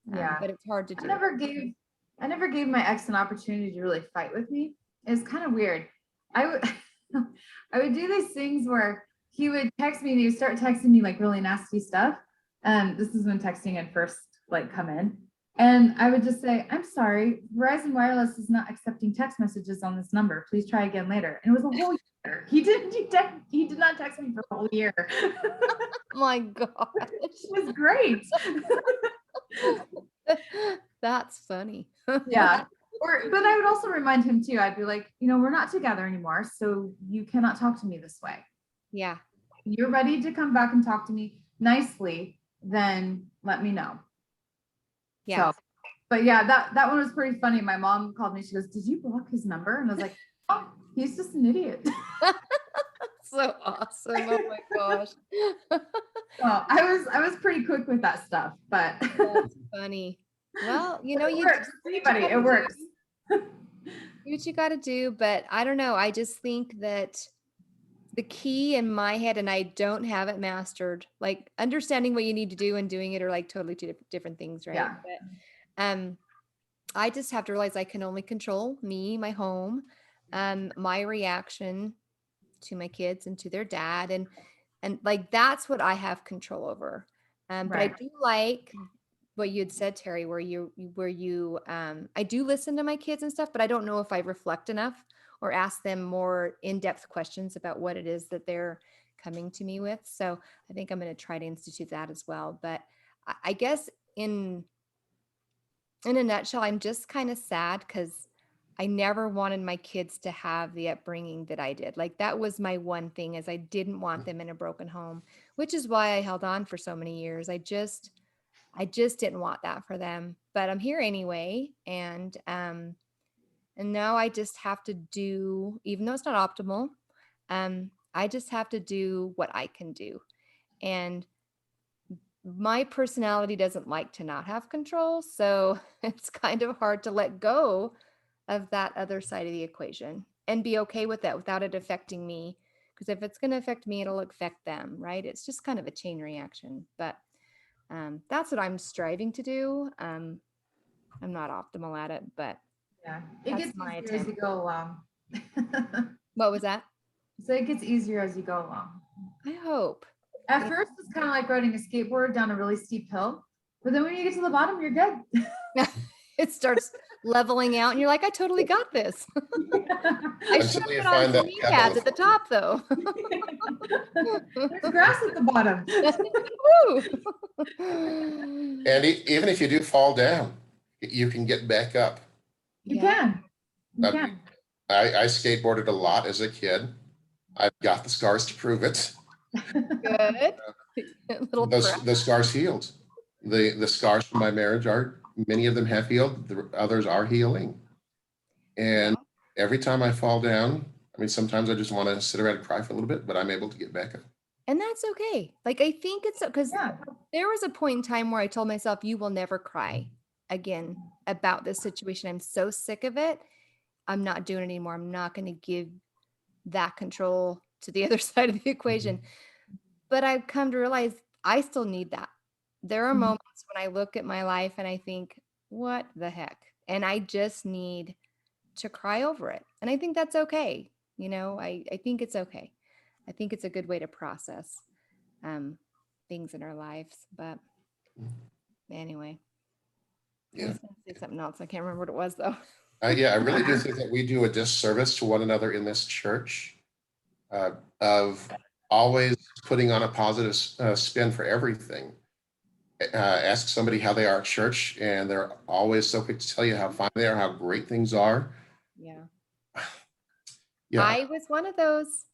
Yeah. But it's hard to do. I never gave my ex an opportunity to really fight with me. It's kind of weird. I would do these things where he would text me and he would start texting me like really nasty stuff. This is when texting had first like come in. And I would just say, I'm sorry, Verizon Wireless is not accepting text messages on this number. Please try again later. And it was a whole year. He did not text me for a whole year. My gosh. It was great. That's funny. Yeah. But I would also remind him too. I'd be like, we're not together anymore, so you cannot talk to me this way. Yeah. You're ready to come back and talk to me nicely, then let me know. Yeah. So, but yeah, that one was pretty funny. My mom called me. She goes, "Did you block his number?" And I was like, "Oh, he's just an idiot." So awesome. Oh my gosh. Well, I was pretty quick with that stuff, but That's funny. Well, it works. Anybody, it works. Do what you got to do, but I don't know. I just think that the key in my head, and I don't have it mastered, like understanding what you need to do and doing it are like totally two different things, right? Yeah. But I just have to realize I can only control me, my home, my reaction to my kids and to their dad, and like that's what I have control over. But I Right. do like what you had said, Terry, where you I do listen to my kids and stuff, but I don't know if I reflect enough or ask them more in-depth questions about what it is that they're coming to me with. So I think I'm going to try to institute that as well. But I guess in a nutshell, I'm just kind of sad because I never wanted my kids to have the upbringing that I did. Like that was my one thing, is I didn't want them in a broken home, which is why I held on for so many years. I just didn't want that for them, but I'm here anyway. And now I just have to do, even though it's not optimal, I just have to do what I can do. And my personality doesn't like to not have control. So it's kind of hard to let go of that other side of the equation and be okay with that without it affecting me. Because if it's going to affect me, it'll affect them, right? It's just kind of a chain reaction. But that's what I'm striving to do. I'm not optimal at it, but Yeah, it that's gets my easier as you attempt. go along. What was that? So it gets easier as you go along. I hope. At first, it's kind of like riding a skateboard down a really steep hill, but then when you get to the bottom, you're good. It starts leveling out, and you're like, I totally got this. I should Until you put on find some that knee pebble. pads at the top, though. There's grass at the bottom. Woo! And even if you do fall down, you can get back up. You Yeah. can. You Uh, can. I skateboarded a lot as a kid. I've got the scars to prove it. Good. Little prep. The scars healed. The scars from my marriage many of them have healed. The others are healing. And every time I fall down, I mean, sometimes I just want to sit around and cry for a little bit, but I'm able to get back up. And that's okay. Like, I think it's because Yeah. there was a point in time where I told myself, you will never cry again about this situation. I'm so sick of it. I'm not doing it anymore. I'm not going to give that control to the other side of the equation. But I've come to realize I still need that. There are Mhm. moments when I look at my life and I think, what the heck? And I just need to cry over it. And I think that's okay. I think it's okay. I think it's a good way to process things in our lives. But anyway, I was going to say something else. I can't remember what it was, though. Yeah, I really do think that we do a disservice to one another in this church of always putting on a positive spin for everything. Ask somebody how they are at church, and they're always so quick to tell you how fine they are, how great things are. Yeah. Yeah. I was one of those.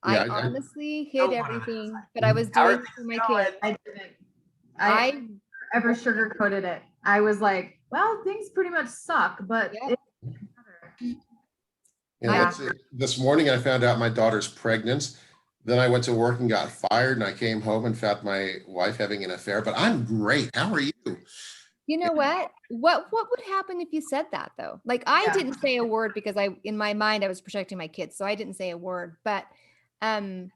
Yeah, I honestly hid everything, but I was doing it for my kids. I didn't. I ever sugarcoated it. I was like, well, things pretty much suck, but Yep. This morning I found out my daughter's pregnant. Then I went to work and got fired, and I came home and found my wife having an affair. But I'm great. How are you? You know what? What would happen if you said that, though? Like, I didn't say a word because in my mind, I was protecting my kids, so I didn't say a word. But I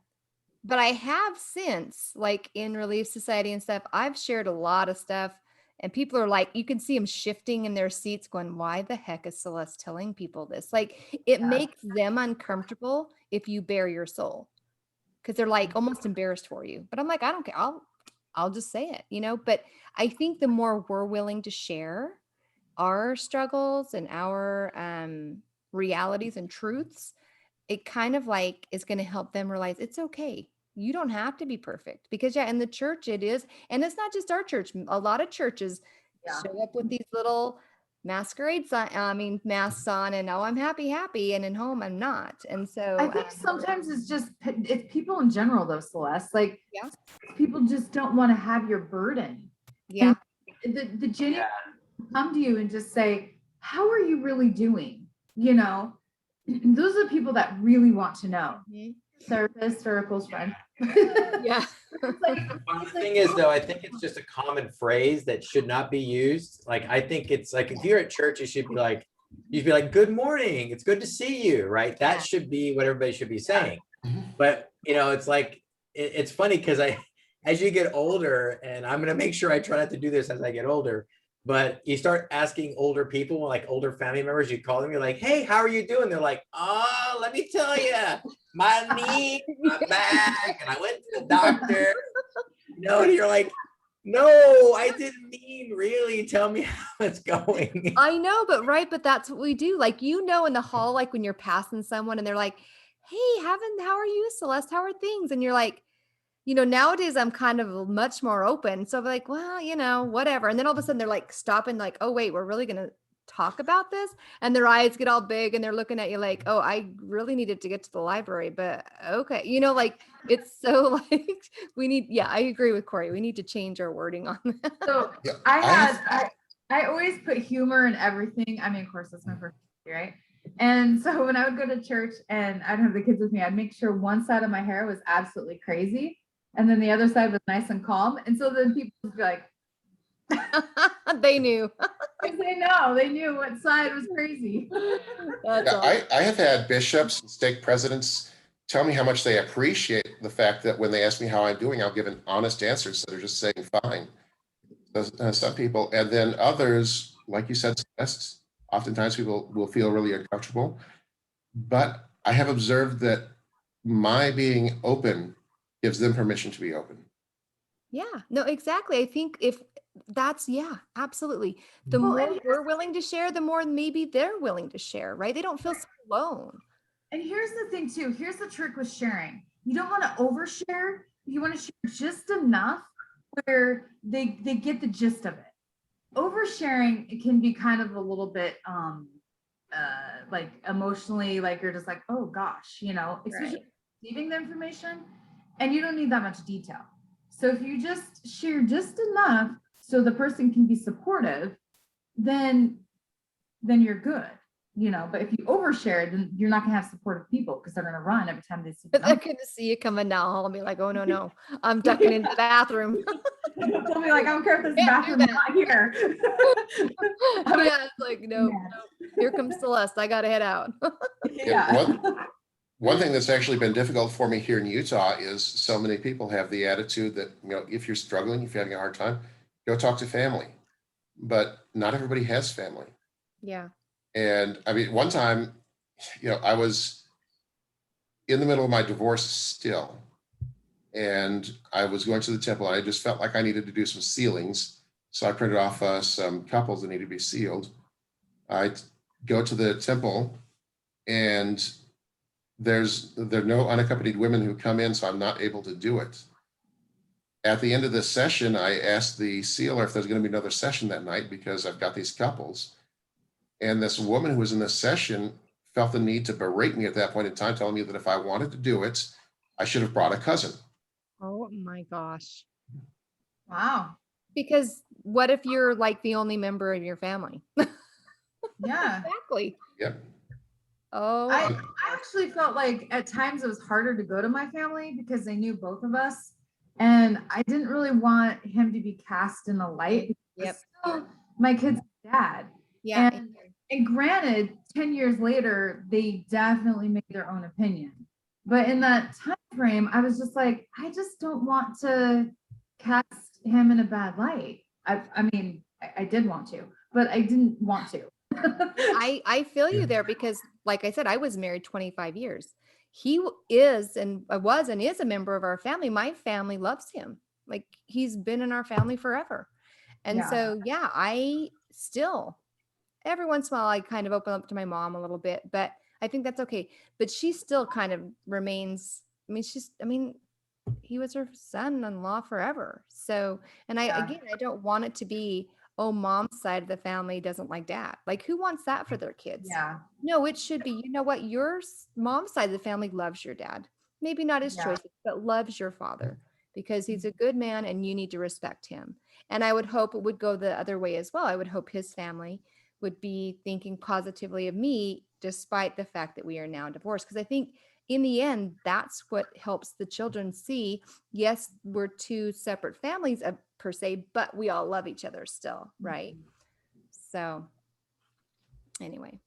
have since, like in Relief Society and stuff, I've shared a lot of stuff, and people are like, you can see them shifting in their seats, going, "Why the heck is Celeste telling people this?" Like, it makes them uncomfortable if you bare your soul, because they're like almost embarrassed for you. But I'm like, I don't care. I'll just say it, But I think the more we're willing to share our struggles and our realities and truths, it kind of like is going to help them realize it's okay. You don't have to be perfect, because in the church it is. And it's not just our church. A lot of churches show up with these little masquerades on, masks on, and I'm happy, and in home I'm not. And so I think sometimes it's people in general though, Celeste. Like yeah, people just don't want to have your burden. yeah, And the genuine come to you and just say, how are you really doing? You know, those are the people that really want to know. Therapist or a close friend. yeah. The thing is, though, I think it's just a common phrase that should not be used. Like, I think it's like, if you're at church, you should be like, good morning, it's good to see you, right? That should be what everybody should be saying. But, it's like, it's funny because as you get older, and I'm going to make sure I try not to do this as I get older, but you start asking older people, like older family members, you call them, you're like, hey, how are you doing? They're like, oh, let me tell you, my knee, my back, and I went to the doctor. And you're like, no, I didn't mean really. Tell me how it's going. I know, but that's what we do. Like, in the hall, like when you're passing someone and they're like, hey, how are you, Celeste? How are things? And you're like, nowadays I'm kind of much more open. So I'm like, well, whatever. And then all of a sudden they're like stopping, like, oh, wait, we're really going to talk about this. And their eyes get all big and they're looking at you like, oh, I really needed to get to the library, but okay. Like it's so like I agree with Corey. We need to change our wording on that. So I always put humor in everything. I mean, of course, that's my first, right? And so when I would go to church and I'd have the kids with me, I'd make sure one side of my hair was absolutely crazy. And then the other side was nice and calm. And so then people would be like, they knew. They knew what side was crazy. I have had bishops and stake presidents tell me how much they appreciate the fact that when they ask me how I'm doing, I'll give an honest answer instead of just saying fine. Some people, and then others, like you said, oftentimes people will feel really uncomfortable. But I have observed that my being open gives them permission to be open. Yeah, no, exactly. I think if that's, absolutely. The more we're willing to share, the more maybe they're willing to share, right? They don't feel so alone. And here's the thing too. Here's the trick with sharing. You don't want to overshare. You want to share just enough where they get the gist of it. Oversharing, it can be kind of a little bit like emotionally, like you're just like, oh gosh, especially receiving the information, and you don't need that much detail. So if you just share just enough so the person can be supportive, then you're good. But if you overshare, then you're not gonna have supportive people because they're gonna run every time they see you. But they're gonna see you coming down the hall and be like, oh no, I'm ducking into the bathroom. They'll be like, I don't care if this bathroom is not here. Yeah, it's like, no, here comes Celeste. I gotta head out. Yeah. One thing that's actually been difficult for me here in Utah is so many people have the attitude that, if you're struggling, if you're having a hard time, go talk to family. But not everybody has family. Yeah. And I mean, one time, I was in the middle of my divorce still, and I was going to the temple, and I just felt like I needed to do some sealings. So I printed off some couples that needed to be sealed. I go to the temple, and there are no unaccompanied women who come in, so I'm not able to do it. At the end of this session, I asked the sealer if there's going to be another session that night because I've got these couples. And this woman who was in this session felt the need to berate me at that point in time, telling me that if I wanted to do it, I should have brought a cousin. Oh my gosh. Wow. Because what if you're like the only member of your family? Yeah. Exactly. Yeah. Oh. I actually felt like at times it was harder to go to my family because they knew both of us. And I didn't really want him to be cast in the light. Yep. Still my kid's dad. Yeah. And granted, 10 years later, they definitely made their own opinion. But in that time frame, I was just like, I just don't want to cast him in a bad light. I mean, I did want to, but I didn't want to. I feel you there because, like I said, I was married 25 years. He is and is a member of our family. My family loves him. Like he's been in our family forever. And so, I still, every once in a while, I kind of open up to my mom a little bit, but I think that's okay. But she still kind of remains, he was her son-in-law forever. So, and I don't want it to be, oh, mom's side of the family doesn't like dad. Like, who wants that for their kids? Yeah. No, it should be, you know what? Your mom's side of the family loves your dad. Maybe not his Yeah. choices, but loves your father because he's a good man and you need to respect him. And I would hope it would go the other way as well. I would hope his family would be thinking positively of me, despite the fact that we are now divorced. Because I think in the end, that's what helps the children see. Yes, we're two separate families per se, but we all love each other still, right? So anyway.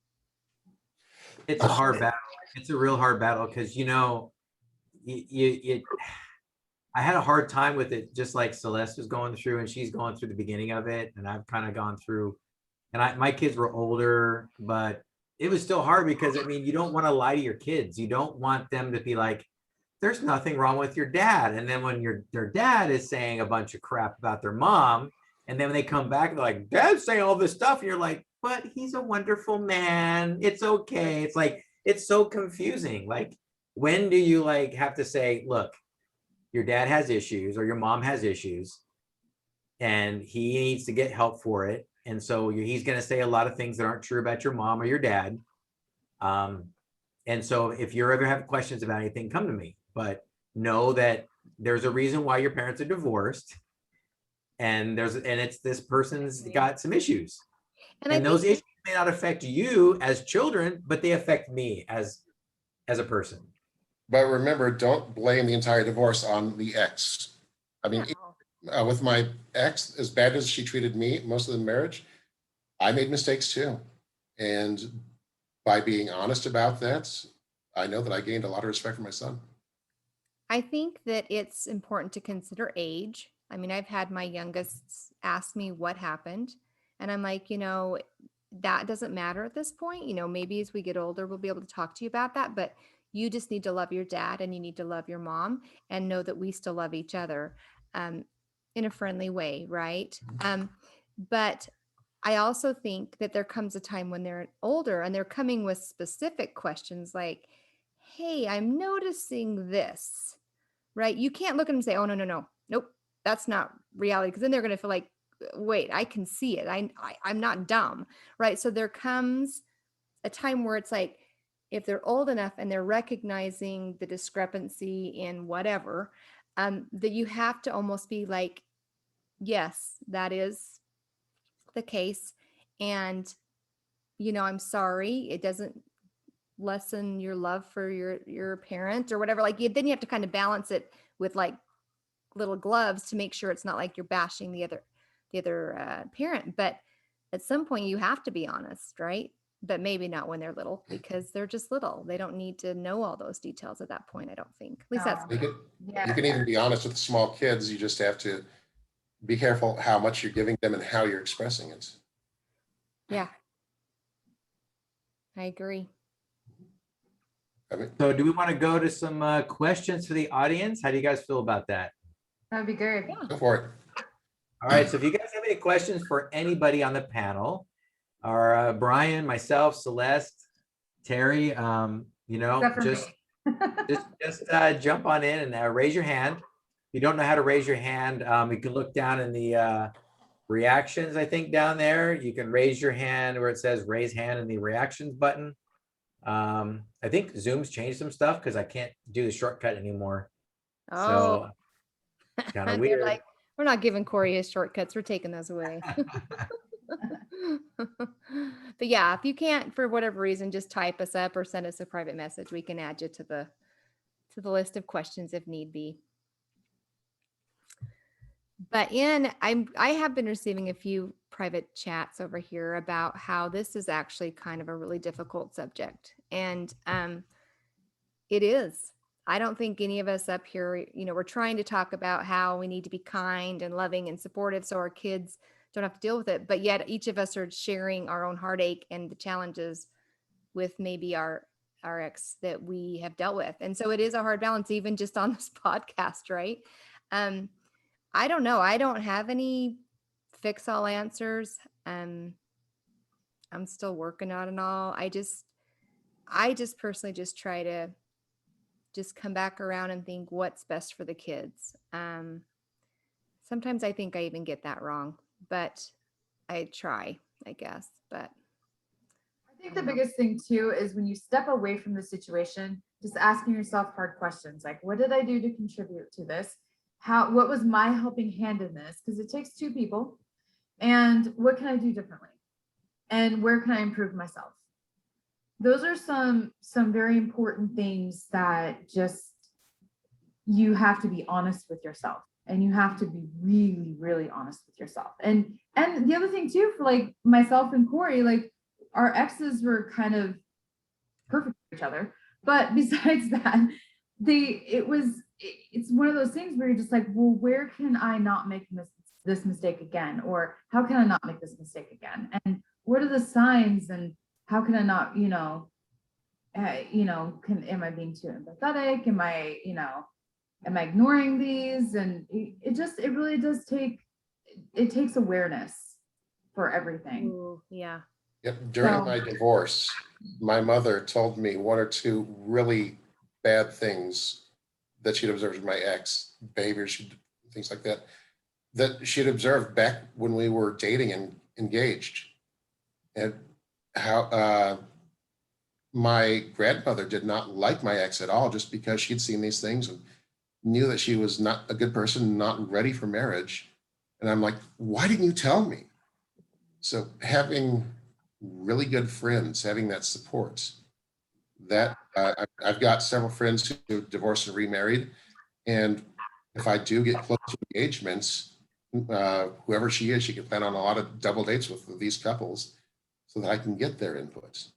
It's a hard battle. It's a real hard battle because, you know, I had a hard time with it, just like Celeste was going through, and she's going through the beginning of it. And I've kind of gone through, and my kids were older, but it was still hard because, I mean, you don't want to lie to your kids. You don't want them to be like, there's nothing wrong with your dad. And then when their dad is saying a bunch of crap about their mom, and then when they come back, they're like, dad's saying all this stuff. And you're like, but he's a wonderful man. It's okay. It's like, it's so confusing. Like, when do you like have to say, look, your dad has issues or your mom has issues and he needs to get help for it. And so he's going to say a lot of things that aren't true about your mom or your dad. And so if you ever have questions about anything, come to me, but know that there's a reason why your parents are divorced. And it's this person's got some issues. And those issues may not affect you as children, but they affect me as a person. But remember, don't blame the entire divorce on the ex. I mean, with my ex, as bad as she treated me most of the marriage, I made mistakes too. And by being honest about that, I know that I gained a lot of respect for my son. I think that it's important to consider age. I mean, I've had my youngest ask me what happened, and I'm like, you know, that doesn't matter at this point. You know, maybe as we get older, we'll be able to talk to you about that, but you just need to love your dad and you need to love your mom and know that we still love each other in a friendly way, right? But I also think that there comes a time when they're older and they're coming with specific questions like, hey, I'm noticing this, right? You can't look at them and say, oh, no, nope, that's not reality. Because then they're going to feel like, wait, I can see it. I'm not dumb, right? So there comes a time where it's like, if they're old enough and they're recognizing the discrepancy in whatever, that you have to almost be like, yes, that is the case. And, you know, I'm sorry. It doesn't lessen your love for your parent or whatever. Like then you have to kind of balance it with like little gloves to make sure it's not like you're bashing the other parent. But at some point you have to be honest, right? But maybe not when they're little because they're just little. They don't need to know all those details at that point, I don't think. At least that's you can even be honest with the small kids. You just have to be careful how much you're giving them and how you're expressing it. Yeah. I agree. So do we want to go to some questions for the audience? How do you guys feel about that? That would be good. Yeah. Go for it. All right. So if you guys have any questions for anybody on the panel, or Brian, myself, Celeste, Terry, you know, just jump on in and raise your hand. If you don't know how to raise your hand, you can look down in the reactions, I think down there. You can raise your hand where it says raise hand in the reactions button. I think Zoom's changed some stuff because I can't do the shortcut anymore. Oh, so kind of weird. Like, we're not giving Corey his shortcuts. We're taking those away. But yeah, if you can't, for whatever reason, just type us up or send us a private message. We can add you to the list of questions if need be. But I have been receiving a few private chats over here about how this is actually kind of a really difficult subject. And it is. I don't think any of us up here, you know, we're trying to talk about how we need to be kind and loving and supportive so our kids don't have to deal with it. But yet each of us are sharing our own heartache and the challenges with maybe our ex that we have dealt with. And so it is a hard balance, even just on this podcast, right? I don't know. I don't have any fix all answers. I'm still working on it all. I just personally just try to just come back around and think what's best for the kids. Sometimes I think I even get that wrong, but I try, I guess, but I think the biggest thing too is when you step away from the situation, just asking yourself hard questions like, what did I do to contribute to this? What was my helping hand in this? Because it takes two people. And what can I do differently? And where can I improve myself? Those are some very important things that just you have to be honest with yourself, and you have to be really, really honest with yourself. And the other thing too, for like myself and Corey, like our exes were kind of perfect for each other, but besides that, it's one of those things where you're just like, well, where can I not make this mistake again, or how can I not make this mistake again, and what are the signs, and how can I not, am I being too empathetic, am I ignoring these? And it really does takes awareness for everything. ooh, yeah. Yep. During my divorce, my mother told me one or two really bad things that she'd observed in my ex behaviors, things like that she'd observed back when we were dating and engaged. And how my grandmother did not like my ex at all, just because she'd seen these things and knew that she was not a good person, not ready for marriage. And I'm like, why didn't you tell me? So having really good friends, having that support, that I've got several friends who divorced and remarried. And if I do get close to engagements, whoever she is, she can plan on a lot of double dates with these couples so that I can get their input.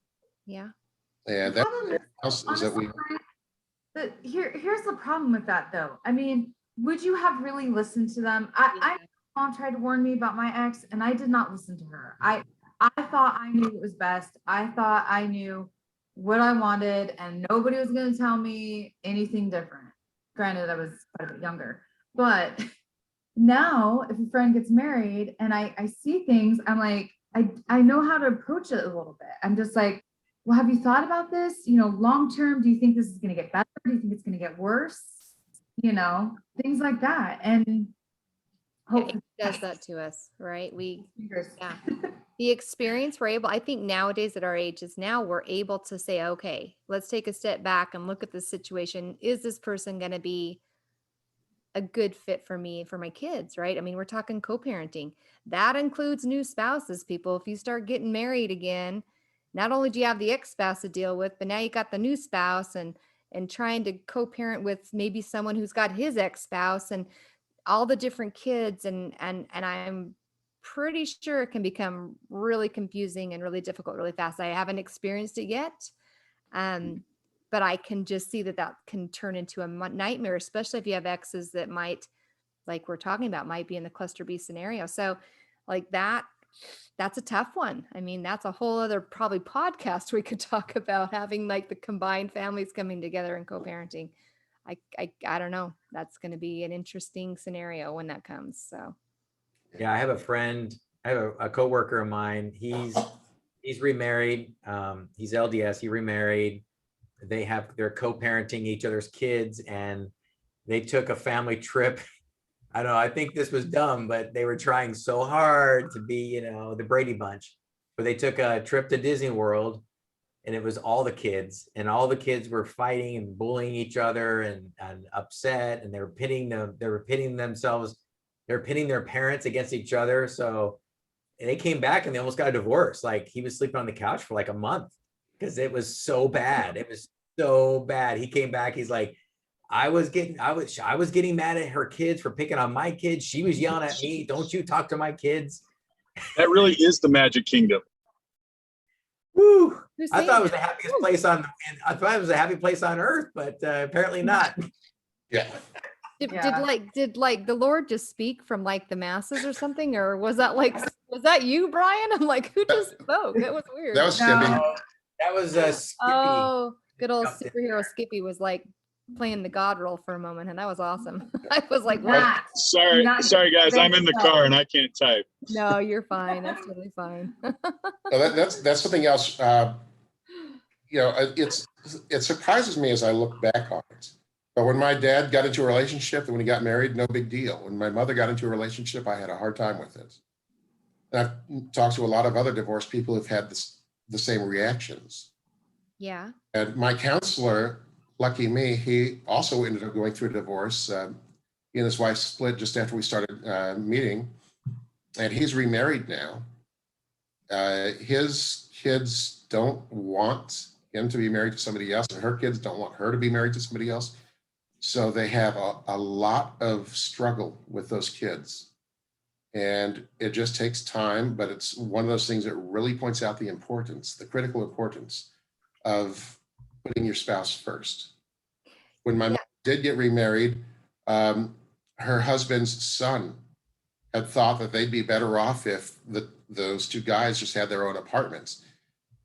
Yeah. And that's else is that we. Here's the problem with that though. I mean, would you have really listened to them? My mom tried to warn me about my ex, and I did not listen to her. I thought I knew what was best. I thought I knew what I wanted, and nobody was going to tell me anything different. Granted, I was quite a bit younger, but now if a friend gets married and I see things, I'm like, I know how to approach it a little bit. I'm just like, well, have you thought about this? Long term, do you think this is going to get better? Do you think it's going to get worse? Things like that. And It does that to us, right? Yeah. The experience I think nowadays at our ages now, we're able to say, okay, let's take a step back and look at the situation. Is this person going to be a good fit for me and for my kids, right? I mean, we're talking co-parenting. That includes new spouses, people. If you start getting married again, not only do you have the ex-spouse to deal with, but now you got the new spouse and trying to co-parent with maybe someone who's got his ex-spouse and all the different kids. And I'm pretty sure it can become really confusing and really difficult really fast. I haven't experienced it yet. But I can just see that can turn into a nightmare, especially if you have exes that might, like we're talking about, might be in the cluster B scenario. So like that's a tough one. I mean, that's a whole other probably podcast we could talk about, having like the combined families coming together and co-parenting. I don't know. That's going to be an interesting scenario when that comes. So. Yeah, I have a friend, I have a coworker of mine. He's remarried. He's LDS, he remarried. They're co-parenting each other's kids, and they took a family trip. I don't know, I think this was dumb, but they were trying so hard to be, the Brady Bunch. But they took a trip to Disney World, and it was all the kids, and all the kids were fighting and bullying each other and upset, and they were pitting their parents against each other. So they came back and they almost got a divorce. Like, he was sleeping on the couch for like a month because it was so bad. It was so bad. He came back. He's like, I was getting mad at her kids for picking on my kids. She was yelling at me, don't you talk to my kids. That really is the Magic Kingdom. Woo! I thought it was the happiest place on. I thought it was a happy place on earth, but apparently not. Yeah. Did the Lord just speak from like the masses or something, or was that you, Brian? I'm like, who just spoke? That was weird. That was Skippy. That was Skippy. Oh, good old superhero Skippy was like playing the God role for a moment, and that was awesome. I was like, what? Sorry guys, I'm in the car and I can't type. No, you're fine. That's totally fine. That's something else. It surprises me as I look back on it. But when my dad got into a relationship and when he got married, no big deal. When my mother got into a relationship, I had a hard time with it. I've talked to a lot of other divorced people who've had the same reactions. Yeah. And my counselor, lucky me, he also ended up going through a divorce. He and his wife split just after we started meeting, and he's remarried now. His kids don't want him to be married to somebody else, and her kids don't want her to be married to somebody else. So they have a lot of struggle with those kids. And it just takes time, but it's one of those things that really points out the importance, the critical importance of putting your spouse first. When my mom did get remarried, her husband's son had thought that they'd be better off if those two guys just had their own apartments.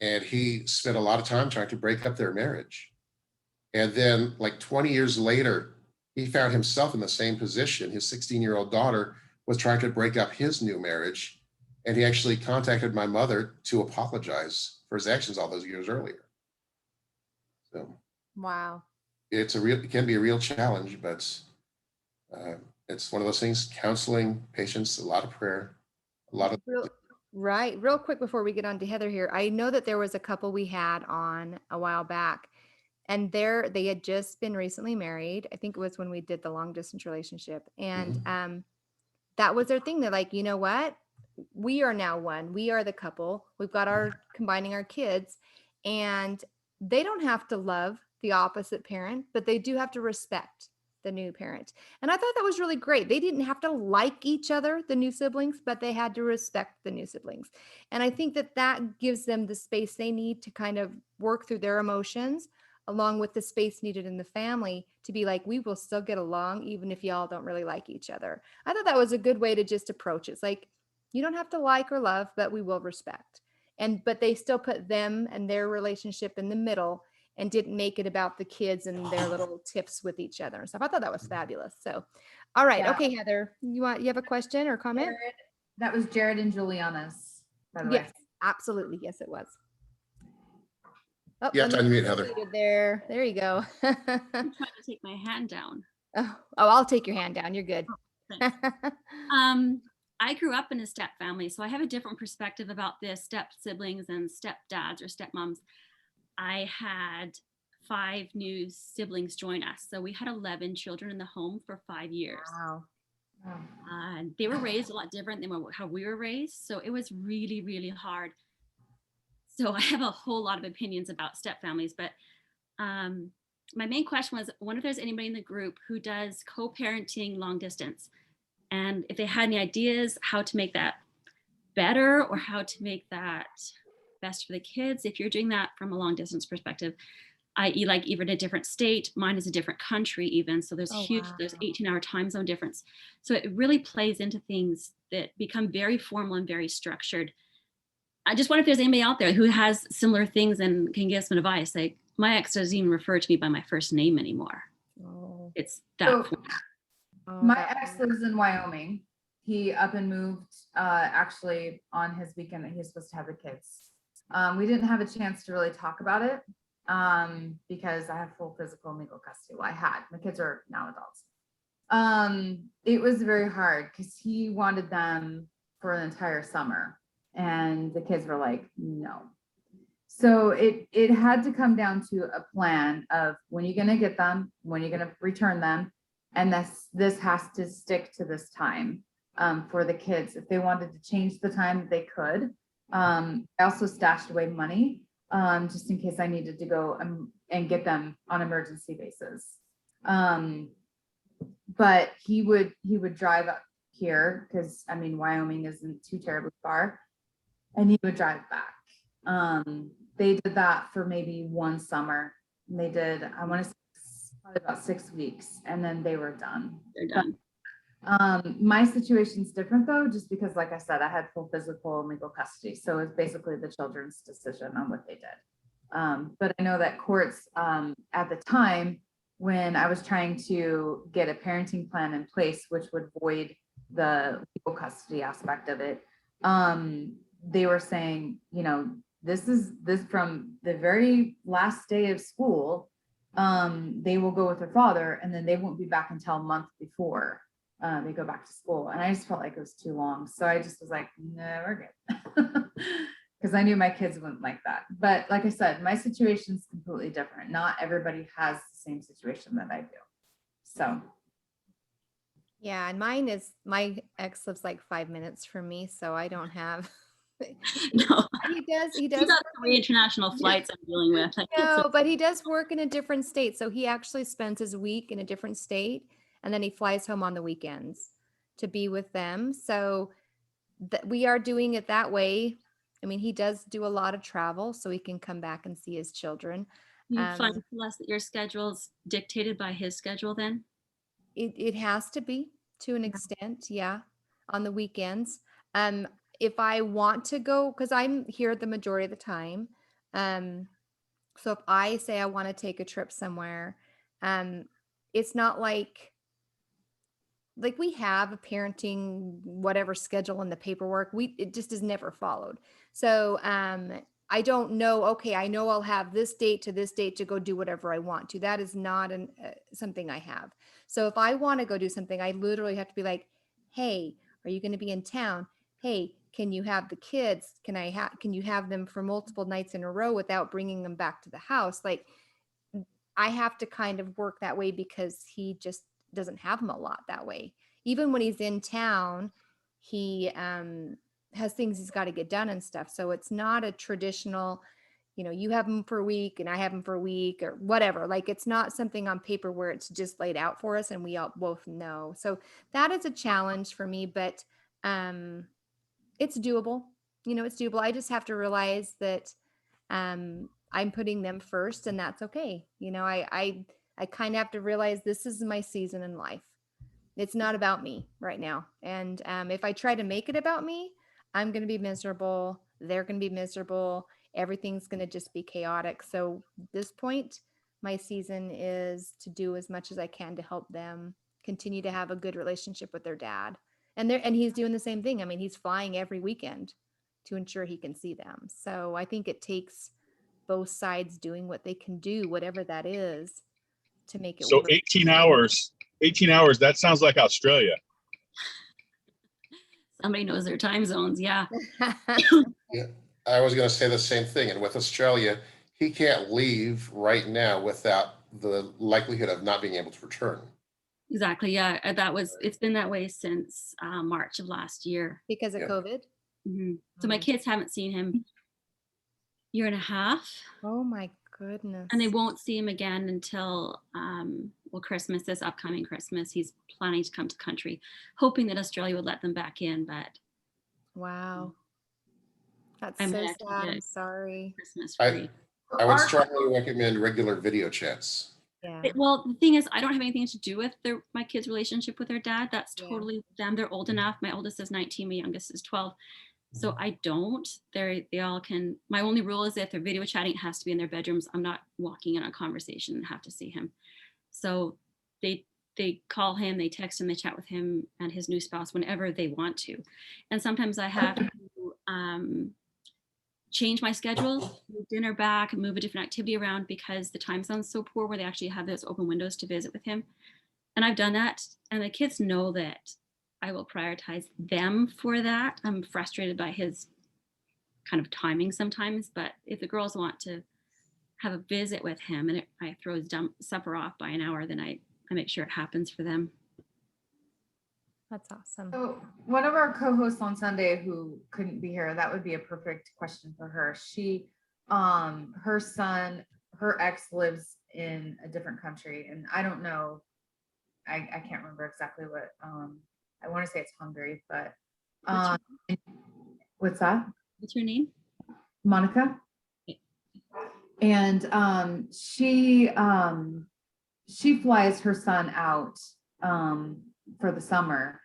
And he spent a lot of time trying to break up their marriage. And then like 20 years later, he found himself in the same position. His 16-year-old daughter was trying to break up his new marriage. And he actually contacted my mother to apologize for his actions all those years earlier. So Wow. it can be a real challenge, but it's one of those things, counseling, patience, a lot of prayer, a lot of. Right. Real quick before we get on to Heather here, I know that there was a couple we had on a while back, and they had just been recently married. I think it was when we did the long distance relationship. And that was their thing. They're like, you know what? We are now one. We are the couple. We've got combining our kids, and they don't have to love the opposite parent, but they do have to respect the new parent. And I thought that was really great. They didn't have to like each other, the new siblings, but they had to respect the new siblings. And I think that gives them the space they need to kind of work through their emotions, along with the space needed in the family to be like, we will still get along even if y'all don't really like each other. I thought that was a good way to just approach it. It's like, you don't have to like or love, but we will respect. But they still put them and their relationship in the middle and didn't make it about the kids and their little tips with each other and stuff. I thought that was fabulous. So, all right. Yeah. Okay, Heather, you have a question or comment? Jared, that was Jared and Juliana's, by the way. Yes, absolutely. Yes, it was. Oh, you have to unmute, Heather. There you go. I'm trying to take my hand down. Oh, I'll take your hand down. You're good. Oh, I grew up in a step family, so I have a different perspective about this step siblings and stepdads or stepmoms. I had 5 new siblings join us. So we had 11 children in the home for 5 years. Wow. They were raised a lot different than how we were raised. So it was really, really hard. So I have a whole lot of opinions about step families, but my main question was, I wonder if there's anybody in the group who does co-parenting long distance, and if they had any ideas how to make that better or how to make that best for the kids. If you're doing that from a long distance perspective, i.e. like even a different state, mine is a different country even. So there's there's 18-hour time zone difference. So it really plays into things that become very formal and very structured. I just wonder if there's anybody out there who has similar things and can give some advice. Like my ex doesn't even refer to me by my first name anymore. Oh. It's that. My ex lives in Wyoming. He up and moved actually on his weekend that he was supposed to have the kids. We didn't have a chance to really talk about it because I have full physical and legal custody. Well, I had. My kids are now adults. It was very hard because he wanted them for an entire summer. And the kids were like, no. So it had to come down to a plan of when you're going to get them, when you're going to return them. And this has to stick to this time for the kids. If they wanted to change the time, they could. I also stashed away money just in case I needed to go and get them on emergency basis. But he would drive up here because I mean, Wyoming isn't too terribly far. And he would drive back. They did that for maybe one summer. And they did, I want to say probably about 6 weeks, and then they were done. They're done. But, my situation's different though, just because like I said, I had full physical and legal custody. So it's basically the children's decision on what they did. But I know that courts at the time when I was trying to get a parenting plan in place, which would void the legal custody aspect of it, they were saying, you know, this from the very last day of school, they will go with their father and then they won't be back until a month before. they go back to school. And I just felt like it was too long. So I just was like, no, we're good. Because I knew my kids wouldn't like that. But like I said, my situation is completely different. Not everybody has the same situation that I do. So Yeah, and my ex lives like 5 minutes from me, so I don't have. No, He does. he's got 3 international flights I'm dealing with. Like, No, but he does work in a different state. So he actually spends his week in a different state and then he flies home on the weekends to be with them. So we are doing it that way. I mean, he does do a lot of travel so he can come back and see his children. You find, Celeste, that your schedule's dictated by his schedule then? It has to be to an extent, yeah, on the weekends. If I want to go, because I'm here the majority of the time, so if I say I want to take a trip somewhere, it's not like we have a parenting whatever schedule in the paperwork. It just is never followed. So I don't know, okay, I know I'll have this date to this date to go do whatever I want to. That is not something I have. So if I want to go do something, I literally have to be like, hey, are you going to be in town? Hey, can you have the kids? Can you have them for multiple nights in a row without bringing them back to the house? Like, I have to kind of work that way because he just doesn't have them a lot that way. Even when he's in town, he has things he's got to get done and stuff. So it's not a traditional, you have them for a week and I have them for a week or whatever. Like, it's not something on paper where it's just laid out for us and we all both know. So that is a challenge for me, but it's doable. It's doable. I just have to realize that I'm putting them first and that's okay. I kind of have to realize this is my season in life. It's not about me right now. And if I try to make it about me, I'm going to be miserable. They're going to be miserable. Everything's going to just be chaotic. So at this point, my season is to do as much as I can to help them continue to have a good relationship with their dad. And he's doing the same thing. I mean, he's flying every weekend to ensure he can see them. So I think it takes both sides doing what they can do, whatever that is, to make it So work. 18 hours, that sounds like Australia. Somebody knows their time zones. Yeah. Yeah, I was going to say the same thing. And with Australia, he can't leave right now without the likelihood of not being able to return. Exactly. Yeah. It's been that way since March of last year. Because of COVID? Mm-hmm. So my kids haven't seen him year and a half. Oh my goodness. And they won't see him again until Christmas, this upcoming Christmas. He's planning to come to country, hoping that Australia would let them back in, but wow. That's I'm so sad. I'm sorry. Christmas free. I would strongly recommend regular video chats. Yeah. Well, the thing is, I don't have anything to do with my kids' relationship with their dad. That's totally them. They're old enough. My oldest is 19, my youngest is 12. So I don't. They all can. My only rule is that if they're video chatting, it has to be in their bedrooms. I'm not walking in on a conversation and have to see him. So they call him, they text him, they chat with him and his new spouse whenever they want to. And sometimes I have to change my schedule, move dinner back, move a different activity around because the time zone's so poor where they actually have those open windows to visit with him. And I've done that. And the kids know that I will prioritize them for that. I'm frustrated by his kind of timing sometimes, but if the girls want to have a visit with him and I throw his supper off by an hour, then I make sure it happens for them. That's awesome. So one of our co-hosts on Sunday who couldn't be here, that would be a perfect question for her. She, her ex lives in a different country and I don't know, I can't remember exactly what, I want to say it's Hungary, but what's that? What's your name? Monica. And she flies her son out for the summer.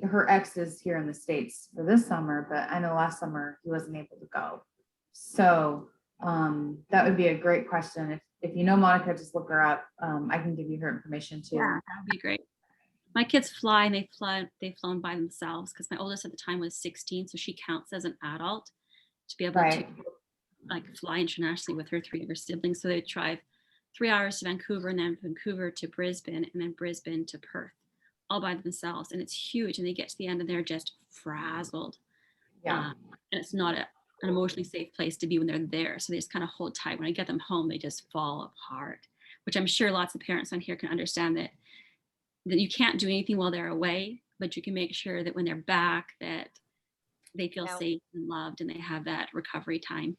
Her ex is here in the States for this summer, but I know last summer he wasn't able to go. So that would be a great question. If you know Monica, just look her up. I can give you her information too. Yeah, that would be great. My kids fly and they've flown by themselves because my oldest at the time was 16, so she counts as an adult to be able to fly internationally with her 3 of her siblings. So they drive 3 hours to Vancouver and then Vancouver to Brisbane and then Brisbane to Perth all by themselves, and it's huge, and they get to the end and they're just frazzled. Yeah. And it's not an emotionally safe place to be when they're there. So they just kind of hold tight. When I get them home, they just fall apart, which I'm sure lots of parents on here can understand that you can't do anything while they're away, but you can make sure that when they're back, that they feel Yeah. safe and loved and they have that recovery time.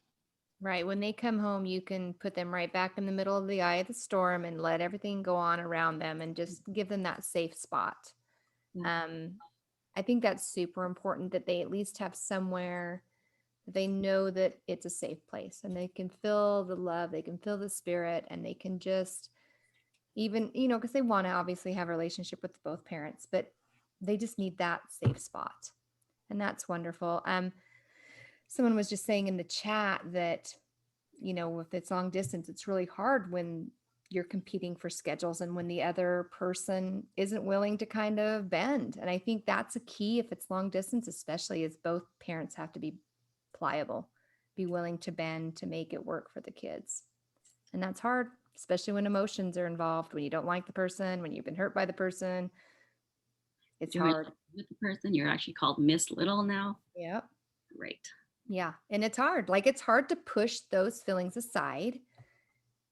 Right. When they come home, you can put them right back in the middle of the eye of the storm and let everything go on around them and just give them that safe spot. Yeah. I think that's super important that they at least have somewhere that they know that it's a safe place and they can feel the love, they can feel the spirit, and they can just even, because they want to obviously have a relationship with both parents, but they just need that safe spot. And that's wonderful. Someone was just saying in the chat that, if it's long distance, it's really hard when you're competing for schedules and when the other person isn't willing to kind of bend. And I think that's a key if it's long distance, especially as both parents have to be pliable, be willing to bend to make it work for the kids. And that's hard, especially when emotions are involved, when you don't like the person, when you've been hurt by the person. It's You're hard. with the person, you're actually called Miss Little now. Yep. Right. Yeah. And it's hard. Like it's hard to push those feelings aside,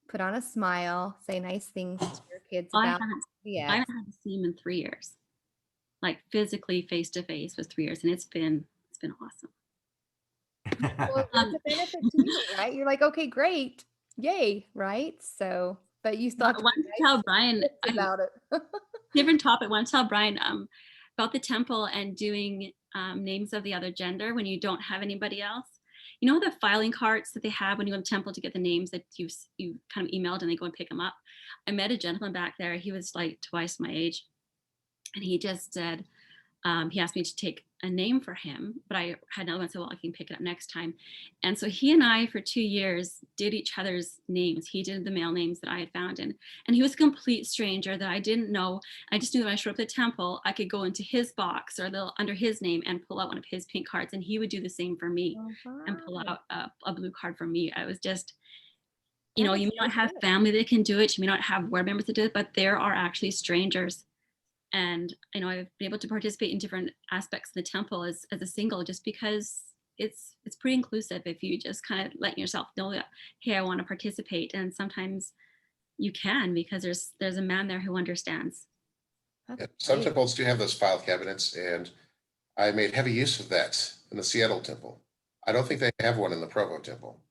put on a smile, say nice things to your kids I about haven't the I ex. haven't seen him in 3 years. Like physically face to face was 3 years, and it's been awesome. Well, that's a benefit to you, right? You're like, okay, great. Yay. Right. So, but you still I have to want be to nice tell Brian about it. different topic. I want to tell Brian about the temple and doing names of the other gender when you don't have anybody else. You know the filing carts that they have when you go to the temple to get the names that you kind of emailed and they go and pick them up. I met a gentleman back there. He was like twice my age, and he just said he asked me to take a name for him, but I had another one, so well, I can pick it up next time. And so he and I, for 2 years, did each other's names. He did the male names that I had found, and he was a complete stranger that I didn't know. I just knew that when I showed up at the temple, I could go into his box or under his name and pull out one of his pink cards, and he would do the same for me and pull out a blue card for me. I was just, you may not have family that can do it. You may not have board members that do it, but there are actually strangers. And I've been able to participate in different aspects of the temple as a single, just because it's pretty inclusive if you just kind of let yourself know that, hey, I want to participate. And sometimes you can, because there's a man there who understands. Yeah, some temples do have those file cabinets, and I made heavy use of that in the Seattle temple. I don't think they have one in the Provo temple.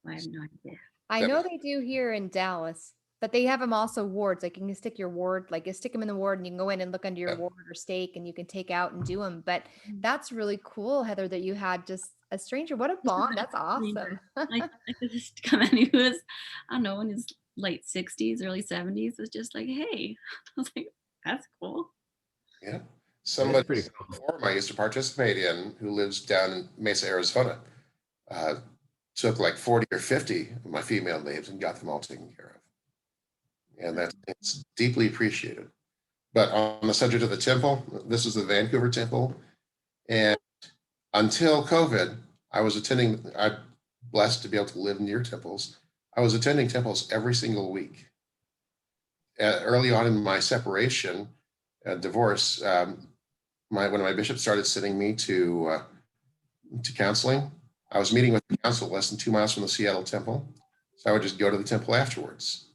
I have no idea. I know they do here in Dallas, but they have them also wards. Like you can stick your ward, like you stick them in the ward and you can go in and look under your ward or stake and you can take out and do them. But that's really cool, Heather, that you had just a stranger. What a bond. That's awesome. Like this come in who was, I don't know, in his late 60s, early 70s, was just like, hey. I was like, that's cool. Yeah. Somebody's forum I used to participate in, who lives down in Mesa, Arizona, took like 40 or 50 of my female names and got them all taken care of. And it's deeply appreciated. But on the subject of the temple, this is the Vancouver temple. And until COVID, I'm blessed to be able to live near temples. I was attending temples every single week. Early on in my separation and divorce, one of my bishops started sending me to counseling. I was meeting with the council less than 2 miles from the Seattle temple. So I would just go to the temple afterwards.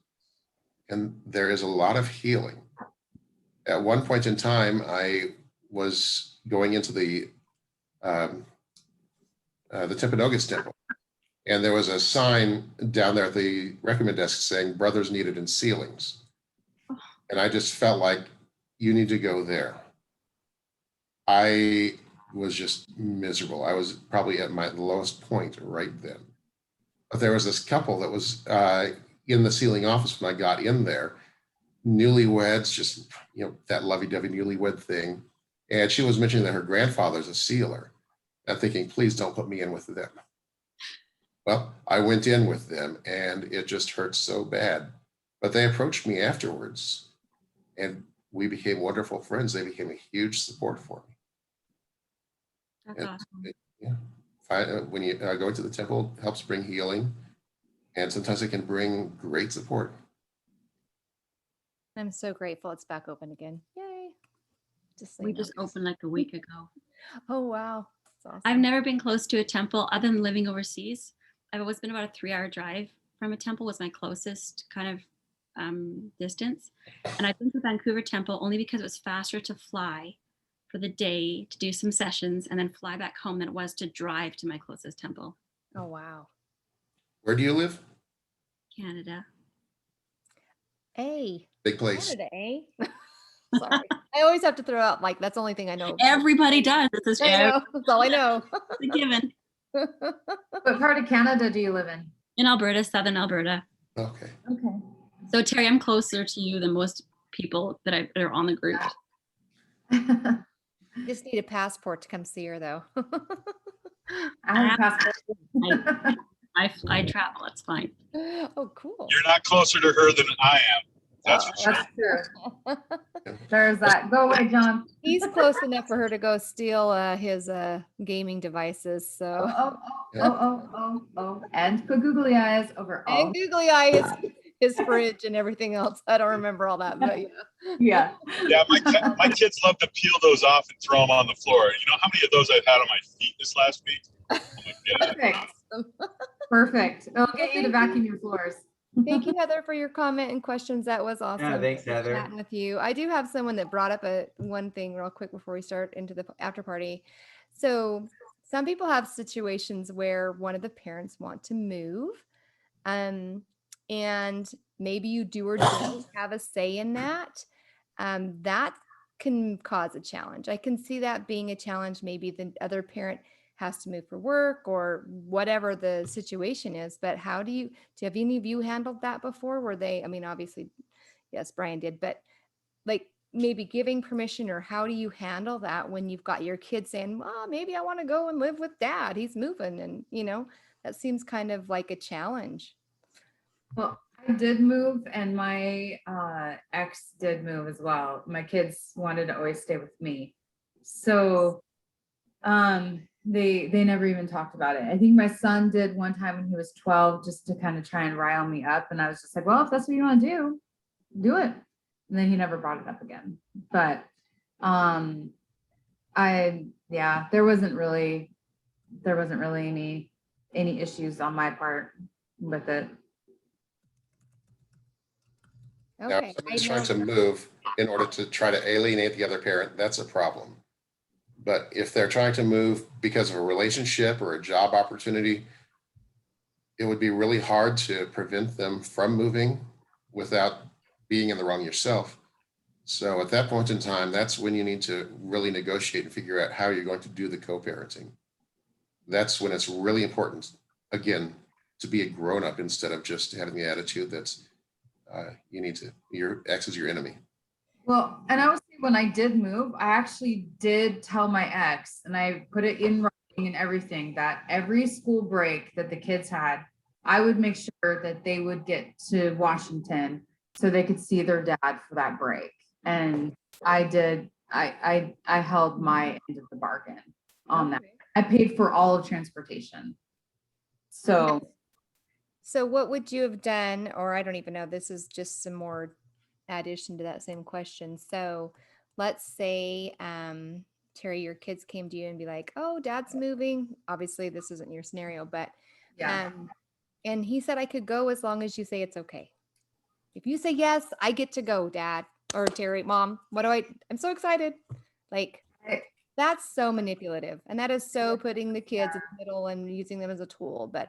And there is a lot of healing. At one point in time, I was going into the Timpanogos temple, and there was a sign down there at the recommend desk saying brothers needed in ceilings. And I just felt like, you need to go there. I was just miserable. I was probably at my lowest point right then. But there was this couple that was in the sealing office when I got in there, newlyweds, just, that lovey-dovey newlywed thing. And she was mentioning that her grandfather's a sealer. I'm thinking, please don't put me in with them. Well, I went in with them and it just hurt so bad. But they approached me afterwards and we became wonderful friends. They became a huge support for me. That's awesome. When you go to the temple, it helps bring healing. And sometimes it can bring great support. I'm so grateful it's back open again. Yay. Just so We you know. just opened like a week ago. Oh, wow. That's awesome. I've never been close to a temple other than living overseas. I've always been about a 3-hour drive from a temple was my closest kind of distance. And I've been to Vancouver temple only because it was faster to fly for the day to do some sessions and then fly back home than it was to drive to my closest temple. Oh, wow. Where do you live? Canada. Hey. Big place. Canada, eh? Sorry. I always have to throw out, like, that's the only thing I know. Everybody does. It's I know. That's all I know. a given. What part of Canada do you live in? In Alberta, southern Alberta. Okay. Okay. So Terry, I'm closer to you than most people that are on the group. Just need a passport to come see her, though. I have a passport. I travel. It's fine. Oh, cool. You're not closer to her than I am. That's for sure. That's true. There's that. Go away, John. He's close enough for her to go steal his gaming devices. So And put googly eyes over all. and googly eye his fridge and everything else. I don't remember all that, but yeah. Yeah. Yeah, my kids love to peel those off and throw them on the floor. You know how many of those I've had on my feet this last week? Oh my God. Perfect. Perfect. It'll get you to vacuum your floors. Thank you, Heather, for your comment and questions. That was awesome. Yeah, thanks, Heather. Chatting with you. I do have someone that brought up one thing real quick before we start into the after party. So some people have situations where one of the parents want to move, and maybe you do or don't have a say in that. That can cause a challenge. I can see that being a challenge. Maybe the other parent has to move for work or whatever the situation is. But have any of you handled that before? Where I mean, obviously, yes, Brian did, but like maybe giving permission, or how do you handle that when you've got your kid saying, well, maybe I want to go and live with dad, he's moving, and that seems kind of like a challenge. Well, I did move, and my ex did move as well. My kids wanted to always stay with me. So they never even talked about it. I think my son did one time when he was 12, just to kind of try and rile me up. And I was just like, well, if that's what you want to do it. And then he never brought it up again. But there wasn't really any issues on my part with it. Now, Okay. if somebody's trying to move in order to try to alienate the other parent, that's a problem. But if they're trying to move because of a relationship or a job opportunity, it would be really hard to prevent them from moving without being in the wrong yourself. So at that point in time, that's when you need to really negotiate and figure out how you're going to do the co-parenting. That's when it's really important, again, to be a grown-up instead of just having the attitude that's your ex is your enemy. Well, and I would say when I did move, I actually did tell my ex, and I put it in writing and everything, that every school break that the kids had, I would make sure that they would get to Washington so they could see their dad for that break. And I did, I held my end of the bargain on that. I paid for all of transportation. So what would you have done? Or I don't even know, this is just some more addition to that same question. So let's say, Terry, your kids came to you and be like, oh, dad's moving. Obviously this isn't your scenario, but yeah. And he said, I could go as long as you say it's okay. If you say yes, I get to go, dad or Terry, mom, I'm so excited. Like, that's so manipulative. And that is so putting the kids in the middle and using them as a tool. But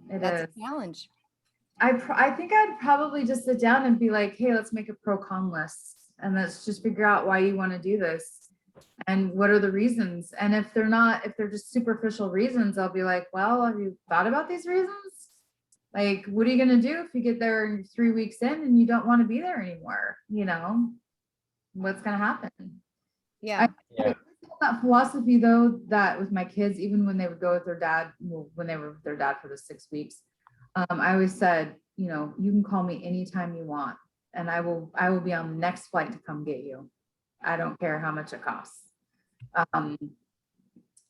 that's a challenge. I think I'd probably just sit down and be like, hey, let's make a pro-con list. And let's just figure out why you want to do this. And what are the reasons? And if they're just superficial reasons, I'll be like, well, have you thought about these reasons? Like, what are you going to do if you get there 3 weeks in and you don't want to be there anymore? What's going to happen? Yeah. That philosophy though, that with my kids, even when they would go with their dad, when they were with their dad for the 6 weeks, I always said, you can call me anytime you want, and I will be on the next flight to come get you. I don't care how much it costs.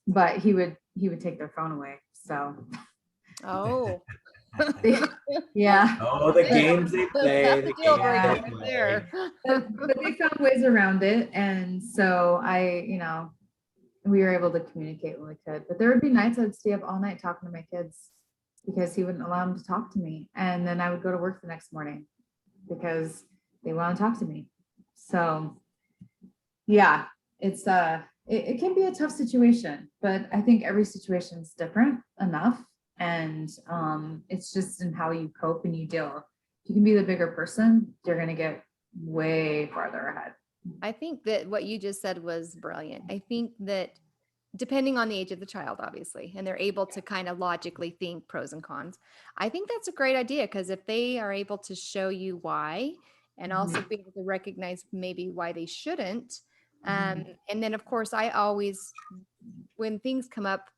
But he would take their phone away. So. Oh. Yeah. Oh, the games they play. That's The a deal games breaker they right play. there. But they found ways around it. And so we were able to communicate when we could. But there would be nights I'd stay up all night talking to my kids because he wouldn't allow them to talk to me. And then I would go to work the next morning because they want to talk to me. So yeah, it's it can be a tough situation, but I think every situation is different enough. And it's just in how you cope and you deal. If you can be the bigger person, you're gonna get way farther ahead. I think that what you just said was brilliant. I think that depending on the age of the child, obviously, and they're able to kind of logically think pros and cons, I think that's a great idea, because if they are able to show you why and also be able to recognize maybe why they shouldn't. And then, of course, I always, when things come up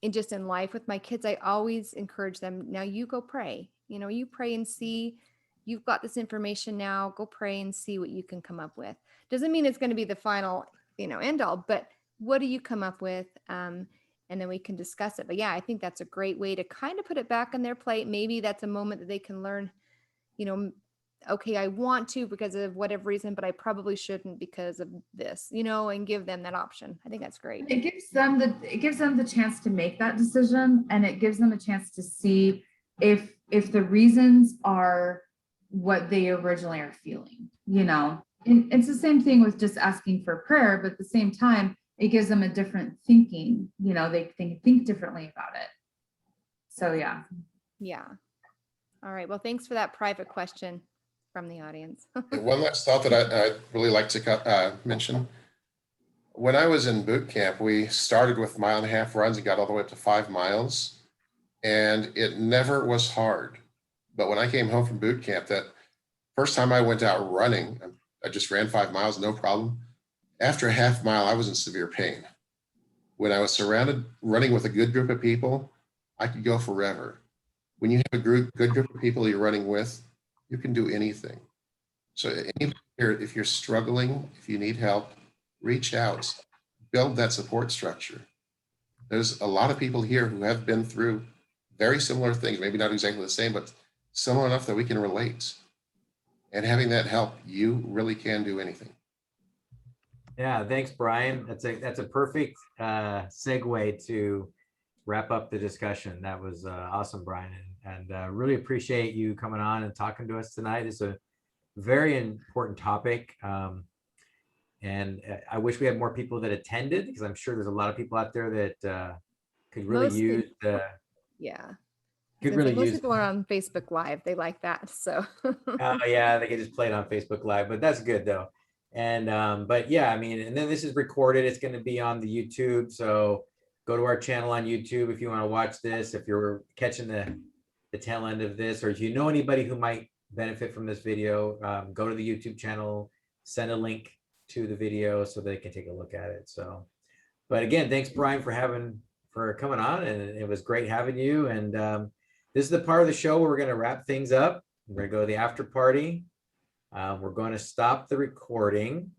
in life with my kids, I always encourage them, now you go pray, you pray and see, you've got this information now, go pray and see what you can come up with. Doesn't mean it's going to be the final, end all, but what do you come up with? And then we can discuss it. But yeah, I think that's a great way to kind of put it back on their plate. Maybe that's a moment that they can learn, okay, I want to because of whatever reason, but I probably shouldn't because of this, and give them that option. I think that's great. It gives them the chance to make that decision, and it gives them a chance to see if the reasons are what they originally are feeling, And it's the same thing with just asking for prayer, but at the same time, it gives them a different thinking, they think differently about it. So yeah. Yeah. All right. Well, thanks for that private question from the audience. One last thought that I'd really like to mention. When I was in boot camp, we started with 1.5 mile runs and got all the way up to 5 miles. And it never was hard. But when I came home from boot camp, that first time I went out running, I just ran 5 miles, no problem. After a 1/2 mile, I was in severe pain. When I was surrounded, running with a good group of people, I could go forever. When you have a good group of people you're running with, you can do anything. So if you're struggling, if you need help, reach out, build that support structure. There's a lot of people here who have been through very similar things, maybe not exactly the same, but similar enough that we can relate. And having that help, you really can do anything. Yeah, thanks, Brian. That's a perfect segue to wrap up the discussion. That was awesome, Brian, and really appreciate you coming on and talking to us tonight. It's a very important topic, and I wish we had more people that attended, because I'm sure there's a lot of people out there that could really use the. Yeah. Could really most use. People are on Facebook Live. They like that. So. Oh yeah, they can just play it on Facebook Live, but that's good though. And but yeah, I mean, and then this is recorded. It's going to be on the YouTube. So go to our channel on YouTube if you want to watch this. If you're catching the tail end of this, or if you know anybody who might benefit from this video, go to the YouTube channel, send a link to the video so they can take a look at it. So, but again, thanks, Brian, for coming on, and it was great having you. And this is the part of the show where we're going to wrap things up. We're going to go to the after party. We're going to stop the recording.